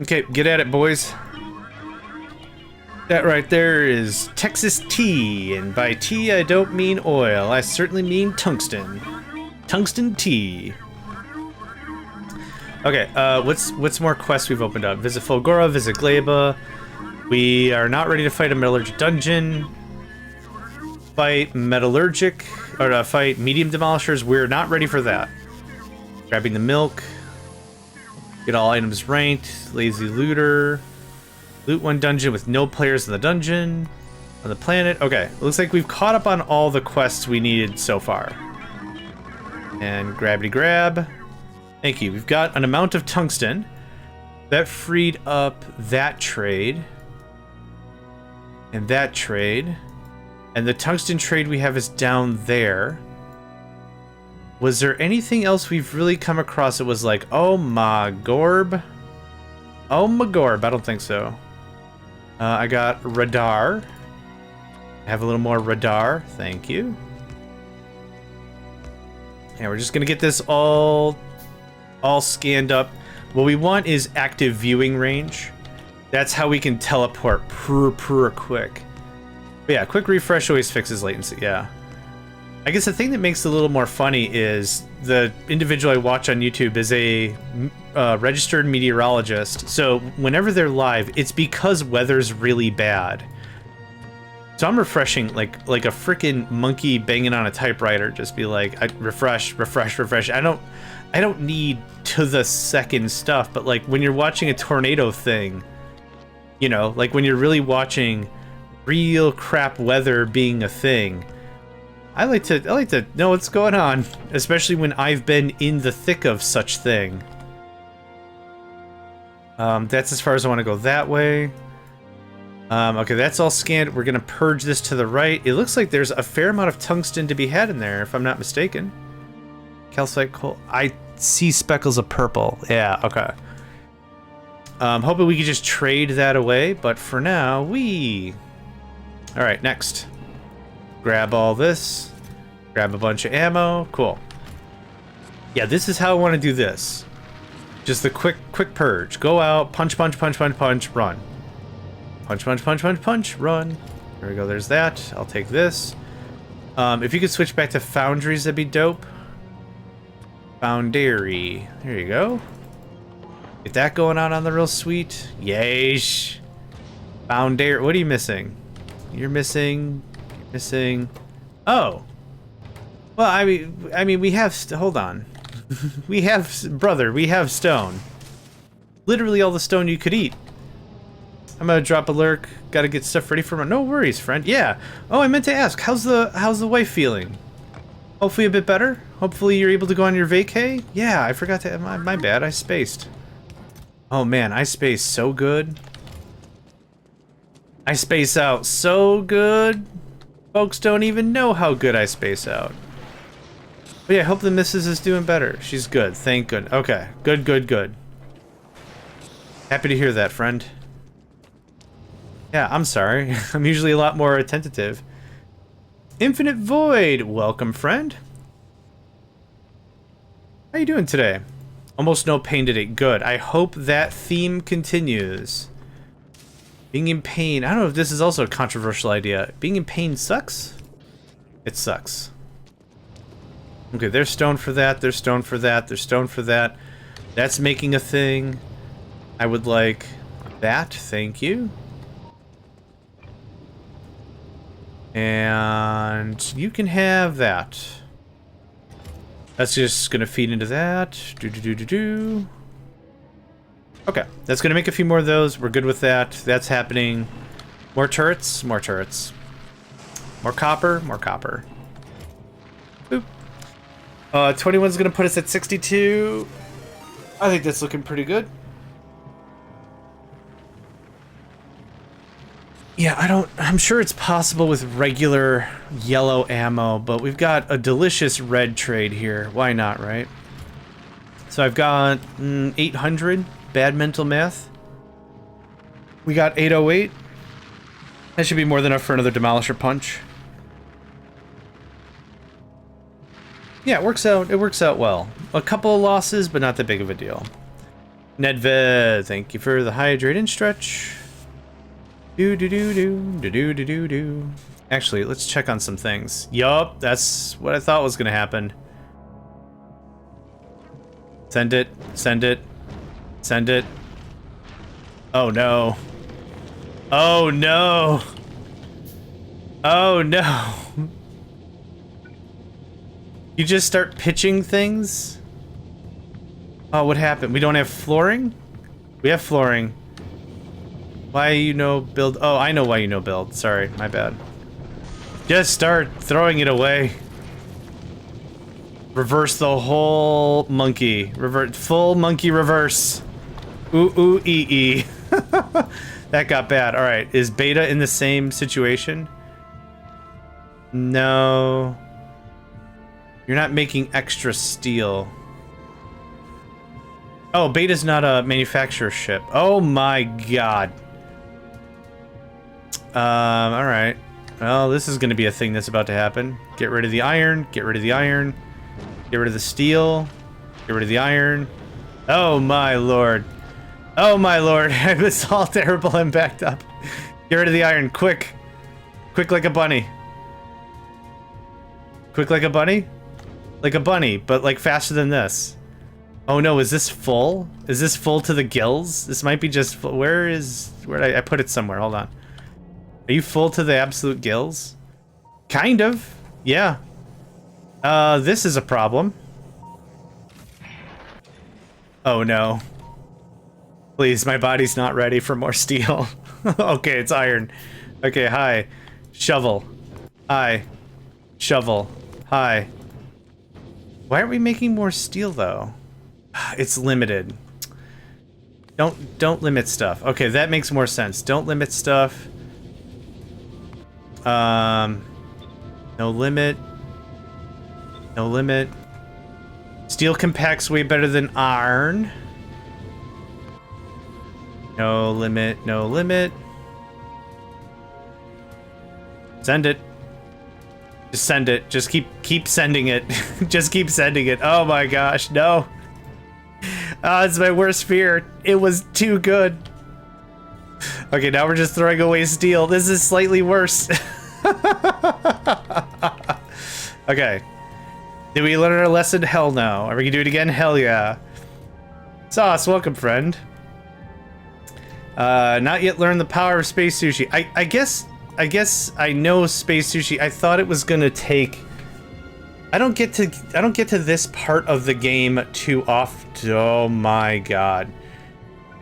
Okay, get at it, boys. That right there is Texas tea, and by tea I don't mean oil. I certainly mean tungsten. Tungsten tea. Okay, what's more quests we've opened up? Visit Fulgora, visit Gleba. We are not ready to fight a metallurgic dungeon. Fight metallurgic, or fight medium demolishers. We're not ready for that. Grabbing the milk. Get all items ranked. Lazy looter. Loot one dungeon with no players in the dungeon. On the planet. Okay, looks like we've caught up on all the quests we needed so far. And grabbity grab. Thank you. We've got an amount of tungsten. That freed up that trade. And that trade. And the tungsten trade we have is down there. Was there anything else we've really come across that was like, oh my gorb? Oh my gorb, I don't think so. I got radar. I have a little more radar, thank you. And we're just gonna get this all scanned up. What we want is active viewing range. That's how we can teleport purr quick. But yeah, quick refresh always fixes latency, yeah. I guess the thing that makes it a little more funny is the individual I watch on YouTube is a registered meteorologist. So whenever they're live, it's because weather's really bad. So I'm refreshing like a freaking monkey banging on a typewriter. Just be like, refresh. I don't need to the second stuff, but like when you're watching a tornado thing, you know, like when you're really watching real crap weather being a thing. I like to know what's going on, especially when I've been in the thick of such thing. That's as far as I want to go that way. Okay, that's all scanned. We're gonna purge this to the right. It looks like there's a fair amount of tungsten to be had in there, if I'm not mistaken. Calcite coal. I see speckles of purple. Yeah, okay. Hoping we could just trade that away, but for now, Alright, next. Grab all this. Grab a bunch of ammo. Cool. Yeah, this is how I want to do this. Just the quick purge. Go out, punch, run. Punch, run. There we go, there's that. I'll take this. If you could switch back to foundries, that'd be dope. Foundry. There you go. Get that going on the real sweet. Yeesh. Foundry. What are you missing? You're missing. Oh. Well, I mean, we have. Hold on. we have stone. Literally all the stone you could eat. I'm gonna drop a lurk. Gotta get stuff ready for my. No worries, friend. Yeah. Oh, I meant to ask. How's the wife feeling? Hopefully a bit better. Hopefully you're able to go on your vacay. Yeah, I forgot to. My bad. I spaced. Oh man, I space so good. I space out so good. Folks don't even know how good I space out. But yeah, I hope the missus is doing better. She's good. Thank good. Okay. Good. Happy to hear that, friend. Yeah, I'm sorry. I'm usually a lot more attentive. Infinite Void. Welcome, friend. How you doing today? Almost no pain today. Good. I hope that theme continues. Being in pain. I don't know if this is also a controversial idea. Being in pain sucks? It sucks. Okay, there's stone for that. There's stone for that. There's stone for that. That's making a thing. I would like that. Thank you. And you can have that. That's just gonna feed into that. Do. Okay, that's gonna make a few more of those. We're good with that. That's happening. More turrets, more turrets. More copper, more copper. Boop. 21's gonna put us at 62. I think that's looking pretty good. Yeah, I'm sure it's possible with regular yellow ammo, but we've got a delicious red trade here. Why not, right? So I've got 800 bad mental math. We got 808. That should be more than enough for another Demolisher Punch. Yeah, it works out well. A couple of losses, but not that big of a deal. Nedved, thank you for the hydrate and stretch. Do. Actually, let's check on some things. Yup, that's what I thought was gonna happen. Send it, send it, send it. Oh no. Oh no. Oh no. You just start pitching things? Oh, what happened? We don't have flooring? We have flooring. Why you know build? Oh, I know why you know build. Sorry, my bad. Just start throwing it away. Reverse the whole monkey. Revert full monkey reverse. Ooh, ee. That got bad. All right, is Beta in the same situation? No. You're not making extra steel. Oh, Beta's not a manufacturer ship. Oh my god. Alright. Well, this is gonna be a thing that's about to happen. Get rid of the iron, get rid of the iron, get rid of the steel, get rid of the iron. Oh my lord. Oh my lord, it was all terrible and backed up. Get rid of the iron, quick. Quick like a bunny. Quick like a bunny? Like a bunny, but like faster than this. Oh no, is this full? Is this full to the gills? This might be just full. Where did I put it somewhere? Hold on. Are you full to the absolute gills? Kind of. Yeah. This is a problem. Oh no. Please, my body's not ready for more steel. Okay, it's iron. Okay, hi. Shovel. Hi. Shovel. Hi. Why aren't we making more steel though? It's limited. Don't limit stuff. Okay, that makes more sense. Don't limit stuff. No limit. No limit. Steel compacts way better than iron. No limit, no limit. Send it. Just send it. Just keep sending it. Just keep sending it. Oh my gosh, no. It's my worst fear. It was too good. Okay, now we're just throwing away steel. This is slightly worse. Okay. Did we learn our lesson? Hell no. Are we gonna do it again? Hell yeah. Sauce, welcome, friend. Not yet learned the power of space sushi. I guess I know space sushi. I thought it was gonna take. I don't get to this part of the game too often. Oh my god.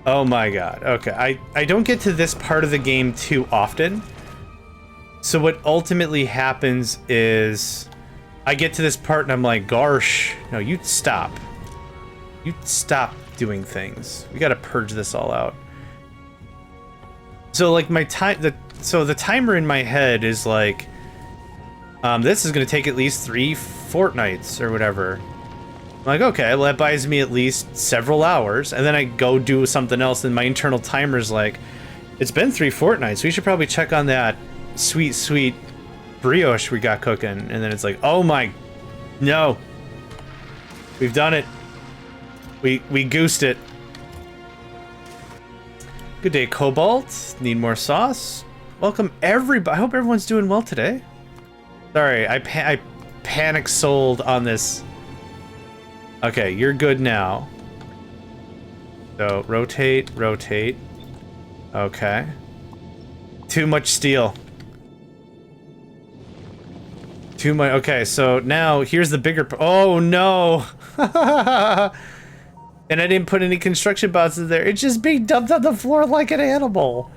Oh my god. Okay, I don't get to this part of the game too often. So what ultimately happens is I get to this part and I'm like, gosh, no, you stop. You stop doing things. We gotta purge this all out. So like my time, the timer in my head is like, this is gonna take at least 3 fortnights or whatever. I'm like, okay, well that buys me at least several hours, and then I go do something else, and my internal timer's like, it's been 3 fortnights. We should probably check on that sweet brioche we got cooking, and then it's like, oh my, no, we've done it. We goosed it. Good day, Cobalt. Need more sauce? Welcome everybody. I hope everyone's doing well today. Sorry, I panic sold on this. Okay, you're good now. So rotate. Okay. Too much steel. Too much. Okay, so now here's the bigger. Oh no! And I didn't put any construction bots in there. It's just being dumped on the floor like an animal.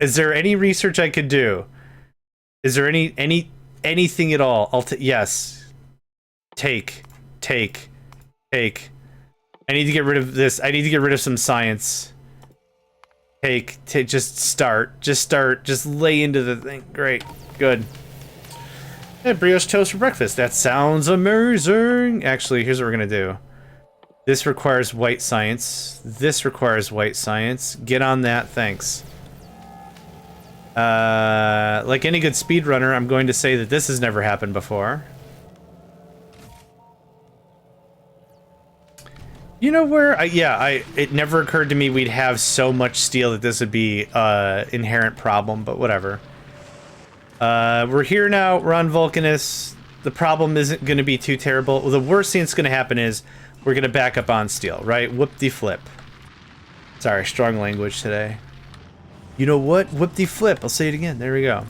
Is there any research I could do? Is there anything at all? Yes. Take. I need to get rid of this. I need to get rid of some science. Just start. Just lay into the thing. Great. Good. Hey, brioche toast for breakfast. That sounds amazing. Actually, here's what we're gonna do. This requires white science. This requires white science. Get on that, thanks. Like any good speedrunner, I'm going to say that this has never happened before. You know where? It never occurred to me we'd have so much steel that this would be an inherent problem, but whatever. We're here now, we're on Vulcanus. The problem isn't going to be too terrible. Well, the worst thing that's going to happen is we're going to back up on steel, right? Whoop-de-flip. Sorry, strong language today. You know what? Whoop-de-flip. I'll say it again. There we go.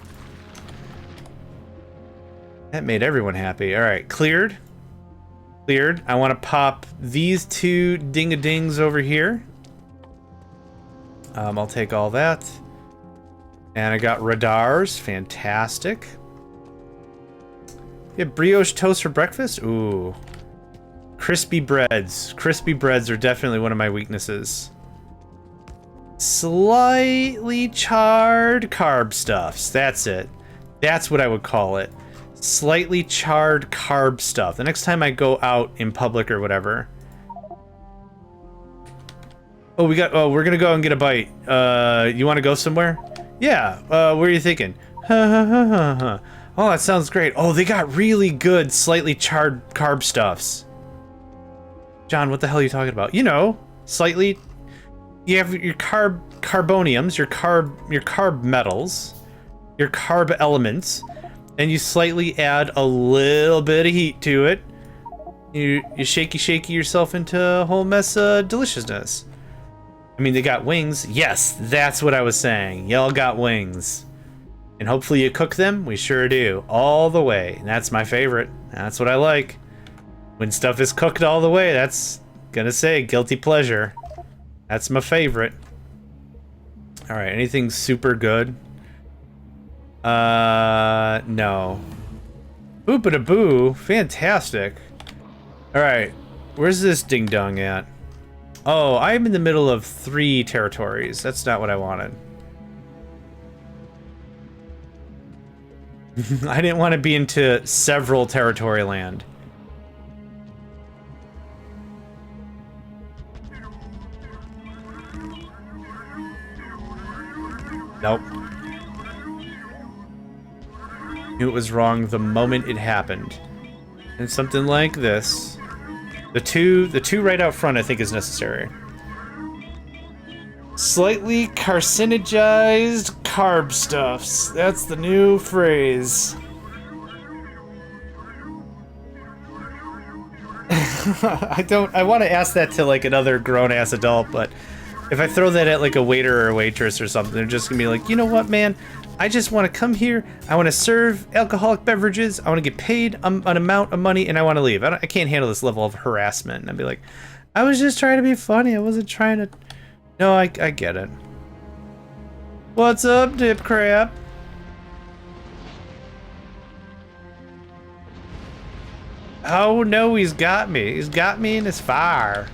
That made everyone happy. All right, cleared. Cleared. I want to pop these two ding-a-dings over here. I'll take all that. And I got radars. Fantastic. You have brioche toast for breakfast? Ooh. Crispy breads. Crispy breads are definitely one of my weaknesses. Slightly charred carb stuffs. That's it. That's what I would call it. Slightly charred carb stuff. The next time I go out in public or whatever. Oh, we're gonna go and get a bite. You wanna go somewhere? Yeah, where are you thinking? Oh, that sounds great. Oh, they got really good slightly charred carb stuffs. John, what the hell are you talking about? You know, slightly. You have your carboniums, your carb metals, your carb elements, and you slightly add a little bit of heat to it. You shaky yourself into a whole mess of deliciousness. I mean, they got wings. Yes, that's what I was saying. Y'all got wings. And hopefully you cook them. We sure do. All the way. And that's my favorite. That's what I like. When stuff is cooked all the way, that's gonna say guilty pleasure. That's my favorite. All right, anything super good? No. Boop-a-da-boo. Fantastic. All right, where's this ding-dong at? Oh, I'm in the middle of 3 territories. That's not what I wanted. I didn't want to be into several territory land. Nope. Knew it was wrong the moment it happened. And something like this. The two right out front I think is necessary. Slightly carcinogized carb stuffs. That's the new phrase. I want to ask that to like another grown-ass adult, but if I throw that at like a waiter or a waitress or something, they're just gonna be like, you know what, man? I just want to come here. I want to serve alcoholic beverages. I want to get paid an amount of money, and I want to leave. I can't handle this level of harassment. And I'd be like, I was just trying to be funny. I wasn't trying to. No, I get it. What's up, Dip Crap? Oh no, he's got me. He's got me in his fire.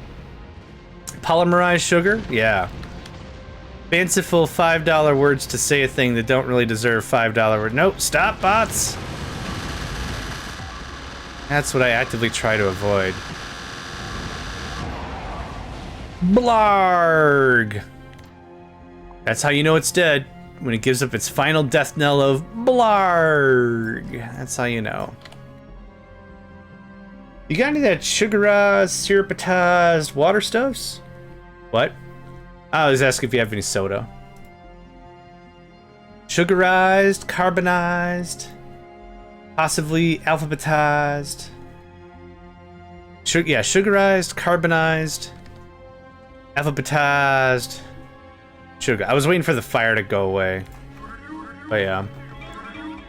Polymerized sugar? Yeah. Fanciful $5 words to say a thing that don't really deserve $5 words. Nope, stop, bots! That's what I actively try to avoid. Blarg! That's how you know it's dead. When it gives up its final death knell of Blarg. That's how you know. You got any of that sugarized, syrupatized water stuffs? What? I was asking if you have any soda. Sugarized, carbonized, possibly alphabetized. Yeah, sugarized, carbonized, alphabetized, sugar. I was waiting for the fire to go away. But yeah.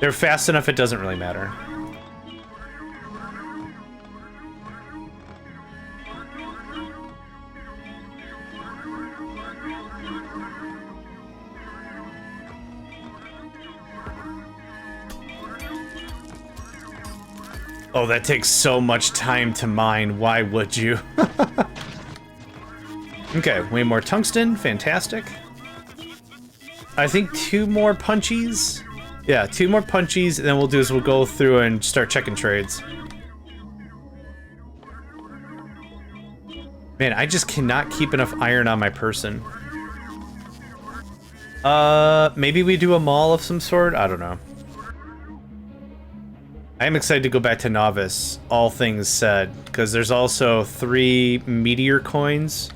They're fast enough, it doesn't really matter. Oh, that takes so much time to mine. Why would you? Okay, way more tungsten. Fantastic. I think 2 more punchies. Yeah, 2 more punchies, and then we'll do is we'll go through and start checking trades. Man, I just cannot keep enough iron on my person. Maybe we do a mall of some sort? I don't know. I am excited to go back to Novice, all things said, because there's also 3 meteor coins.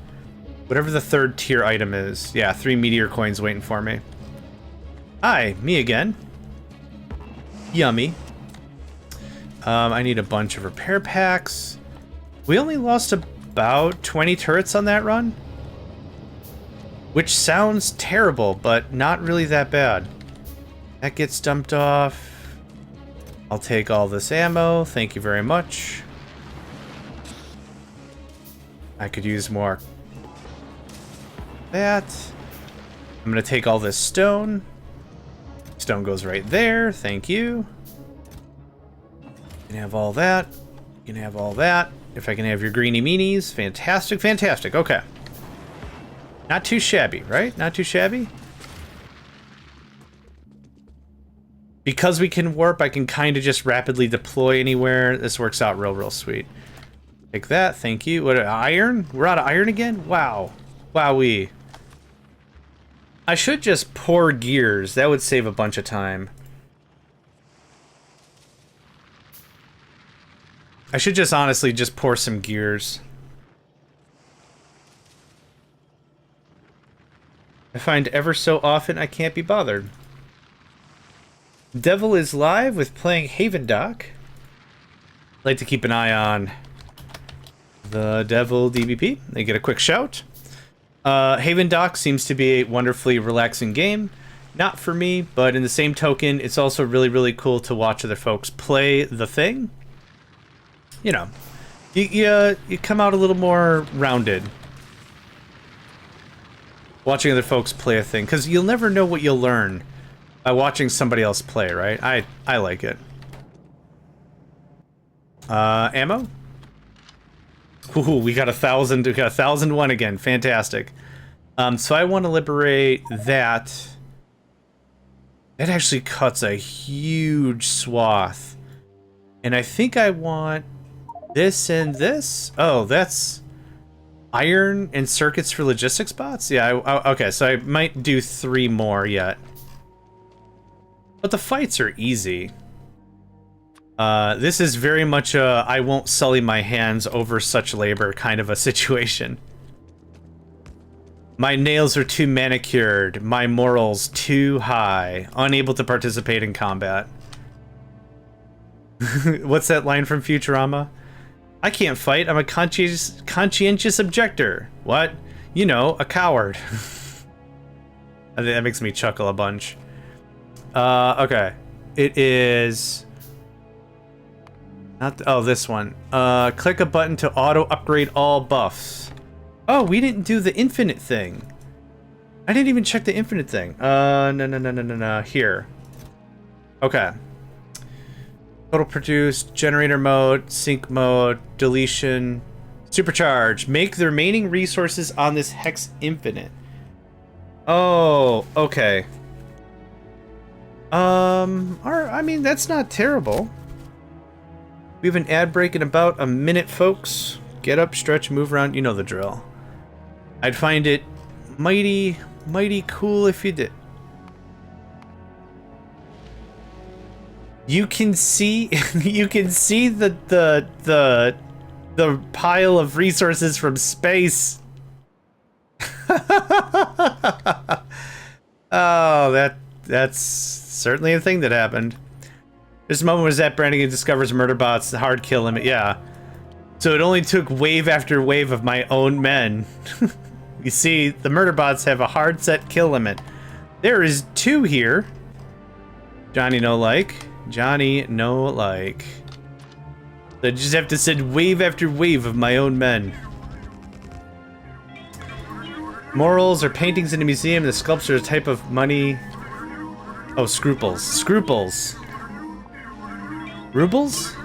Whatever the 3rd tier item is. Yeah, 3 meteor coins waiting for me. Hi, me again. Yummy. I need a bunch of repair packs. We only lost about 20 turrets on that run. Which sounds terrible, but not really that bad. That gets dumped off. I'll take all this ammo. Thank you very much. I could use more. That. I'm gonna take all this stone. Stone goes right there. Thank you. You can have all that. You can have all that. If I can have your greeny meanies. Fantastic, fantastic. Okay. Not too shabby, right? Not too shabby? Because we can warp, I can kind of just rapidly deploy anywhere. This works out real, real sweet. Take that, thank you. What, iron? We're out of iron again? Wow. Wowee. I should just pour gears. That would save a bunch of time. I should just honestly just pour some gears. I find ever so often I can't be bothered. Devil is live with playing Haven Dock. I'd like to keep an eye on the Devil DBP. They get a quick shout. Haven Dock seems to be a wonderfully relaxing game. Not for me, but in the same token, it's also really, really cool to watch other folks play the thing. You know, you come out a little more rounded watching other folks play a thing, because you'll never know what you'll learn by watching somebody else play, right? I like it. Ammo? Ooh, we got 1,000. We got 1,001 again. Fantastic. So I want to liberate that. That actually cuts a huge swath. And I think I want this and this. Oh, that's iron and circuits for logistics bots? Yeah, okay, so I might do 3 more yet. But the fights are easy. This is very much a I won't sully my hands over such labor kind of a situation. My nails are too manicured, my morals too high, unable to participate in combat. What's that line from Futurama? I can't fight, I'm a conscientious objector. What? You know, a coward. I think that makes me chuckle a bunch. Okay. It is... Not oh, this one. Click a button to auto-upgrade all buffs. Oh, we didn't do the infinite thing. I didn't even check the infinite thing. No. Here. Okay. Total produced, generator mode, sync mode, deletion, supercharge. Make the remaining resources on this hex infinite. Oh, okay. I mean, that's not terrible. We have an ad break in about a minute, folks. Get up, stretch, move around. You know the drill. I'd find it mighty cool if you did. You can see, you can see the pile of resources from space. Oh, that's certainly a thing that happened. This moment was that Brannigan discovers murder bots, the hard kill limit, yeah. So it only took wave after wave of my own men. You see, the murder bots have a hard set kill limit. There is 2 here. Johnny no like. Johnny no like. So I just have to send wave after wave of my own men. Morals or paintings in a museum. The sculpture is a type of money. Oh, scruples. Scruples. Rubles?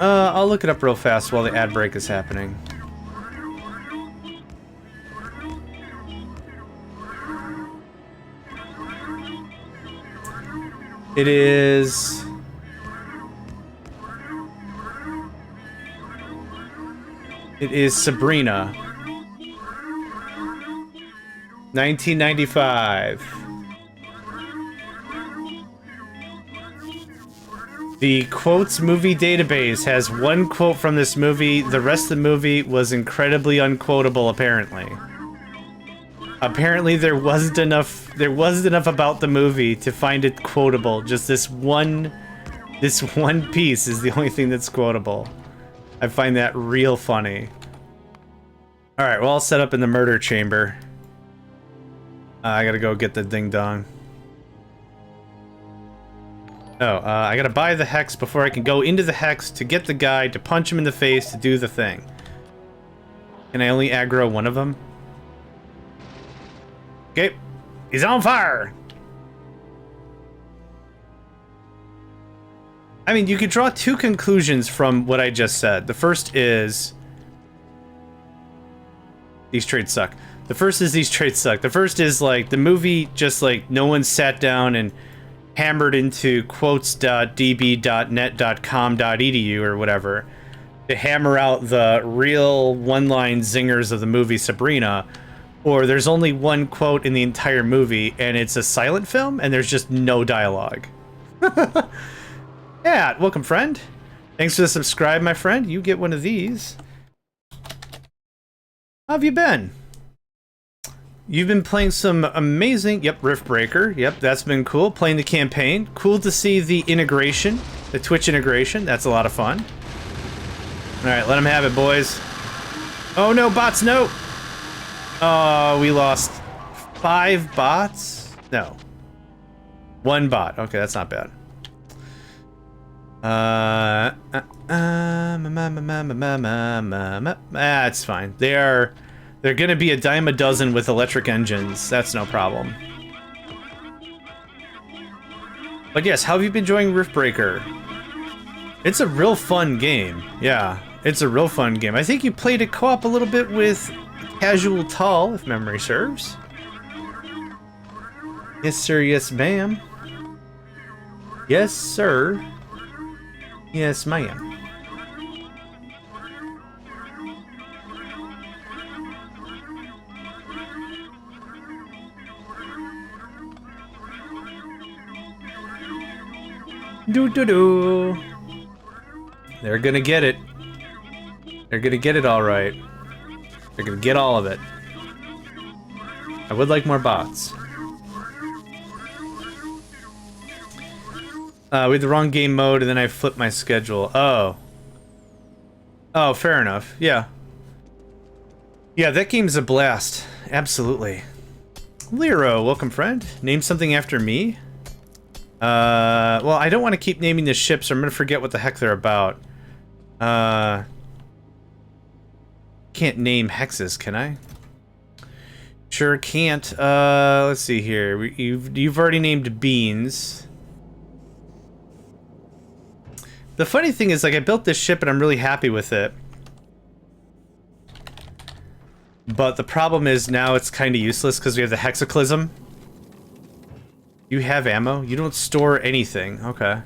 I'll look it up real fast while the ad break is happening. It is... It is Sabrina. 1995. The quotes movie database has one quote from this movie. The rest of the movie was incredibly unquotable, apparently. Apparently there wasn't enough about the movie to find it quotable. Just this one piece is the only thing that's quotable. I find that real funny. Alright, we're all set up in the murder chamber. I gotta go get the ding-dong. Oh, I gotta buy the hex before I can go into the hex to get the guy, to punch him in the face, to do the thing. Can I only aggro one of them? Okay. He's on fire! I mean, you could draw two conclusions from what I just said. The first is... These trades suck. The first is these trades suck. The first is, like, the movie just, like, no one sat down and hammered into quotes.db.net.com.edu or whatever to hammer out the real one-line zingers of the movie Sabrina, or there's only one quote in the entire movie and it's a silent film and there's just no dialogue. Yeah, welcome, friend. Thanks for the subscribe, my friend. You get one of these. How have you been? You've been playing some amazing... Yep, Rift Breaker. Yep, that's been cool. Playing the campaign. Cool to see the integration. The Twitch integration. That's a lot of fun. Alright, let them have it, boys. Oh, no, bots, no! Oh, we lost 5 bots? No. 1 bot. Okay, that's not bad. It's fine. They're gonna be a dime a dozen with electric engines. That's no problem. But yes, how have you been enjoying Rift Breaker? It's a real fun game. Yeah, it's a real fun game. I think you played it co-op a little bit with Casual Tall, if memory serves. Yes, sir. Yes, ma'am. Yes, sir. Yes, ma'am. Do-do-do. They're gonna get it. They're gonna get it all right. They're gonna get all of it. I would like more bots. We had the wrong game mode and then I flipped my schedule. Oh. Oh, fair enough. Yeah. Yeah, that game's a blast. Absolutely. Lero, welcome, friend. Name something after me? Well, I don't want to keep naming the ships or I'm gonna forget what the heck they're about. Can't name hexes, can I? Sure can't. Let's see here. You've already named beans. The funny thing is, like, I built this ship and I'm really happy with it. But the problem is now it's kind of useless because we have the hexaclysm. You have ammo? You don't store anything. Okay.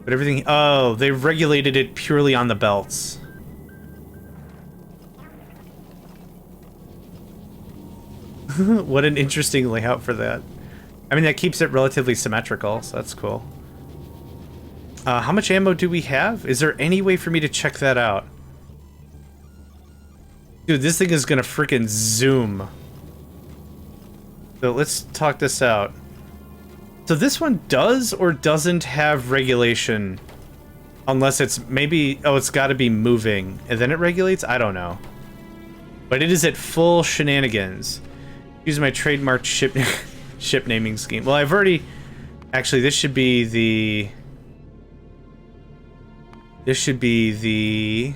But everything... Oh, they've regulated it purely on the belts. What an interesting layout for that. I mean, that keeps it relatively symmetrical, so that's cool. How much ammo do we have? Is there any way for me to check that out? Dude, this thing is gonna freaking zoom. So let's talk this out. So this one does or doesn't have regulation. Unless it's maybe... Oh, it's gotta be moving. And then it regulates? I don't know. But it is at full shenanigans. Use my trademarked ship naming scheme. Well, I've already... Actually, this should be the... This should be the...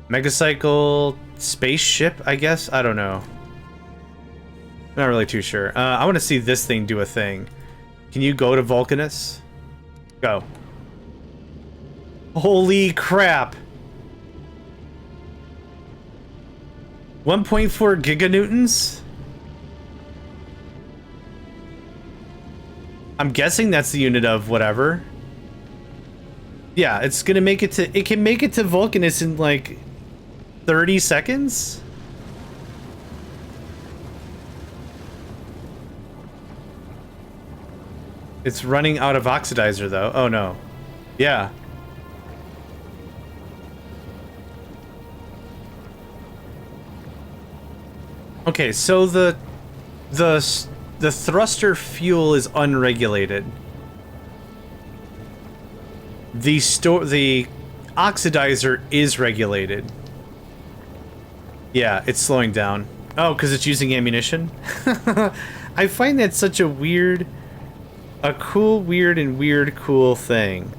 Megacycle spaceship, I guess? I don't know. Not really too sure. I want to see this thing do a thing. Can you go to Vulcanus? Go. Holy crap. 1.4 giganewtons? I'm guessing that's the unit of whatever. Yeah, it's gonna make it to... It can make it to Vulcanus in like 30 seconds? It's running out of oxidizer though. Oh no. Yeah. Okay, so the thruster fuel is unregulated. The oxidizer is regulated. Yeah, it's slowing down. Oh, because it's using ammunition? I find that such a weird... A cool, weird, and weird, cool thing.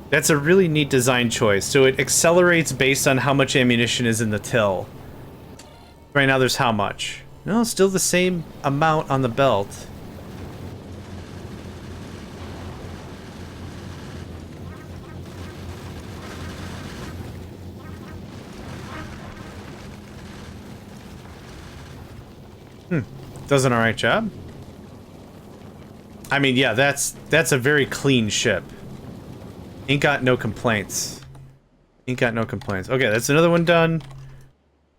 That's a really neat design choice. So it accelerates based on how much ammunition is in the till. Right now there's how much? No, still the same amount on the belt. Does an alright job. I mean, yeah, that's a very clean ship. Ain't got no complaints. Ain't got no complaints. Okay, that's another one done.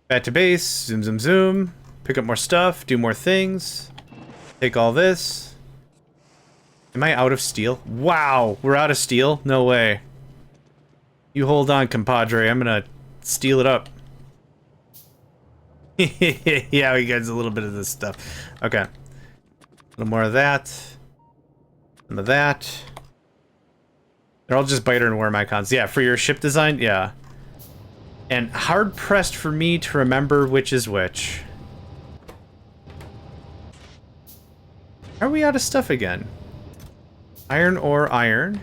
Back to base. Zoom, zoom, zoom. Pick up more stuff. Do more things. Take all this. Am I out of steel? Wow, we're out of steel? No way. You hold on, compadre. I'm gonna steal it up. Yeah, we got a little bit of this stuff. Okay. A little more of that. Some of that. They're all just biter and worm icons. Yeah, for your ship design, yeah. And hard pressed for me to remember which is which. Are we out of stuff again? Iron ore, iron.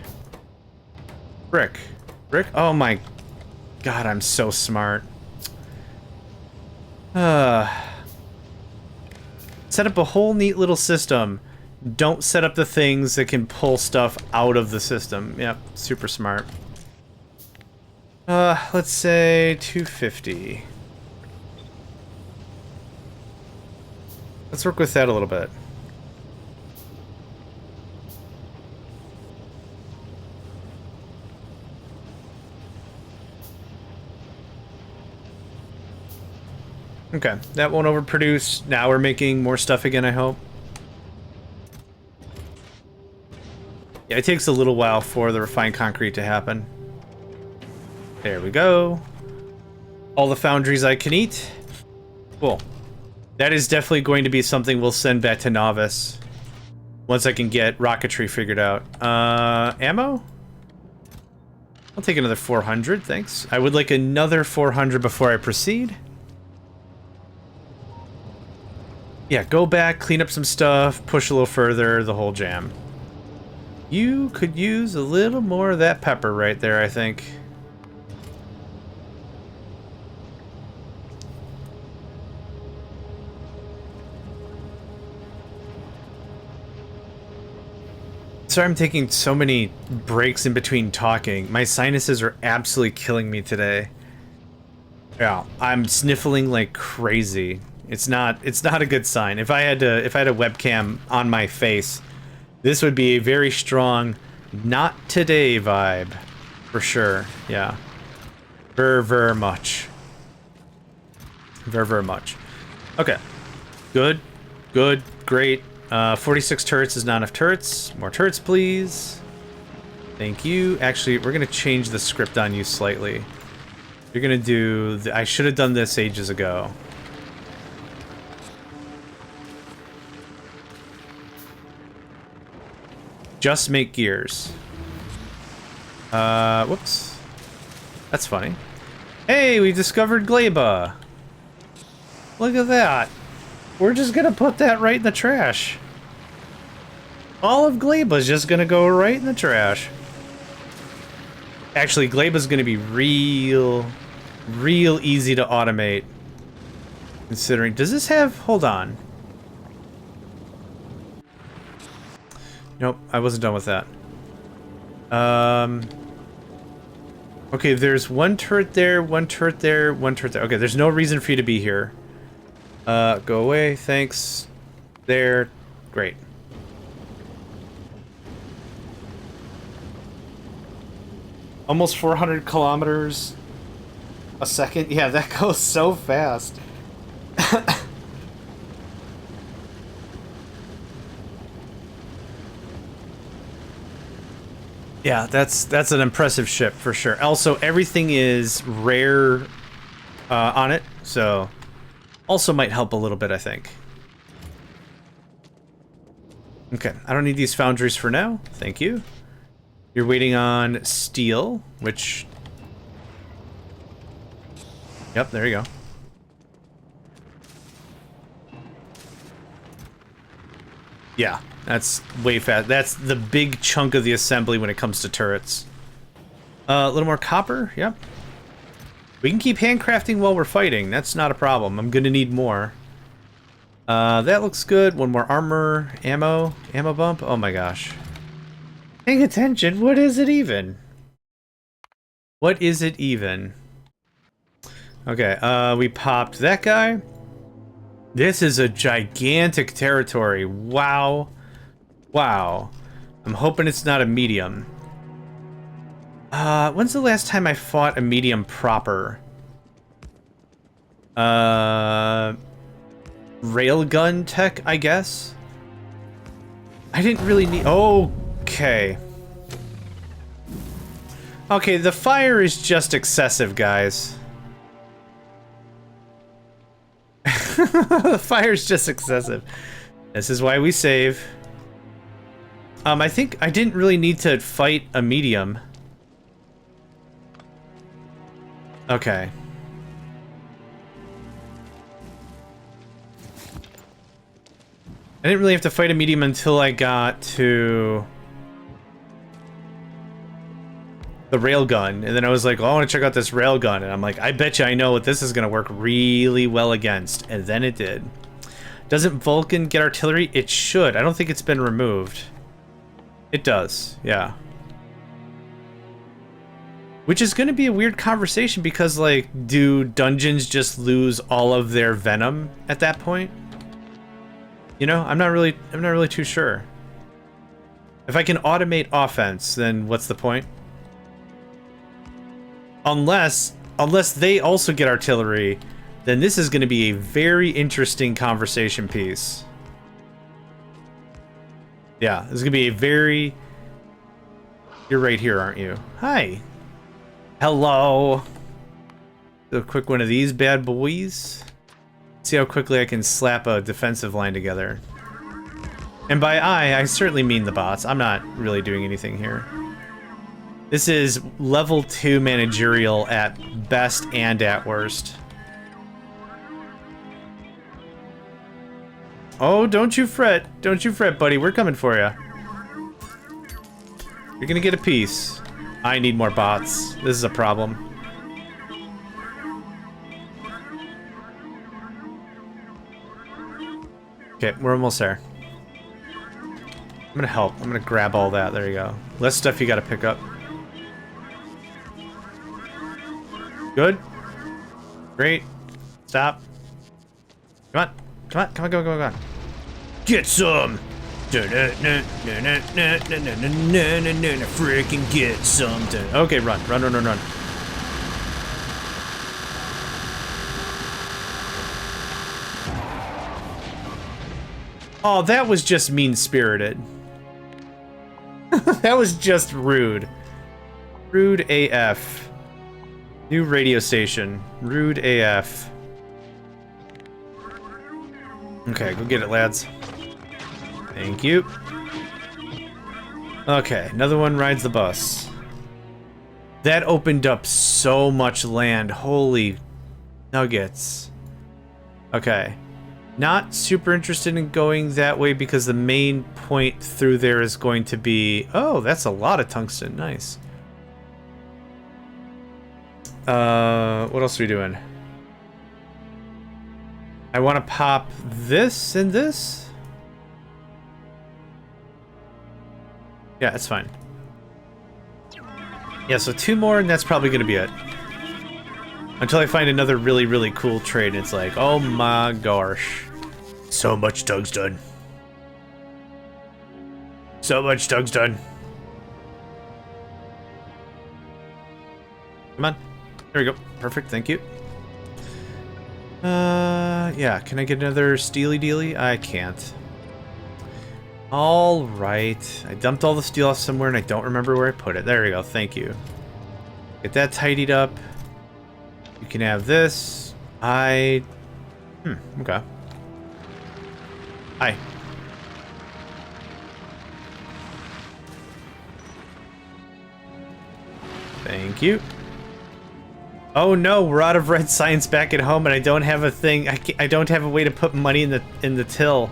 Brick. Brick? Oh my god, I'm so smart. Set up a whole neat little system. Don't set up the things that can pull stuff out of the system. Yep, super smart. Let's say 250. Let's work with that a little bit. Okay, that won't overproduce. Now we're making more stuff again, I hope. Yeah, it takes a little while for the refined concrete to happen. There we go. All the foundries I can eat. Cool. That is definitely going to be something we'll send back to Novice. Once I can get rocketry figured out. Ammo? I'll take another 400, thanks. I would like another 400 before I proceed. Yeah, go back, clean up some stuff, push a little further, the whole jam. You could use a little more of that pepper right there, I think. Sorry I'm taking so many breaks in between talking. My sinuses are absolutely killing me today. Yeah, I'm sniffling like crazy. It's not a good sign. If I had a webcam on my face, this would be a very strong not today vibe. For sure. Yeah. Very, very much. Very, very much. Okay. Good. Good. Great. 46 turrets is not enough turrets. More turrets, please. Thank you. Actually, we're going to change the script on you slightly. You're going to do... I should have done this ages ago. Just make gears. Whoops. That's funny. Hey, we discovered Gleba. Look at that. We're just gonna put that right in the trash. All of Gleba's just gonna go right in the trash. Actually, Gleba's gonna be real easy to automate. Considering, does this have, hold on. Nope, I wasn't done with that. Okay, there's one turret there, one turret there, one turret there. Okay, there's no reason for you to be here. Go away, thanks. There, great. Almost 400 kilometers a second. Yeah, that goes so fast. Yeah, that's an impressive ship for sure. Also, everything is rare on it, so also might help a little bit, I think. Okay, I don't need these foundries for now. Thank you. You're waiting on steel, which... Yep, there you go. Yeah, that's way fast. That's the big chunk of the assembly when it comes to turrets. A little more copper, yep. We can keep handcrafting while we're fighting. That's not a problem. I'm gonna need more. That looks good. One more armor, ammo bump. Oh my gosh. Paying attention, what is it even? What is it even? Okay, we popped that guy. This is a gigantic territory. Wow. Wow. I'm hoping it's not a medium. When's the last time I fought a medium proper? Railgun tech, I guess? I didn't really need... Okay. Okay, the fire is just excessive, guys. The fire's just excessive. This is why we save. I think I didn't really need to fight a medium. Okay. I didn't really have to fight a medium until I got to the railgun, and then I was like, oh, I want to check out this railgun, and I'm like, I bet you I know what this is going to work really well against, and then it did. Doesn't Vulcan get artillery? It should. I don't think it's been removed. It does, yeah. Which is going to be a weird conversation because, like, do dungeons just lose all of their venom at that point? You know, I'm not really too sure. If I can automate offense, then what's the point? Unless they also get artillery, then this is going to be a very interesting conversation piece. Yeah, this is going to be a very... You're right here, aren't you? Hi. Hello. Do a quick one of these bad boys. See how quickly I can slap a defensive line together. And by I certainly mean the bots. I'm not really doing anything here. This is level 2 managerial at best and at worst. Oh, don't you fret. Don't you fret, buddy. We're coming for you. You're gonna get a piece. I need more bots. This is a problem. Okay, we're almost there. I'm gonna help. I'm gonna grab all that. There you go. Less stuff you gotta pick up. Good. Great. Stop. Come on. Come on. Come on. Come on. Come on. Come on. Get some. Freaking get some. Okay, run. Run, run, run, run. Oh, that was just mean-spirited. That was just rude. Rude AF. New radio station. Rude AF. Okay, go get it, lads. Thank you. Okay, another one rides the bus. That opened up so much land. Holy nuggets. Okay. Not super interested in going that way because the main point through there is going to be... Oh, that's a lot of tungsten. Nice. What else are we doing? I want to pop this and this. Yeah, it's fine. Yeah, so 2 more, and that's probably going to be it. Until I find another really, really cool trade, and it's like, oh my gosh. So much tungsten. So much tungsten. Come on. There we go. Perfect, thank you. Yeah, can I get another steely dealy? I can't. Alright. I dumped all the steel off somewhere and I don't remember where I put it. There we go, thank you. Get that tidied up. You can have this. Okay. Hi. Thank you. Oh no, we're out of red science back at home, and I don't have a thing. I don't have a way to put money in the till.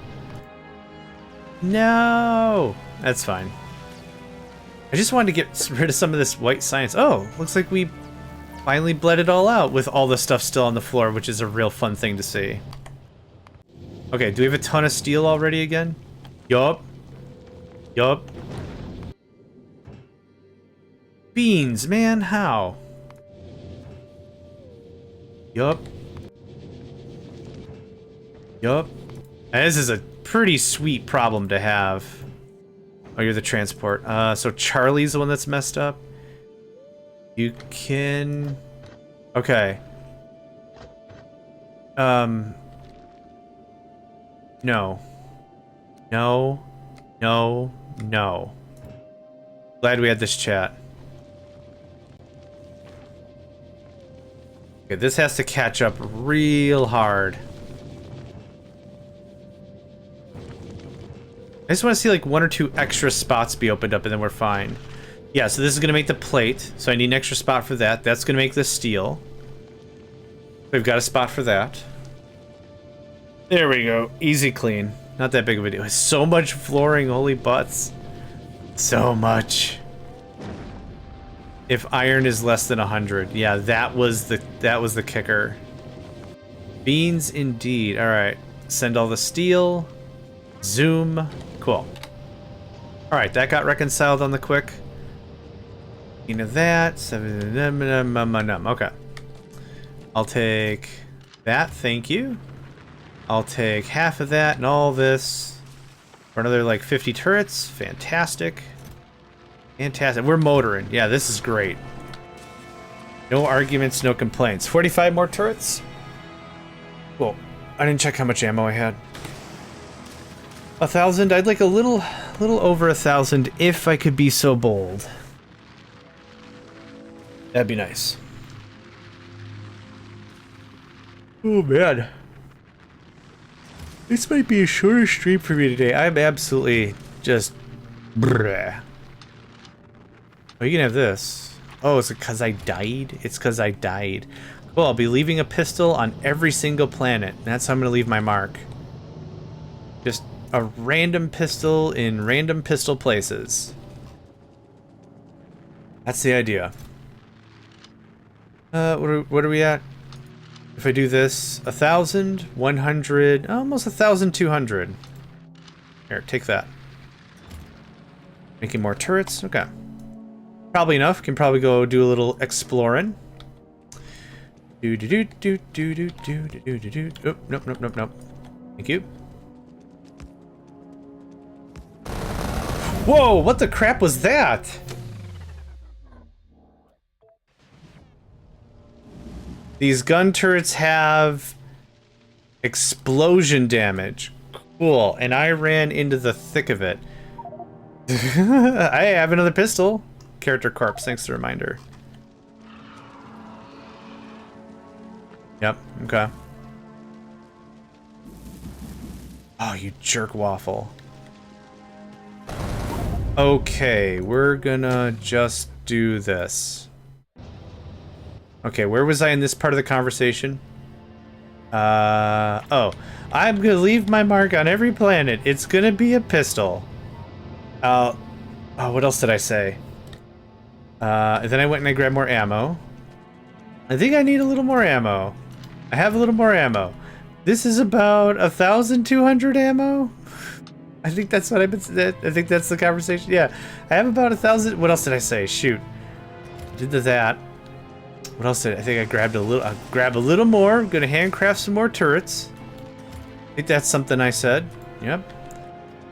No, that's fine. I just wanted to get rid of some of this white science. Oh, looks like we finally bled it all out with all the stuff still on the floor, which is a real fun thing to see. Okay, do we have a ton of steel already again? Yup. Yup. Beans, man, how? Yup. Yup. This is a pretty sweet problem to have. Oh, you're the transport. So Charlie's the one that's messed up. You can... Okay. No. No. No. No. Glad we had this chat. Okay, this has to catch up real hard. I just want to see like 1 or 2 extra spots be opened up and then we're fine. Yeah, so this is going to make the plate. So I need an extra spot for that. That's going to make this steel. We've got a spot for that. There we go. Easy clean. Not that big of a deal. So much flooring, holy butts. So much. If iron is less than 100. Yeah, that was the kicker. Beans indeed. All right. Send all the steel. Zoom. Cool. All right, that got reconciled on the quick. Of that. Okay. I'll take that. Thank you. I'll take half of that and all this for another like 50 turrets. Fantastic. Fantastic. We're motoring. Yeah, this is great. No arguments, no complaints. 45 more turrets? Cool. I didn't check how much ammo I had. 1,000? I'd like a little over 1,000 if I could be so bold. That'd be nice. Oh man. This might be a shorter stream for me today. I'm absolutely just... Bleh. Oh, you can have this. Oh, is it because I died? It's because I died. Cool, I'll be leaving a pistol on every single planet. That's how I'm going to leave my mark. Just a random pistol in random pistol places. That's the idea. What are we at? If I do this, 1,000, 100, almost 1,200. Here, take that. Making more turrets? Okay. Probably enough. Can probably go do a little exploring. Oh, nope. Thank you. Whoa, what the crap was that? These gun turrets have explosion damage. Cool, and I ran into the thick of it. I have another pistol. Character corpse, thanks for the reminder. Yep, okay. Oh, you jerk waffle. Okay, we're gonna just do this. Okay, where was I in this part of the conversation? Oh. I'm gonna leave my mark on every planet. It's gonna be a pistol. Oh, what else did I say? And then I went and I grabbed more ammo. I think I need a little more ammo. I have a little more ammo. This is about 1,200 ammo? I think that's what I've been... I think that's the conversation. Yeah, I have about 1,000... What else did I say? Shoot. Did that. What else did I think I grabbed a little? I'll grab a little more. I'm gonna handcraft some more turrets. I think that's something I said. Yep.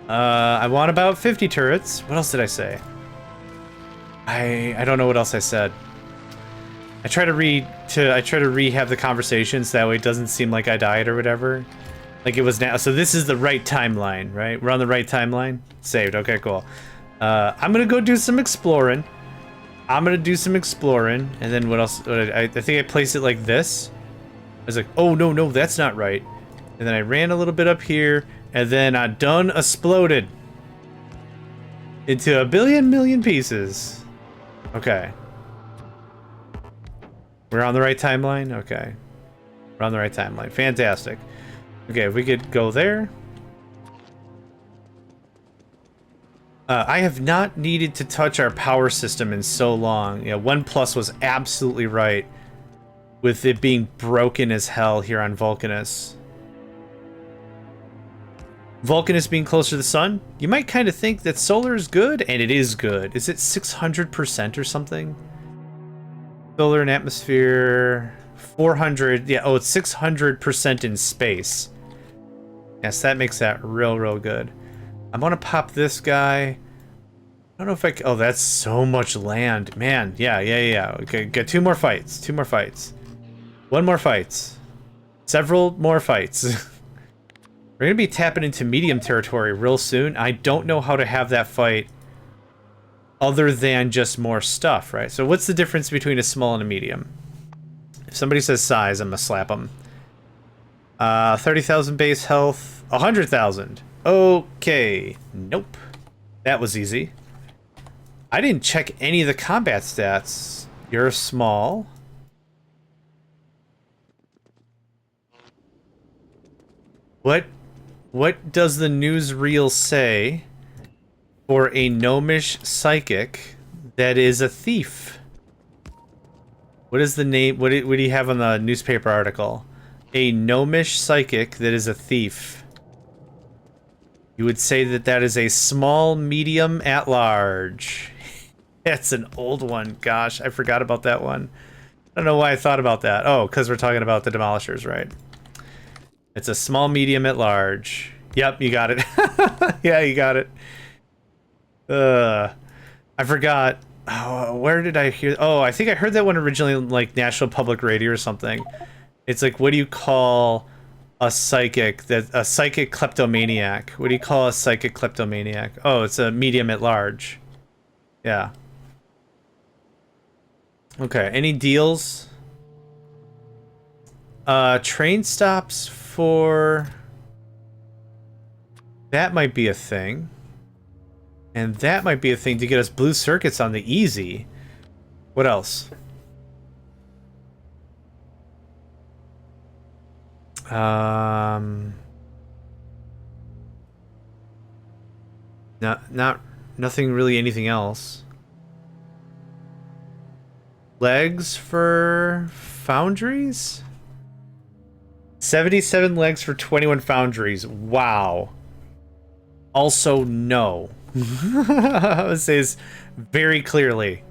I want about 50 turrets. What else did I say? I don't know what else I said. I try to rehab the conversations that way it doesn't seem like I died or whatever. Like it was now. So this is the right timeline, right? We're on the right timeline. Saved. Okay, cool. I'm gonna go do some exploring. And then what else? I think I placed it like this. I was like, oh no, that's not right. And then I ran a little bit up here, and then I done exploded into a million pieces. Okay. We're on the right timeline? Okay. We're on the right timeline. Fantastic. Okay, if we could go there. I have not needed to touch our power system in so long. Yeah, 1+ was absolutely right with it being broken as hell here on Vulcanus. Vulcanus being closer to the sun, you might kind of think that solar is good, and it is good. Is it 600% or something? Solar and atmosphere, 400. Yeah, oh, it's 600% in space. Yes, that makes that real good. I'm gonna pop this guy. I don't know if I. Oh, that's so much land, man. Yeah. Okay, get 2 more fights. 2 more fights. 1 more fights. Several more fights. We're gonna be tapping into medium territory real soon. I don't know how to have that fight other than just more stuff, right? So what's the difference between a small and a medium? If somebody says size, I'm gonna slap them. 30,000 base health, 100,000. Okay, nope. That was easy. I didn't check any of the combat stats. You're small. What does the newsreel say for a gnomish psychic that is a thief? What is the name? What do you have on the newspaper article? A gnomish psychic that is a thief. You would say that that is a small, medium, at large. That's an old one. Gosh, I forgot about that one. I don't know why I thought about that. Oh, because we're talking about the Demolishers, right? It's a small, medium, at large. Yep, you got it. Yeah, you got it. I forgot. Oh, where did I hear? Oh, I think I heard that one originally on, like, National Public Radio or something. It's like, what do you call a psychic kleptomaniac? What do you call a psychic kleptomaniac? Oh, it's a medium at large. Yeah. Okay, any deals? Train stops for... That might be a thing. And that might be a thing to get us blue circuits on the easy. What else? Nothing really, anything else. Legs for foundries? 77 legs for 21 foundries. Wow. Also, no. It says very clearly,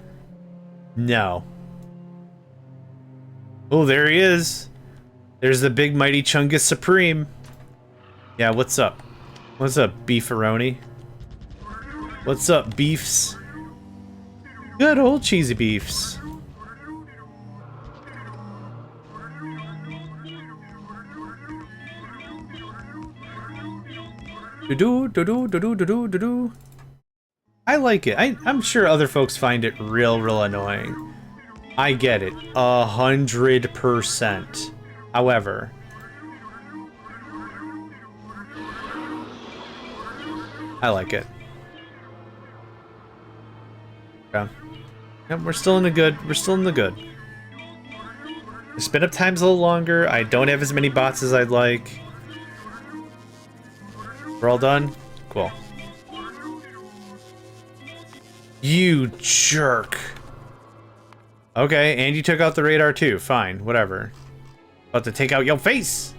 no. Oh, there he is. There's the big mighty Chungus Supreme. Yeah, what's up? What's up, beefaroni? What's up, beefs? Good old cheesy beefs. Do-do. I like it. I'm sure other folks find it real annoying. I get it. 100%. However, I like it. Okay. Yep, we're still in the good. We're still in the good. The spin up time's a little longer. I don't have as many bots as I'd like. We're all done? Cool. You jerk. Okay, and you took out the radar too. Fine, whatever. About to take out your face.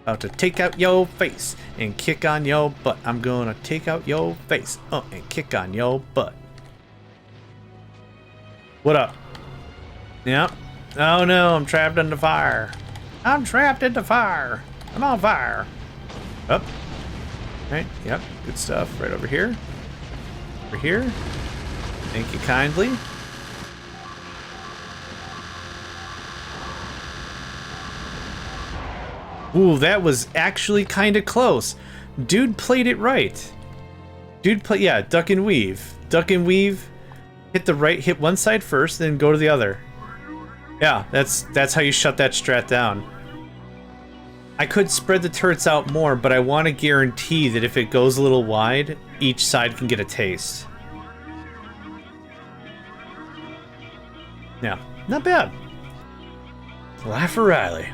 About to take out your face and kick on your butt. I'm gonna take out your face and kick on your butt. What up? Yep. Oh no, I'm trapped in the fire. I'm trapped in the fire. I'm on fire. Up. Right, yep, good stuff. Right over here. Over here. Thank you kindly. Ooh, that was actually kind of close. Dude played it right. Yeah, duck and weave. Duck and weave. Hit the right, hit one side first, then go to the other. Yeah, that's how you shut that strat down. I could spread the turrets out more, but I want to guarantee that if it goes a little wide, each side can get a taste. Yeah, not bad. Laugh for Riley.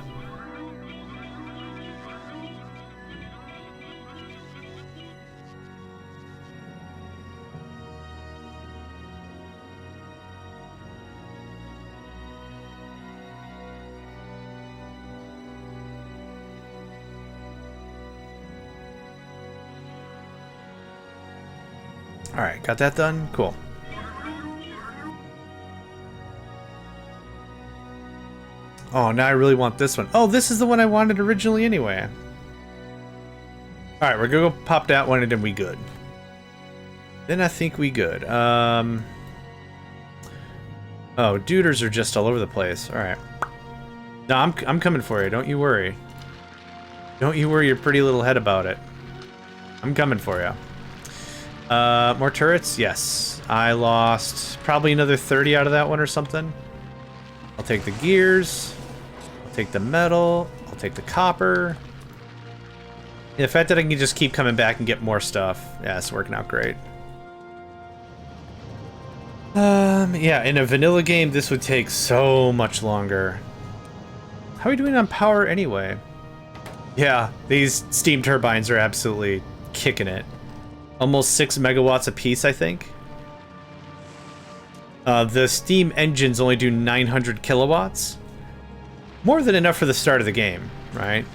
Alright, got that done? Cool. Oh, now I really want this one. Oh, this is the one I wanted originally anyway. Alright, we're gonna go pop that one and then we good. Then I think we good. Oh, duders are just all over the place. Alright. No, I'm coming for you, don't you worry. Don't you worry your pretty little head about it. I'm coming for you. More turrets? Yes. I lost probably another 30 out of that one or something. I'll take the gears. I'll take the metal. I'll take the copper. The fact that I can just keep coming back and get more stuff. Yeah, it's working out great. Yeah, in a vanilla game, this would take so much longer. How are we doing on power anyway? Yeah, these steam turbines are absolutely kicking it. Almost 6 megawatts a piece, I think. The steam engines only do 900 kilowatts. More than enough for the start of the game, right?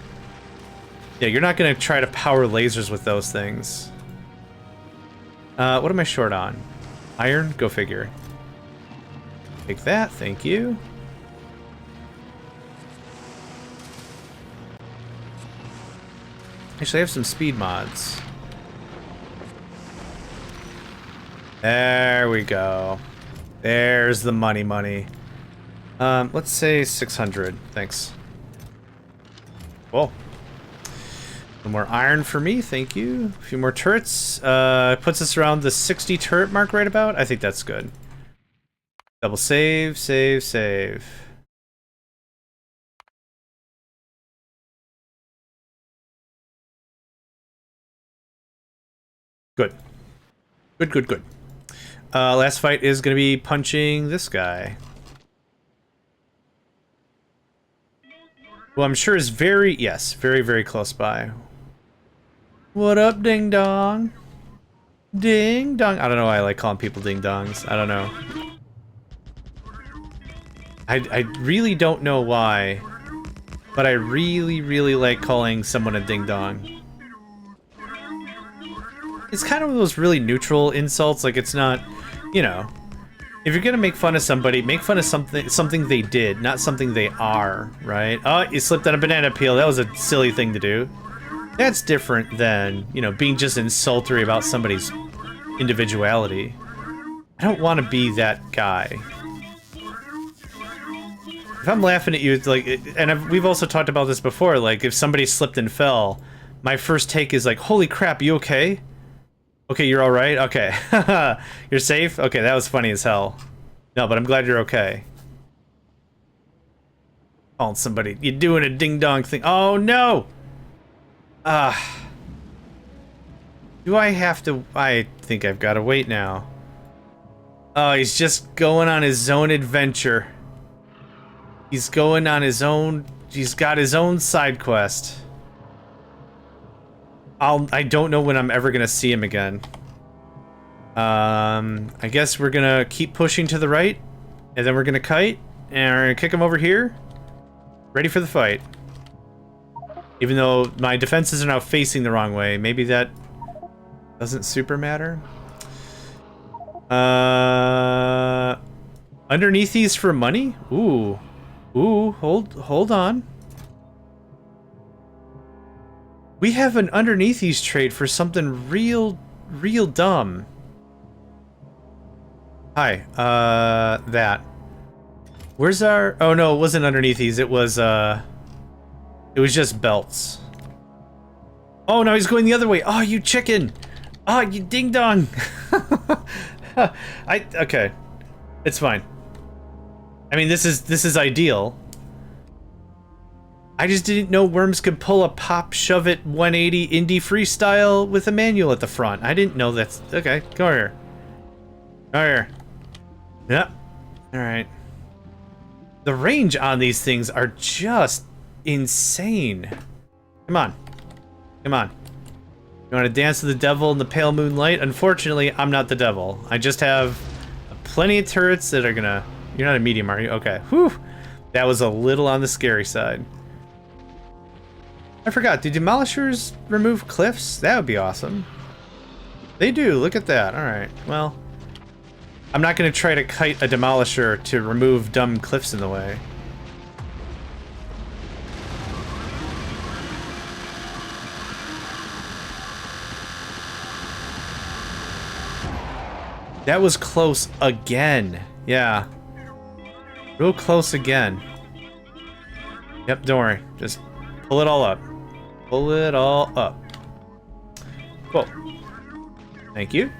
Yeah, you're not going to try to power lasers with those things. What am I short on? Iron? Go figure. Take that, thank you. Actually, I have some speed mods. There we go. There's the money. Let's say 600. Thanks. Cool. One more iron for me, thank you. A few more turrets. Puts us around the 60 turret mark right about. I think that's good. Double save. Good. Good. Last fight is going to be punching this guy. Well, I'm sure is very, yes, very close by. What up, ding dong? Ding dong. I don't know why I like calling people ding dongs. I don't know. I really don't know why, but I really like calling someone a ding dong. It's kind of one of those really neutral insults, like it's not, you know, if you're gonna make fun of somebody, make fun of something they did, not something they are, right? Oh, you slipped on a banana peel, that was a silly thing to do. That's different than, you know, being just insultory about somebody's individuality. I don't want to be that guy. If I'm laughing at you, it's like, and we've also talked about this before, like, if somebody slipped and fell, my first take is like, holy crap, you okay? Okay, you're alright? Okay. You're safe? Okay, that was funny as hell. No, but I'm glad you're okay. Calling somebody, you're doing a ding-dong thing. Oh, no! Do I have to... I think I've got to wait now. Oh, he's just going on his own adventure. He's going on his own... He's got his own side quest. I don't know when I'm ever gonna see him again. I guess we're gonna keep pushing to the right, and then we're gonna kite, and we're gonna kick him over here. Ready for the fight. Even though my defenses are now facing the wrong way, maybe that doesn't super matter. Underneath these for money? Ooh. Ooh, hold on. We have an underneath these trade for something real dumb. Hi, that. Where's our... Oh no, it wasn't underneath these, it was just belts. Oh, no, he's going the other way. Oh, you chicken. Oh, you ding-dong. Okay. It's fine. I mean, this is ideal. I just didn't know worms could pull a pop, shove it 180 indie freestyle with a manual at the front. I didn't know that's... Okay, go here. Go here. Yep. Alright. The range on these things are just insane. Come on. Come on. You want to dance to the devil in the pale moonlight? Unfortunately, I'm not the devil. I just have plenty of turrets that are gonna... You're not a medium, are you? Okay. Whew. That was a little on the scary side. I forgot. Do demolishers remove cliffs? That would be awesome. They do. Look at that. Alright. Well, I'm not going to try to kite a demolisher to remove dumb cliffs in the way. That was close again. Yeah. Real close again. Yep, don't worry. Just pull it all up. Pull it all up. Cool. Thank you.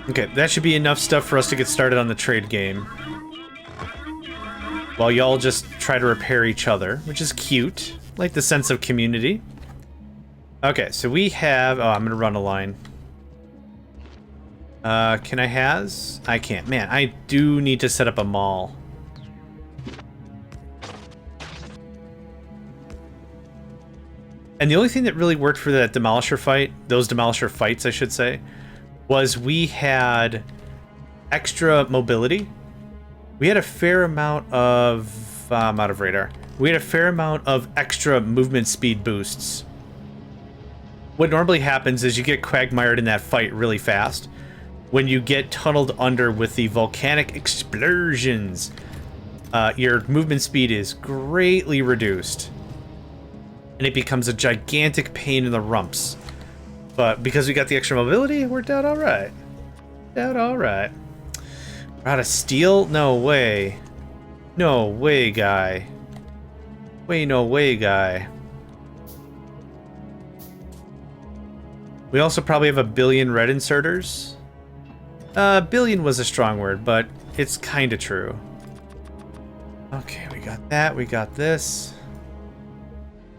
Okay, that should be enough stuff for us to get started on the trade game. While y'all just try to repair each other, which is cute. Like the sense of community. Okay, so we have... Oh, I'm gonna run a line. Can I has? I can't. Man, I do need to set up a mall. And the only thing that really worked for that demolisher fight, those demolisher fights, I should say, was we had extra mobility. We had a fair amount of... I'm out of radar. We had a fair amount of extra movement speed boosts. What normally happens is you get quagmired in that fight really fast. When you get tunneled under with the volcanic explosions, your movement speed is greatly reduced. And it becomes a gigantic pain in the rumps. But because we got the extra mobility, it worked out alright. Alright. We're out of steel? No way. No way, guy. No way, guy. We also probably have a billion red inserters. Billion was a strong word, but it's kind of true. Okay, we got that. We got this.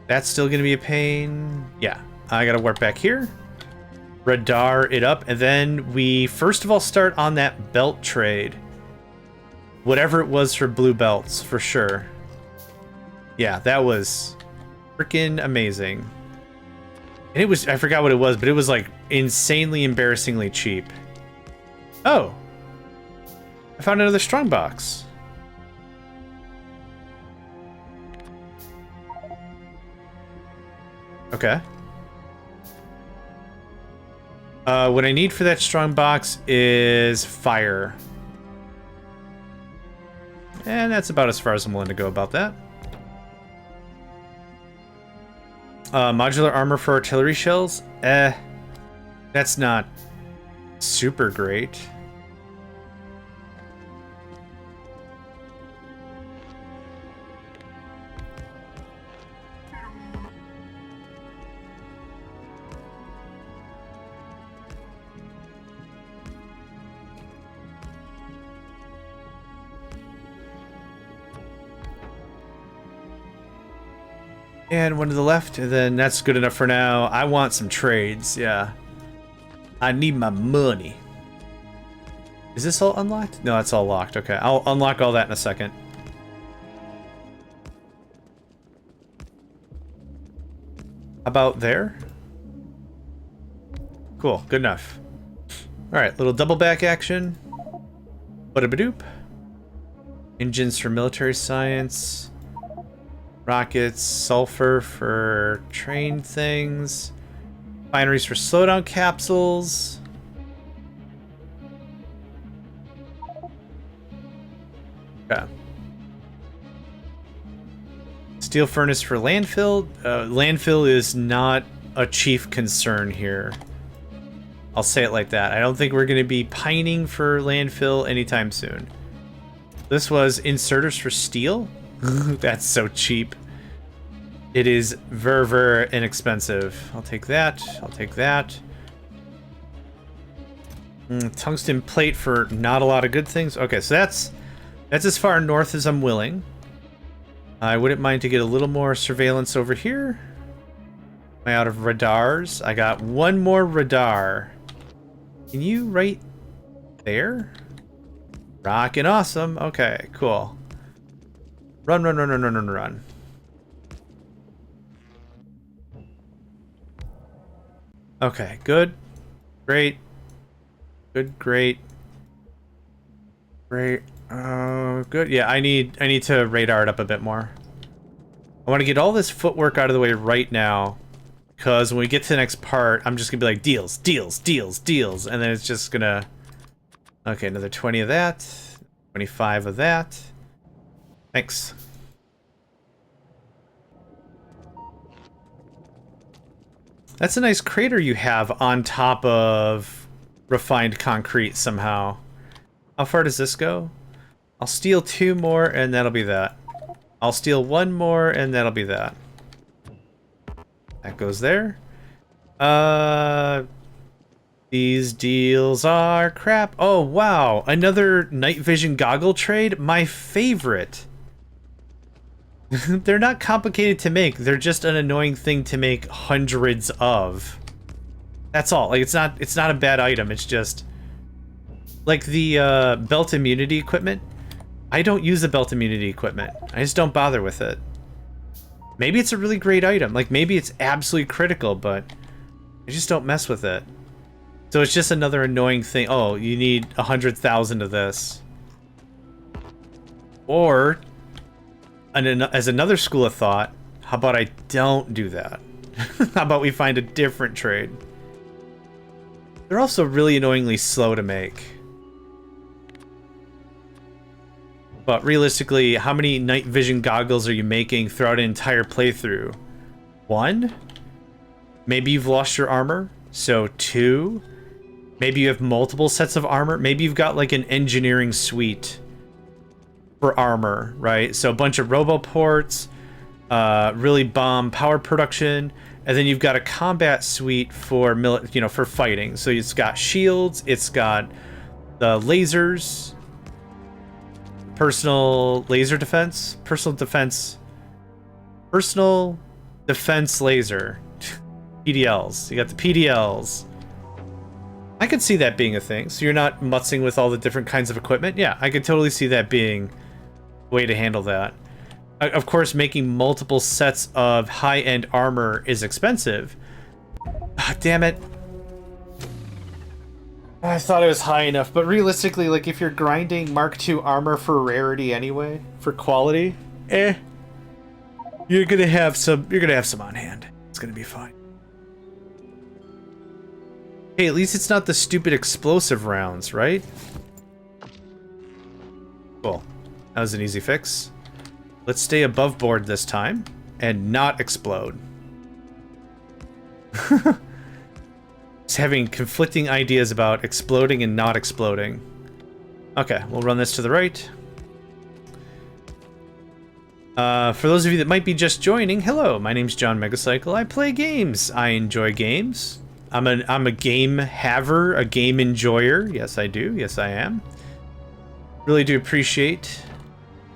That's still going to be a pain. Yeah, I got to warp back here. Radar it up, and then we first of all start on that belt trade. Whatever it was for blue belts, for sure. Yeah, that was freaking amazing. And it was, I forgot what it was, but it was like insanely embarrassingly cheap. Oh. I found another strongbox. Okay. What I need for that strongbox is fire. And that's about as far as I'm willing to go about that. Modular armor for artillery shells? That's not super great. And one to the left, and then that's good enough for now. I want some trades, yeah. I need my money. Is this all unlocked? No, that's all locked. Okay, I'll unlock all that in a second. About there? Cool, good enough. Alright, little double back action. Ba-da-ba-doop. Engines for military science. Rockets, sulfur for train things. Binaries for slowdown capsules. Okay. Steel furnace for landfill. Landfill is not a chief concern here. I'll say it like that. I don't think we're going to be pining for landfill anytime soon. This was inserters for steel. That's so cheap. It is very, very inexpensive. I'll take that. I'll take that. Tungsten plate for not a lot of good things. Okay, so that's as far north as I'm willing. I wouldn't mind to get a little more surveillance over here. Am I out of radars? I got one more radar. Can you right there? Rockin' awesome. Okay, cool. Run, run, run, run, run, run, run. Okay, good. Great. Good, great. Great. Good. Yeah, I need to radar it up a bit more. I want to get all this footwork out of the way right now, because when we get to the next part, I'm just gonna be like deals, deals, deals, deals, and then it's just gonna. Okay, another 20 of that, 25 of that. Thanks. That's a nice crater you have on top of refined concrete somehow. How far does this go? I'll steal 2 more and that'll be that. I'll steal 1 more and that'll be that. That goes there. These deals are crap. Oh, wow. Another night vision goggle trade? My favorite. They're not complicated to make. They're just an annoying thing to make hundreds of. That's all. Like, it's not a bad item. It's just like the belt immunity equipment. I don't use the belt immunity equipment. I just don't bother with it. Maybe it's a really great item. Like, maybe it's absolutely critical, but I just don't mess with it. So it's just another annoying thing. Oh, you need 100,000 of this. Or, as another school of thought, how about I don't do that? How about we find a different trade? They're also really annoyingly slow to make. But realistically, how many night vision goggles are you making throughout an entire playthrough? 1? Maybe you've lost your armor, so 2. Maybe you have multiple sets of armor. Maybe you've got like an engineering suite for armor, right? So a bunch of roboports, really bomb power production, and then you've got a combat suite for for fighting. So it's got shields, it's got the lasers, personal laser defense, personal defense laser, PDLs. You got the PDLs. I could see that being a thing. So you're not mutzing with all the different kinds of equipment. Yeah, I could totally see that being a way to handle that. Of course, making multiple sets of high-end armor is expensive. Ah, damn it. I thought it was high enough, but realistically, like, if you're grinding Mark II armor for rarity anyway, for quality, you're gonna have some on hand. It's gonna be fine. Hey, at least it's not the stupid explosive rounds, right? Cool. That was an easy fix. Let's stay above board this time and not explode. Just having conflicting ideas about exploding and not exploding. Okay, we'll run this to the right. For those of you that might be just joining, hello, my name's JohnMegacycle. I play games. I enjoy games. I'm a game haver, a game enjoyer. Yes, I do. Yes, I am. Really do appreciate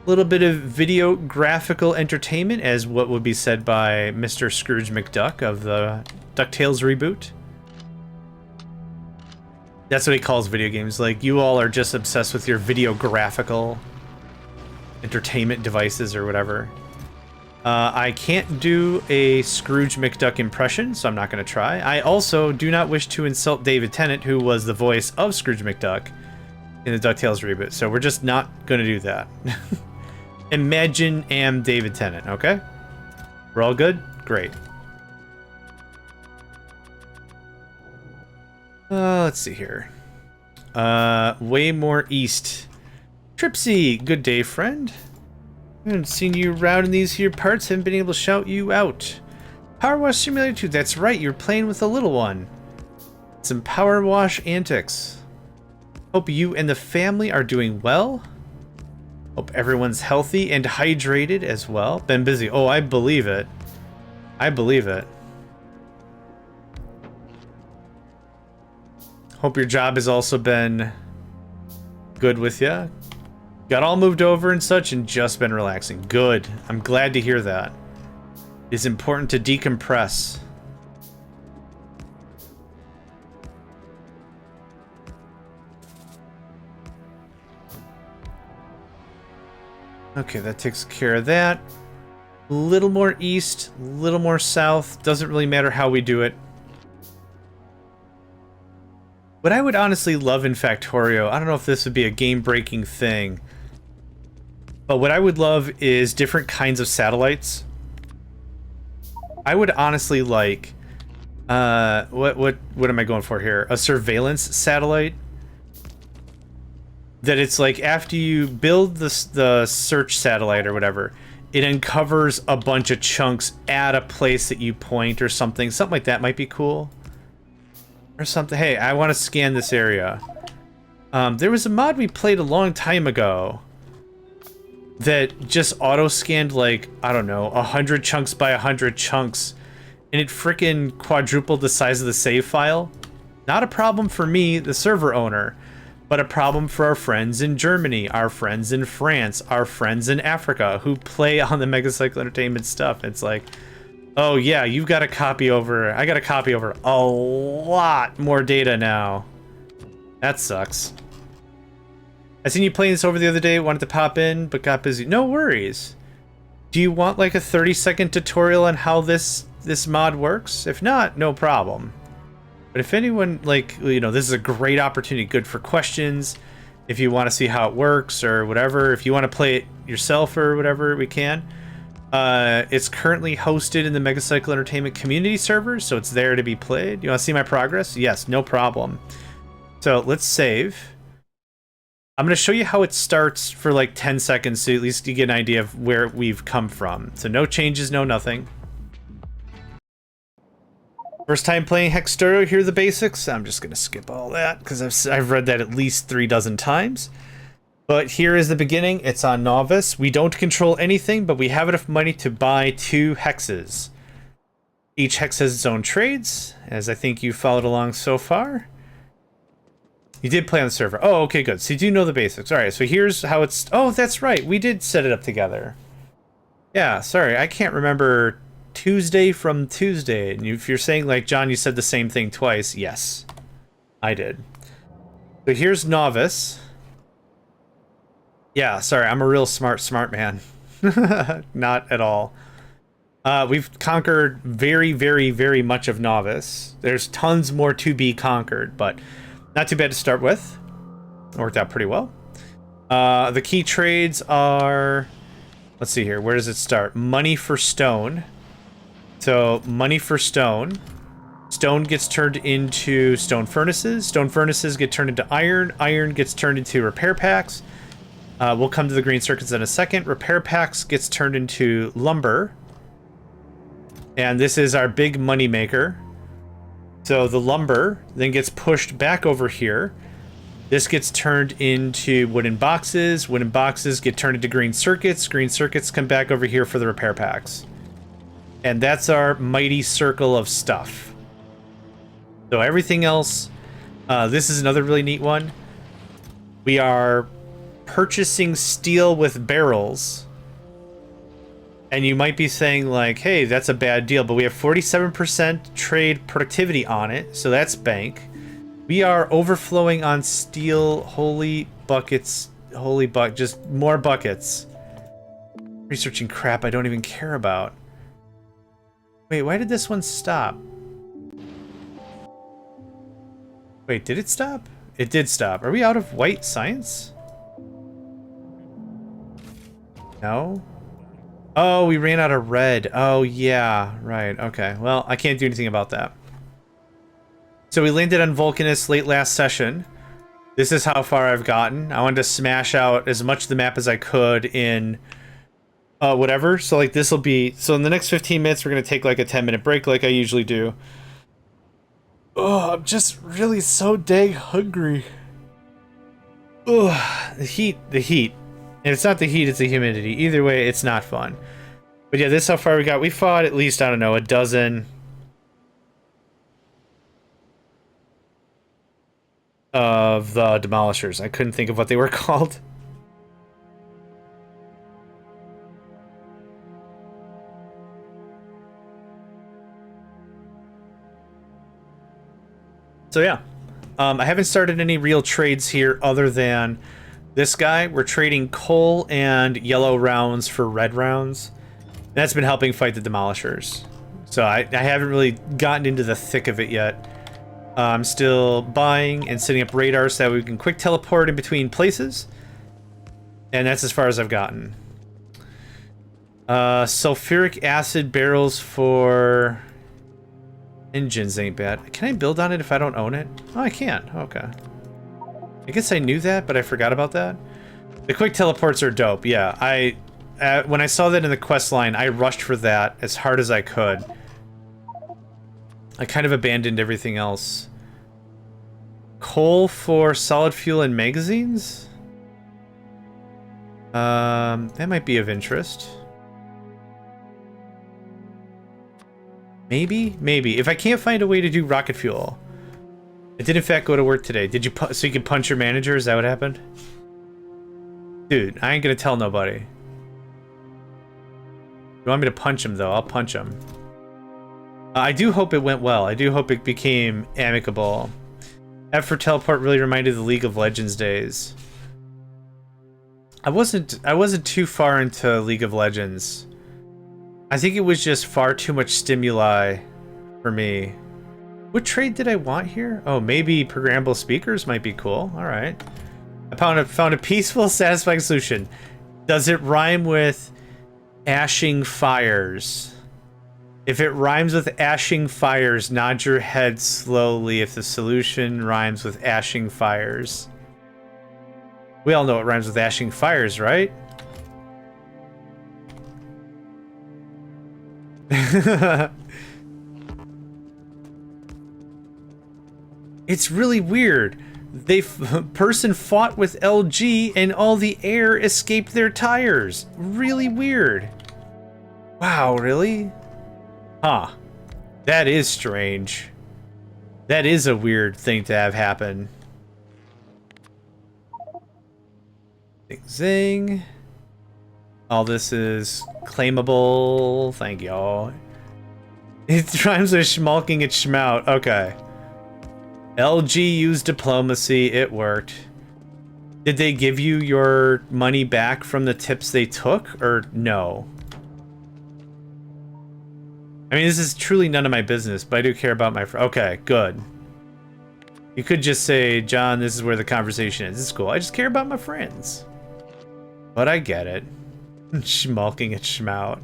a little bit of video graphical entertainment, as what would be said by Mr. Scrooge McDuck of the DuckTales reboot. That's what he calls video games. Like, you all are just obsessed with your video graphical entertainment devices or whatever. I can't do a Scrooge McDuck impression, so I'm not going to try. I also do not wish to insult David Tennant, who was the voice of Scrooge McDuck. in the DuckTales reboot. So we're just not going to do that. Imagine am David Tennant, okay? We're all good? Great. Let's see here. Way more east. Tripsy, good day, friend. I haven't seen you around in these here parts. Haven't been able to shout you out. Power Wash Simulator 2. That's right, you're playing with the little one. Some Power Wash antics. Hope you and the family are doing well. Hope everyone's healthy and hydrated as well. Been busy. Oh, I believe it. I believe it. Hope your job has also been good with you. Got all moved over and such and just been relaxing. Good. I'm glad to hear that. It's important to decompress. Okay, that takes care of that. A little more east, a little more south. Doesn't really matter how we do it. What I would honestly love in Factorio, I don't know if this would be a game-breaking thing, but what I would love is different kinds of satellites. I would honestly like, what am I going for here? A surveillance satellite. That it's like after you build the search satellite or whatever, it uncovers a bunch of chunks at a place that you point or something. Something like that might be cool. Or something. Hey, I want to scan this area. There was a mod we played a long time ago that just auto-scanned like, I don't know, 100 chunks by 100 chunks, and it frickin' quadrupled the size of the save file. Not a problem for me, the server owner, but a problem for our friends in Germany, our friends in France, our friends in Africa who play on the Megacycle Entertainment stuff. It's like, oh yeah, you've got to copy over, I got to copy over a lot more data now. That sucks. I seen you playing this over the other day, wanted to pop in, but got busy. No worries. Do you want like a 30-second tutorial on how this mod works? If not, no problem. But if anyone, like, you know, this is a great opportunity, good for questions. If you want to see how it works or whatever, if you want to play it yourself or whatever, we can. It's currently hosted in the Megacycle Entertainment community server, so it's there to be played. You want to see my progress? Yes, no problem. So let's save. I'm going to show you how it starts for like 10 seconds, so at least you get an idea of where we've come from. So no changes, no nothing. First time playing Factorio, here are the basics. I'm just going to skip all that because I've read that at least 36 times. But here is the beginning. It's on Novice. We don't control anything, but we have enough money to buy 2 hexes. Each hex has its own trades, as I think you followed along so far. You did play on the server. Oh, okay, good. So you do know the basics. All right, so here's how it's... Oh, that's right. We did set it up together. Yeah, sorry. I can't remember Tuesday from Tuesday. And if you're saying, like, John, you said the same thing twice. Yes, I did. So here's Novice. Yeah, sorry. I'm a real smart man. Not at all. We've conquered very, very, very much of Novice. There's tons more to be conquered, but... not too bad to start with. It worked out pretty well. The key trades are... let's see here. Where does it start? Money for stone. So, money for stone. Stone gets turned into stone furnaces. Stone furnaces get turned into iron. Iron gets turned into repair packs. We'll come to the green circuits in a second. Repair packs gets turned into lumber. And this is our big money maker. So the lumber then gets pushed back over here. This gets turned into wooden boxes. Wooden boxes get turned into green circuits. Green circuits come back over here for the repair packs. And that's our mighty circle of stuff. So everything else, this is another really neat one. We are purchasing steel with barrels. And you might be saying like, hey, that's a bad deal, but we have 47% trade productivity on it, so that's bank. We are overflowing on steel. Holy buckets. Holy just more buckets. Researching crap I don't even care about. Wait, why did this one stop? Wait, did it stop? It did stop. Are we out of white science? No? Oh, we ran out of red. Oh, yeah. Right. Okay. Well, I can't do anything about that. So we landed on Vulcanus late last session. This is how far I've gotten. I wanted to smash out as much of the map as I could in whatever. So like this will be... So in the next 15 minutes, we're going to take like a 10-minute break like I usually do. Oh, I'm just really so dang hungry. Ugh, the heat. And it's not the heat, it's the humidity. Either way, it's not fun. But yeah, this is how far we got. We fought at least, I don't know, a dozen of the demolishers. I couldn't think of what they were called. So yeah, I haven't started any real trades here other than this guy. We're trading coal and yellow rounds for red rounds. That's been helping fight the demolishers. So I haven't really gotten into the thick of it yet. I'm still buying and setting up radars so that we can quick teleport in between places. And that's as far as I've gotten. Sulfuric acid barrels for... engines ain't bad. Can I build on it if I don't own it? Oh, I can. Okay. I guess I knew that, but I forgot about that. The quick teleports are dope. Yeah, when I saw that in the quest line, I rushed for that as hard as I could. I kind of abandoned everything else. Coal for solid fuel and magazines? That might be of interest. Maybe? Maybe. If I can't find a way to do rocket fuel. I did in fact go to work today. Did you so you can punch your manager? Is that what happened? Dude, I ain't gonna tell nobody. You want me to punch him though? I'll punch him. I do hope it went well. I do hope it became amicable. F for teleport really reminded the League of Legends days. I wasn't too far into League of Legends. I think it was just far too much stimuli for me. What trade did I want here? Oh, maybe programmable speakers might be cool. All right. I found a peaceful, satisfying solution. Does it rhyme with ashing fires? If it rhymes with ashing fires, nod your head slowly if the solution rhymes with ashing fires. We all know it rhymes with ashing fires, right? It's really weird. Person fought with LG and all the air escaped their tires. Really weird. Wow, really? Huh. That is strange. That is a weird thing to have happen. Zing, zing. All this is claimable. Thank y'all. It rhymes with schmalking and schmout. Okay. LG used diplomacy. It worked. Did they give you your money back from the tips they took, or no? I mean, this is truly none of my business, but I do care about my friend. Okay, good. You could just say, John, this is where the conversation is. This is cool. I just care about my friends. But I get it. Schmalking and schmout.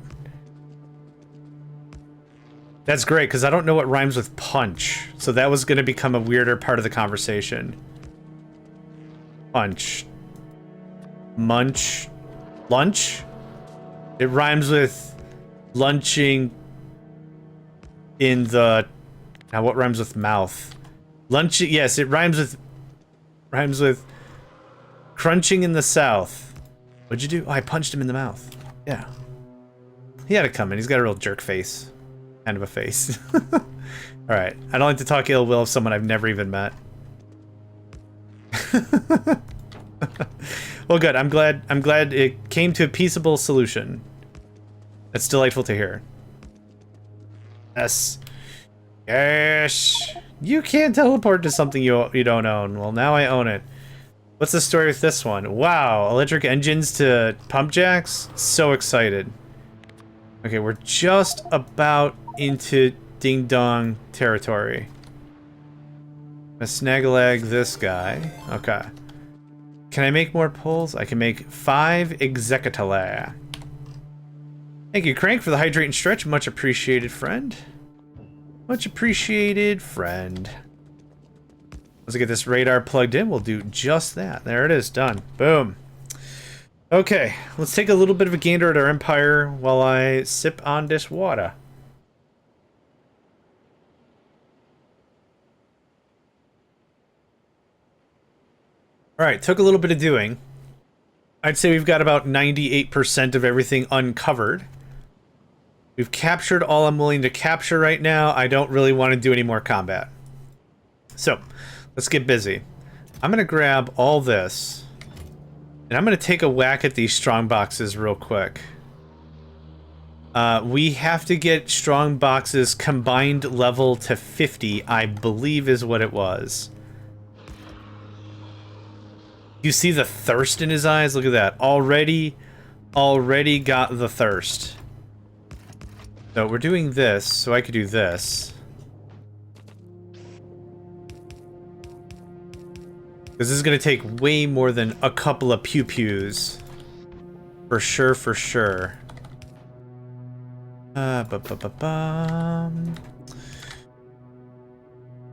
That's great, because I don't know what rhymes with punch. So that was going to become a weirder part of the conversation. Punch. Munch. Lunch? It rhymes with lunching in the... Now, what rhymes with mouth? Lunch... Yes, it rhymes with... Rhymes with... crunching in the south. What'd you do? Oh, I punched him in the mouth. Yeah. He had it coming. He's got a real jerk face. Kind of a face. Alright. I don't like to talk ill will of someone I've never even met. Well, good. I'm glad it came to a peaceable solution. That's delightful to hear. Yes. Yes. You can't teleport to something you don't own. Well, now I own it. What's the story with this one? Wow, electric engines to pump jacks? So excited. Okay, we're just about into ding-dong territory. A snag-a-lag this guy. Okay. Can I make more poles? I can make 5 executala. Thank you, Crank, for the hydrate and stretch. Much appreciated, friend. Much appreciated, friend. Let's get this radar plugged in. We'll do just that. There it is. Done. Boom. Okay. Let's take a little bit of a gander at our empire while I sip on this water. Alright, took a little bit of doing. I'd say we've got about 98% of everything uncovered. We've captured all I'm willing to capture right now. I don't really want to do any more combat. So, let's get busy. I'm going to grab all this. And I'm going to take a whack at these strong boxes real quick. We have to get strong boxes combined level to 50, I believe is what it was. You see the thirst in his eyes? Look at that. Already got the thirst. So we're doing this, so I could do this. This is going to take way more than a couple of pew-pews. For sure, for sure. There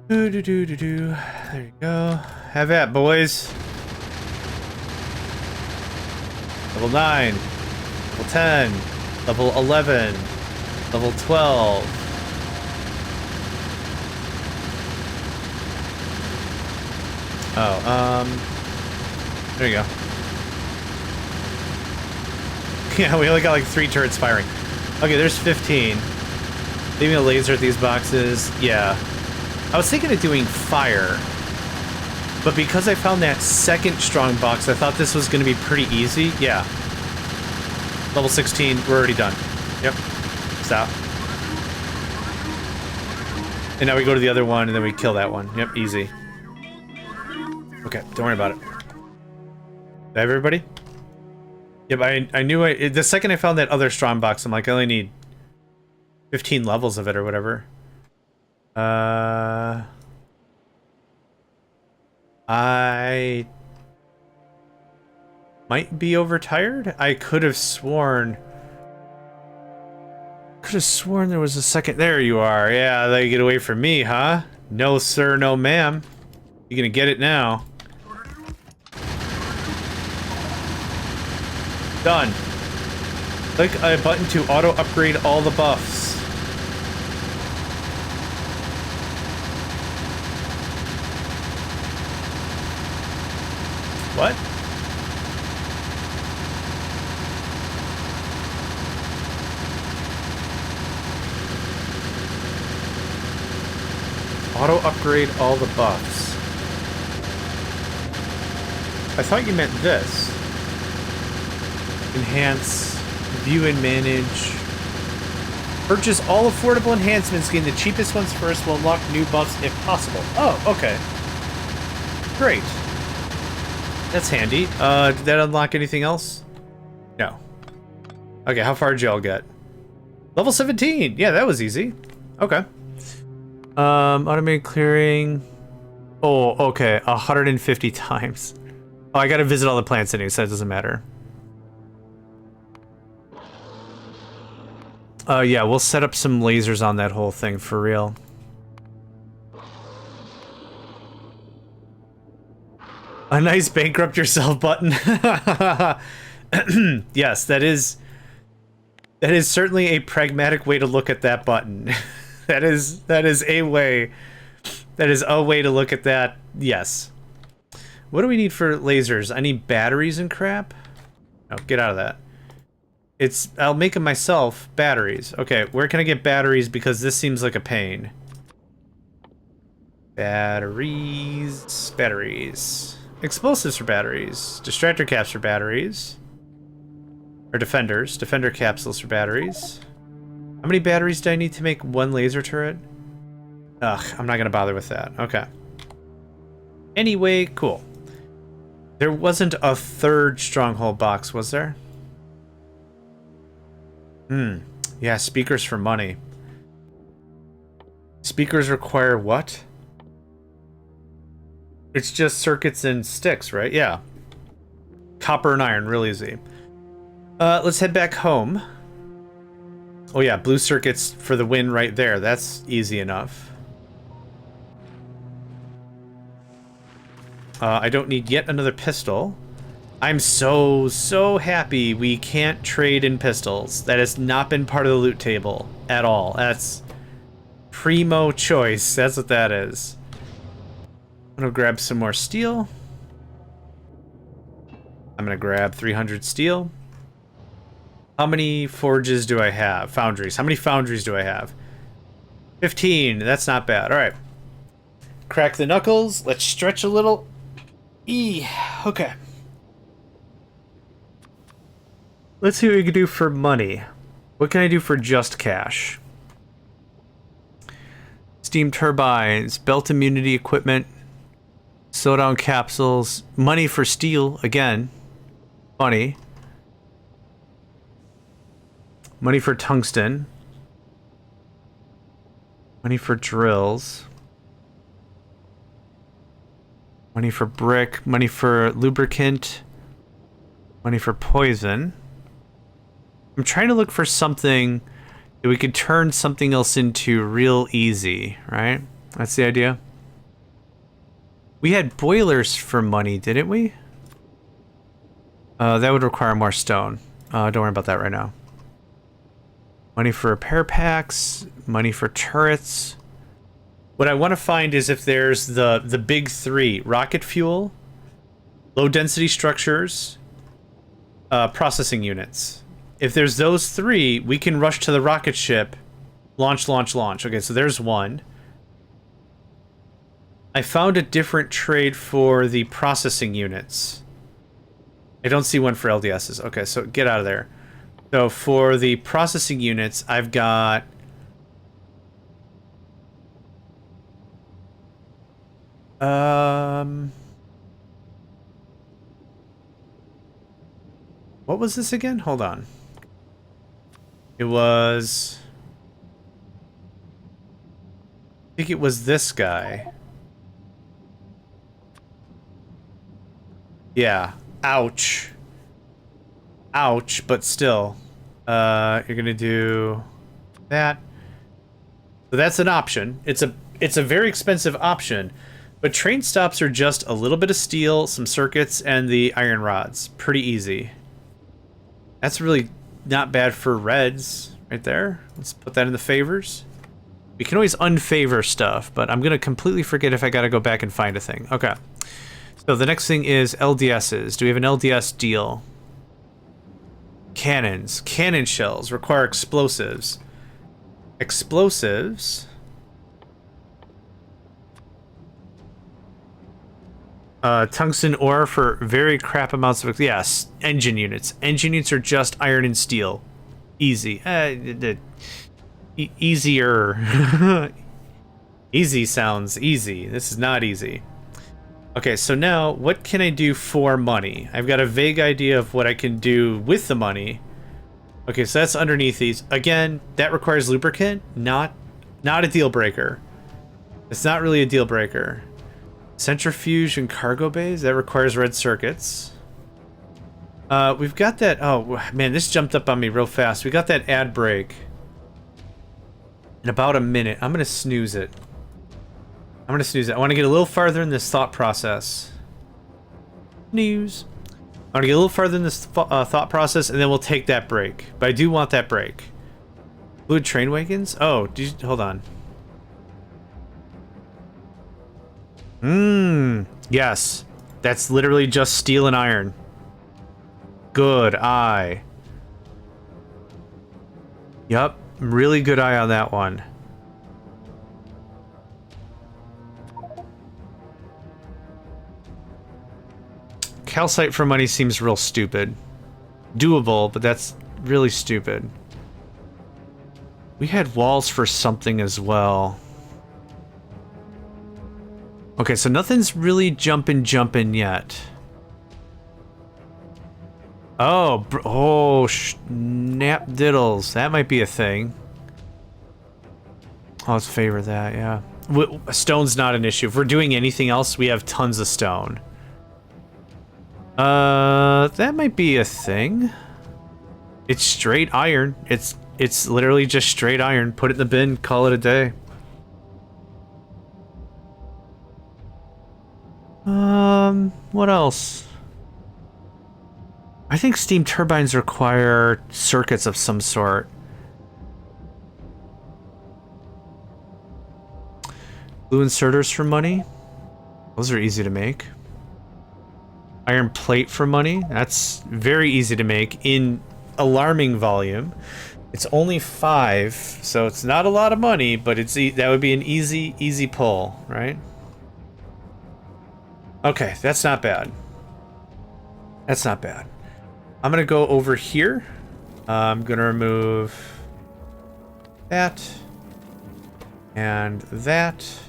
you go. Have at, boys. Level 9, level 10, level 11, level 12. Oh, there you go. Yeah, we only got like 3 turrets firing. Okay, there's 15. Leaving a laser at these boxes, yeah. I was thinking of doing fire. But because I found that second strong box, I thought this was going to be pretty easy. Yeah. Level 16, we're already done. Yep. Stop. And now we go to the other one, and then we kill that one. Yep, easy. Okay, don't worry about it. Did I have everybody? Yep, I knew the second I found that other strong box, I'm like, I only need 15 levels of it or whatever. I might be overtired. I could have sworn there was a second. There you are. Yeah, they get away from me, huh? No, sir, no, ma'am. You're gonna get it now. Done. Click a button to auto upgrade all the buffs. What? Auto upgrade all the buffs. I thought you meant this. Enhance, view and manage. Purchase all affordable enhancements. Gain the cheapest ones first. Will unlock new buffs if possible. Oh, okay. Great. That's handy. Did that unlock anything else? No. Okay, how far did y'all get? Level 17! Yeah, that was easy. Okay. Automated clearing. Oh, okay. 150 times. Oh, I gotta visit all the plants anyway, so that doesn't matter. Yeah, we'll set up some lasers on that whole thing for real. A nice bankrupt yourself button. Yes, that is certainly a pragmatic way to look at that button. that is a way to look at that. Yes. What do we need for lasers? I need batteries and crap. No, get out of that. I'll make them myself. Batteries. Okay, where can I get batteries? Because this seems like a pain. Batteries. Explosives for batteries. Distractor caps for batteries. Or defenders. Defender capsules for batteries. How many batteries do I need to make one laser turret? Ugh, I'm not gonna bother with that. Okay. Anyway, cool. There wasn't a third stronghold box, was there? Yeah, speakers for money. Speakers require what? It's just circuits and sticks, right? Yeah. Copper and iron, real easy. Let's head back home. Oh yeah, blue circuits for the win right there. That's easy enough. I don't need yet another pistol. I'm so happy we can't trade in pistols. That has not been part of the loot table at all. That's primo choice. That's what that is. I'm gonna grab some more steel. I'm gonna grab 300 steel. How many forges do I have? Foundries. How many foundries do I have? 15. That's not bad. All right. Crack the knuckles. Let's stretch a little. Okay. Let's see what we can do for money. What can I do for just cash? Steam turbines, belt immunity equipment, slowdown capsules, money for steel, again. Money. Money for tungsten. Money for drills. Money for brick. Money for lubricant. Money for poison. I'm trying to look for something that we could turn something else into real easy, right? That's the idea. We had boilers for money, didn't we? That would require more stone. Don't worry about that right now. Money for repair packs. Money for turrets. What I want to find is if there's the big three. Rocket fuel, low density structures, processing units. If there's those three, we can rush to the rocket ship. Launch. Okay, so there's one. I found a different trade for the processing units. I don't see one for LDSs. Okay, so get out of there. So for the processing units, I've got... What was this again? Hold on. It was... I think it was this guy. Yeah. Ouch. Ouch, but still. You're gonna do that. So that's an option. It's a very expensive option, but train stops are just a little bit of steel, some circuits, and the iron rods. Pretty easy. That's really not bad for reds right there. Let's put that in the favors. We can always unfavor stuff, but I'm gonna completely forget if I gotta go back and find a thing. Okay. So the next thing is LDSs. Do we have an LDS deal? Cannons. Cannon shells require explosives. Explosives. Tungsten ore for very crap amounts of... Yes, engine units. Engine units are just iron and steel. Easy. Easier. Easy sounds easy. This is not easy. Okay, so now, what can I do for money? I've got a vague idea of what I can do with the money. Okay, so that's underneath these. Again, that requires lubricant. Not a deal breaker. It's not really a deal breaker. Centrifuge and cargo bays, that requires red circuits. We've got that... Oh, man, this jumped up on me real fast. We got that ad break in about a minute. I'm going to snooze it. I want to get a little farther in this thought process. Snooze. I want to get a little farther in this thought process, and then we'll take that break. But I do want that break. Fluid train wagons? Oh, hold on. Yes. That's literally just steel and iron. Good eye. Yup. Really good eye on that one. Calcite for money seems real stupid. Doable, but that's really stupid. We had walls for something as well. Okay, so nothing's really jumping yet. Oh, snap diddles. That might be a thing. Oh, let's favor that, yeah. Stone's not an issue. If we're doing anything else, we have tons of stone. That might be a thing. It's straight iron. It's literally just straight iron. Put it in the bin, call it a day. What else? I think steam turbines require circuits of some sort. Blue inserters for money. Those are easy to make. Iron plate for money. That's very easy to make in alarming volume. It's only 5, so it's not a lot of money, but that would be an easy pull, right? Okay, that's not bad. That's not bad. I'm gonna go over here. I'm gonna remove that and that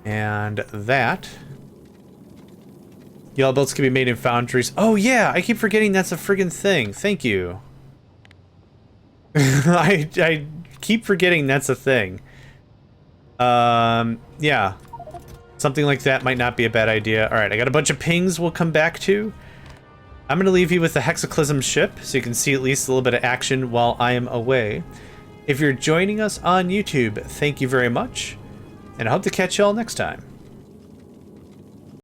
and that. Yellow belts can be made in foundries. Oh yeah, I keep forgetting that's a friggin' thing. Thank you. I keep forgetting that's a thing. Yeah. Something like that might not be a bad idea. Alright, I got a bunch of pings we'll come back to. I'm gonna leave you with the Hexaclysm ship, so you can see at least a little bit of action while I am away. If you're joining us on YouTube, thank you very much, and I hope to catch y'all next time.